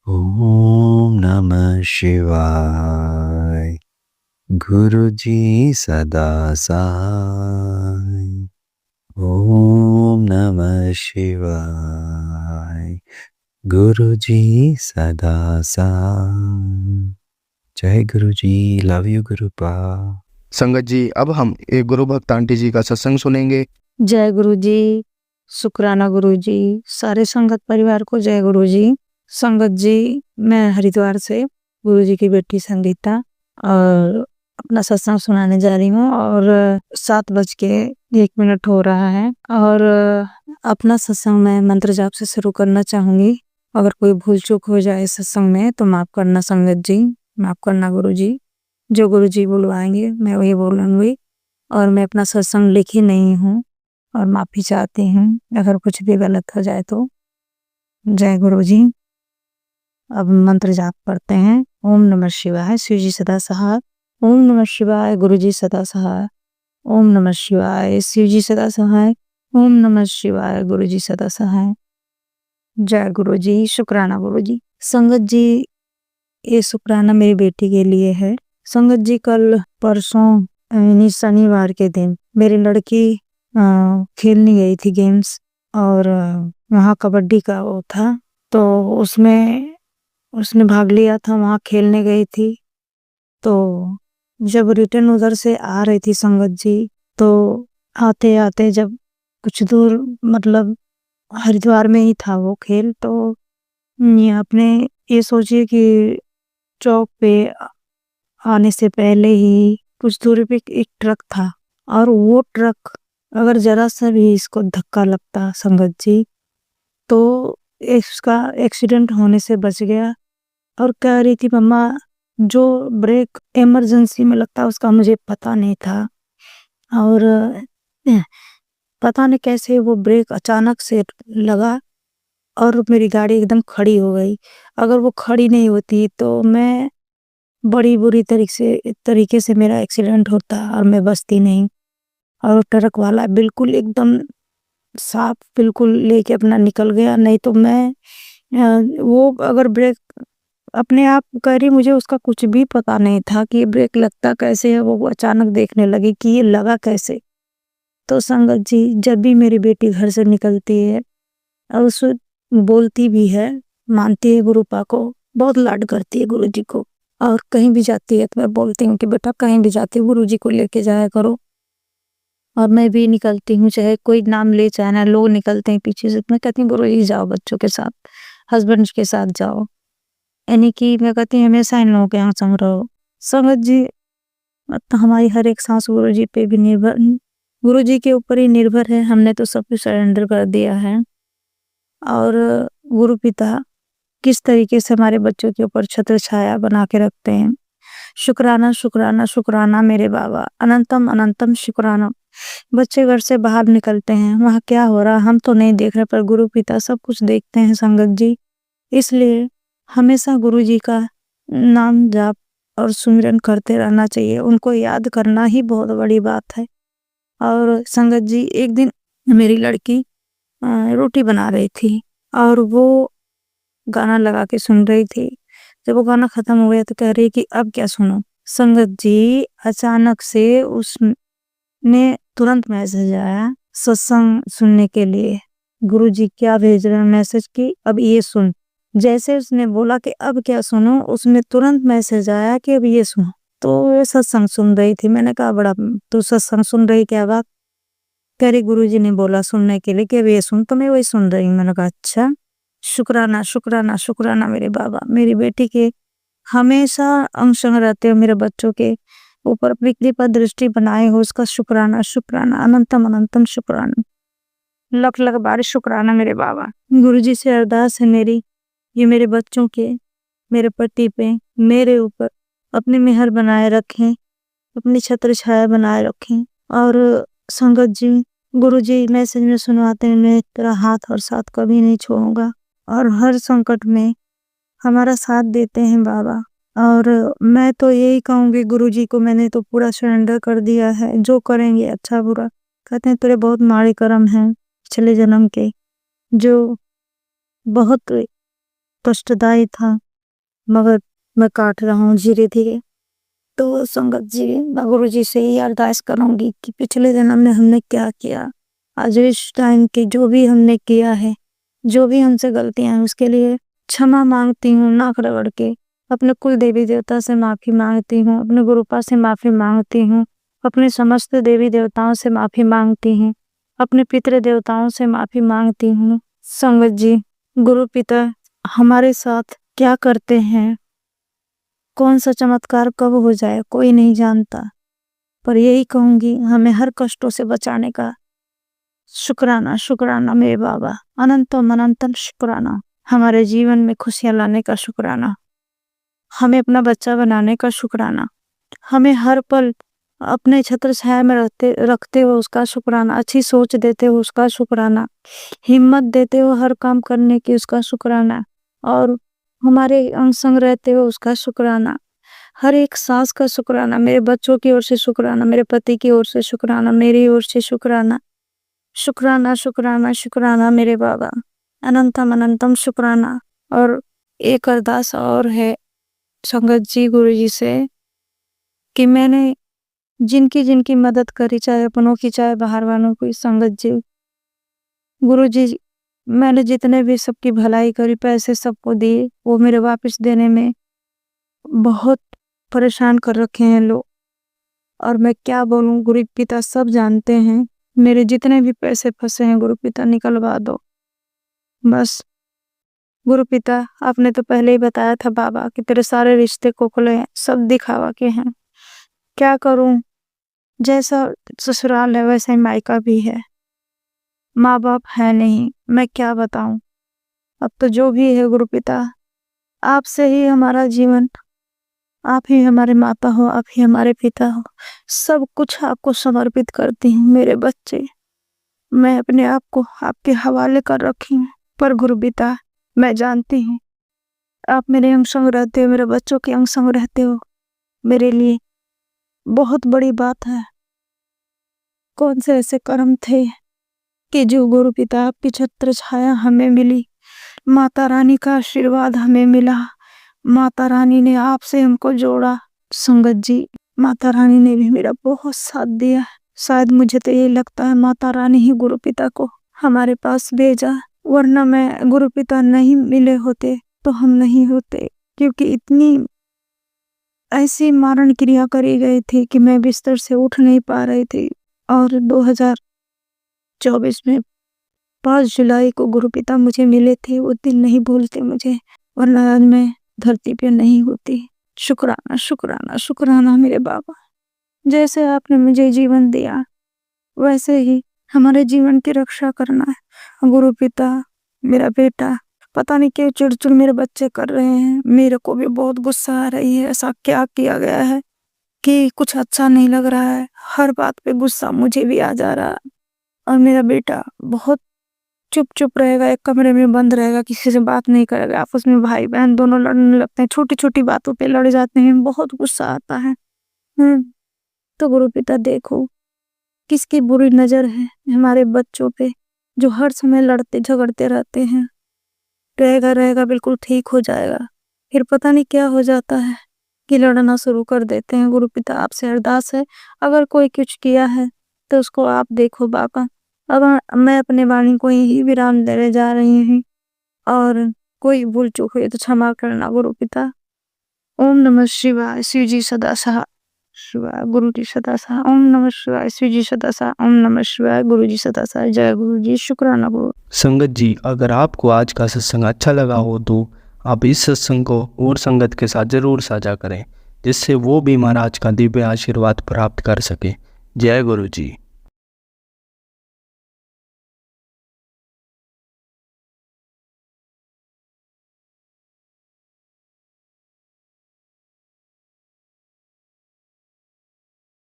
ओम नमः शिवाय। गुरु जी सदा सहाय। ओम नमः शिवाय। गुरु जी सदा सहाय। जय गुरु जी, लव यू गुरुपा। संगत जी अब हम एक गुरु भक्त आंटी जी का सत्संग सुनेंगे। जय गुरु जी, शुक्राना गुरु जी, सारे संगत परिवार को जय गुरु जी। संगत जी, मैं हरिद्वार से गुरु जी की बेटी संगीता और अपना सत्संग सुनाने जा रही हूँ और 7:01 हो रहा है और अपना सत्संग मैं मंत्र जाप से शुरू करना चाहूंगी। अगर कोई भूल चूक हो जाए सत्संग में तो माफ करना संगत जी, माफ करना गुरु जी। जो गुरु जी बुलवाएंगे मैं वही बोलूंगी और मैं अपना सत्संग लिखी नहीं हूँ और माफी चाहती हूँ अगर कुछ भी गलत हो जाए तो। जय गुरु जी। अब मंत्र जाप करते हैं। ओम नमः शिवाय, शिव जी सदा सहाय। ओम नमः शिवाय, गुरु जी सदा सहाय। ओम नमः शिवाय, शिव जी सदा सहाय। ओम नमः शिवाय, गुरु जी सदा सहाय। जय गुरु जी, शुक्राना गुरु जी। संगत जी, ये शुक्राना मेरी बेटी के लिए है। संगत जी, कल परसों यानी शनिवार के दिन मेरी लड़की खेलने गई थी गेम्स और वहाँ कबड्डी का वो था तो उसमें उसने भाग लिया था, वहाँ खेलने गई थी। तो जब रिटर्न उधर से आ रही थी संगत जी, तो आते आते जब कुछ दूर मतलब हरिद्वार में ही था वो खेल, तो ये आपने ये सोचिए कि चौक पे आने से पहले ही कुछ दूरी पे एक ट्रक था और वो ट्रक अगर जरा सा भी इसको धक्का लगता संगत जी तो इसका एक्सीडेंट होने से बच गया। और कह रही थी मम्मा जो ब्रेक इमरजेंसी में लगता है उसका मुझे पता नहीं था और पता नहीं कैसे वो ब्रेक अचानक से लगा और मेरी गाड़ी एकदम खड़ी हो गई। अगर वो खड़ी नहीं होती तो मैं बड़ी बुरी तरीके से मेरा एक्सीडेंट होता और मैं बचती नहीं। और ट्रक वाला बिल्कुल एकदम साफ बिल्कुल लेके अपना निकल गया, नहीं तो मैं वो अगर ब्रेक अपने आप कह रही, मुझे उसका कुछ भी पता नहीं था कि ये ब्रेक लगता कैसे है। वो अचानक देखने लगी कि ये लगा कैसे। तो संगत जी, जब भी मेरी बेटी घर से निकलती है और उस बोलती भी है, मानती है गुरुपा को, बहुत लाड करती है गुरु जी को। और कहीं भी जाती है तो मैं बोलती हूँ कि बेटा कहीं भी जाती है गुरु जी को लेके जाया करो। और मैं भी निकलती हूँ, चाहे कोई नाम ले चाहे ना, लोग निकलते हैं पीछे से, मैं कहती हूँ गुरु जी जाओ बच्चों के साथ, हस्बैंड के साथ जाओ, यानी कि मैं कहती हूँ हमेशा इन लोगों के यहाँ संग रहो। संगत जी, तो हमारी हर एक सांस गुरु जी पे भी निर्भर, गुरु जी के ऊपर ही निर्भर है। हमने तो सब कुछ सरेंडर कर दिया है और गुरु पिता किस तरीके से हमारे बच्चों के ऊपर छत्र छाया बना के रखते हैं। शुक्राना शुक्राना शुक्राना मेरे बाबा, अनंतम अनंतम शुक्राना। बच्चे घर से बाहर निकलते हैं, वहाँ क्या हो रहा हम तो नहीं देख रहे, पर गुरु पिता सब कुछ देखते हैं संगत जी। इसलिए हमेशा गुरु जी का नाम जाप और सुमिरन करते रहना चाहिए, उनको याद करना ही बहुत बड़ी बात है। और संगत जी, एक दिन मेरी लड़की रोटी बना रही थी और वो गाना लगा के सुन रही थी। जब वो गाना खत्म हो गया तो कह रही कि अब क्या सुनो। संगत जी, अचानक से उसने तुरंत मैसेज आया सत्संग सुनने के लिए। गुरुजी क्या भेज रहे हैं मैसेज की, अब ये सुन। जैसे उसने बोला कि अब क्या सुनो, उसमें तुरंत मैसेज आया कि अब ये सुनो। तो वो सत्संग सुन रही थी। मैंने कहा बड़ा, तू सत्संग सुन रही क्या बात? कह रही गुरुजी ने बोला सुनने के लिए कि अब ये सुन, तो मैं वही सुन रही हूँ। मैंने कहा अच्छा, शुक्राना शुक्राना शुक्राना मेरे बाबा, मेरी बेटी के हमेशा अंग संग रहते हो, मेरे बच्चों के ऊपर अपनी कृपा दृष्टि बनाए हो, उसका शुक्राना शुक्राना अनंतम अनंतम शुक्राना, लख लख बार शुक्राना मेरे बाबा। गुरुजी से अरदास है मेरी, ये मेरे बच्चों के, मेरे पति पे, मेरे ऊपर अपनी मेहर बनाए रखें, अपनी छत्र छाया बनाए रखें। और संगत जी, गुरुजी मैसेज में सुनवाते हैं मैं तेरा हाथ और साथ कभी नहीं छोड़ूंगा, और हर संकट में हमारा साथ देते हैं बाबा। और मैं तो यही कहूंगी गुरुजी को, मैंने तो पूरा सरेंडर कर दिया है, जो करेंगे अच्छा बुरा। कहते हैं तेरे बहुत माड़े कर्म हैं पिछले जन्म के, जो बहुत कष्टदायी था, मगर मैं काट रहा हूँ धीरे धीरे। तो संगत जी, मैं गुरुजी से ही अरदास करूंगी कि पिछले जन्म में हमने क्या किया, आज इस टाइम के जो भी हमने किया है, जो भी हमसे गलतियां हैं, उसके लिए क्षमा मांगती हूँ नाक रगड़ के। अपने कुल देवी देवता से माफी मांगती हूँ, अपने गुरुपा से माफी मांगती हूँ, अपने समस्त देवी देवताओं से माफी मांगती हूँ, अपने पितृ देवताओं से माफी मांगती हूँ। संगत जी, गुरु पिता हमारे साथ क्या करते हैं, कौन सा चमत्कार कब हो जाए कोई नहीं जानता, पर यही कहूंगी हमें हर कष्टों से बचाने का शुक्राना शुक्राना मेरे बाबा, अनंतम अनंतम शुक्राना। हमारे जीवन में खुशियां लाने का शुक्राना, हमें अपना बच्चा बनाने का शुक्राना, हमें हर पल अपने छत्र छाया में रखते हो उसका शुक्राना, अच्छी सोच देते हो उसका शुक्राना, हिम्मत देते हो हर काम करने की उसका शुक्राना, और हमारे अंग संग रहते हो उसका शुक्राना, हर एक सांस का शुक्राना, मेरे बच्चों की ओर से शुक्राना, मेरे पति की ओर से शुक्राना, मेरी ओर से शुक्राना, शुक्राना शुक्राना शुक्राना मेरे बाबा, अनंतम अनंतम शुक्राना। और एक अरदास और है संगत जी गुरुजी से, कि मैंने जिनकी जिनकी मदद करी, चाहे अपनों की चाहे बाहर वालों की, संगत जी गुरुजी मैंने जितने भी सबकी भलाई करी, पैसे सबको दिए, वो मेरे वापस देने में बहुत परेशान कर रखे हैं लोग। और मैं क्या बोलूं, गुरु पिता सब जानते हैं, मेरे जितने भी पैसे फंसे हैं गुरु पिता निकलवा दो बस। गुरु पिता आपने तो पहले ही बताया था बाबा कि तेरे सारे रिश्ते खोखले हैं, सब दिखावा के हैं। क्या करूं, जैसा ससुराल है वैसा ही मायका भी है, माँ बाप है नहीं, मैं क्या बताऊं। अब तो जो भी है गुरु पिता, आपसे ही हमारा जीवन, आप ही हमारे माता हो, आप ही हमारे पिता हो, सब कुछ आपको समर्पित करती हूँ। मेरे बच्चे, मैं अपने आप को आपके हवाले कर रखी हूँ। पर गुरु पिता, मैं जानती हूँ आप मेरे अंग संग रहते हो, मेरे बच्चों के अंग संग रहते हो, मेरे लिए बहुत बड़ी बात है। कौन से ऐसे कर्म थे कि जो गुरु पिता आपकी छत्र छाया हमें मिली, माता रानी का आशीर्वाद हमें मिला, माता रानी ने आपसे हमको जोड़ा। संगत जी, माता रानी ने भी मेरा बहुत साथ दिया। शायद मुझे तो यही लगता है माता रानी ही गुरु पिता को हमारे पास भेजा, वरना मैं गुरु पिता नहीं मिले होते तो हम नहीं होते, क्योंकि इतनी ऐसी मारण क्रिया करी गई थी कि मैं बिस्तर से उठ नहीं पा रही थी। और 2024 में 5 जुलाई को गुरु पिता मुझे मिले थे, वो दिन नहीं भूलते मुझे, वरना आज मैं धरती पे नहीं होती। शुक्राना शुक्राना शुक्राना मेरे बाबा, जैसे आपने मुझे जीवन दिया वैसे ही हमारे जीवन की रक्षा करना है। गुरु पिता, मेरा बेटा पता नहीं क्यों चिड़चिड़ मेरे बच्चे कर रहे हैं, मेरे को भी बहुत गुस्सा आ रही है। ऐसा क्या किया गया है कि कुछ अच्छा नहीं लग रहा है, हर बात पे गुस्सा मुझे भी आ जा रहा है। और मेरा बेटा बहुत चुप चुप रहेगा, एक कमरे में बंद रहेगा, किसी से बात नहीं करेगा, आपस में भाई बहन दोनों लड़ने लगते हैं, छोटी छोटी बातों पे लड़ जाते हैं, बहुत गुस्सा आता है। तो गुरु पिता देखो किसकी बुरी नजर है हमारे बच्चों पे, जो हर समय लड़ते झगड़ते रहते हैं। रहेगा रहेगा बिल्कुल ठीक हो जाएगा। फिर पता नहीं क्या हो जाता है कि लड़ना शुरू कर देते हैं। गुरु पिता आपसे अरदास है, अगर कोई कुछ किया है तो उसको आप देखो बाबा। अब मैं अपने वाणी को यही विराम देने जा रही हूँ, और कोई भूल चूक हुई तो क्षमा करना गुरु पिता। ओम नमः शिवाय, शिव जी सदा सहाय, शिवाय गुरु जी सदा सहाय। ओम नमः शिवाय, शिव जी सदा सहाय। ओम नमः शिवाय, गुरु जी सदा सहाय। जय गुरु जी, शुक्राना गुरु। संगत जी, अगर आपको आज का सत्संग अच्छा लगा हो तो आप इस सत्संग को और संगत के साथ ज़रूर साझा करें, जिससे वो भी महाराज का दिव्य आशीर्वाद प्राप्त कर सके। जय गुरु जी।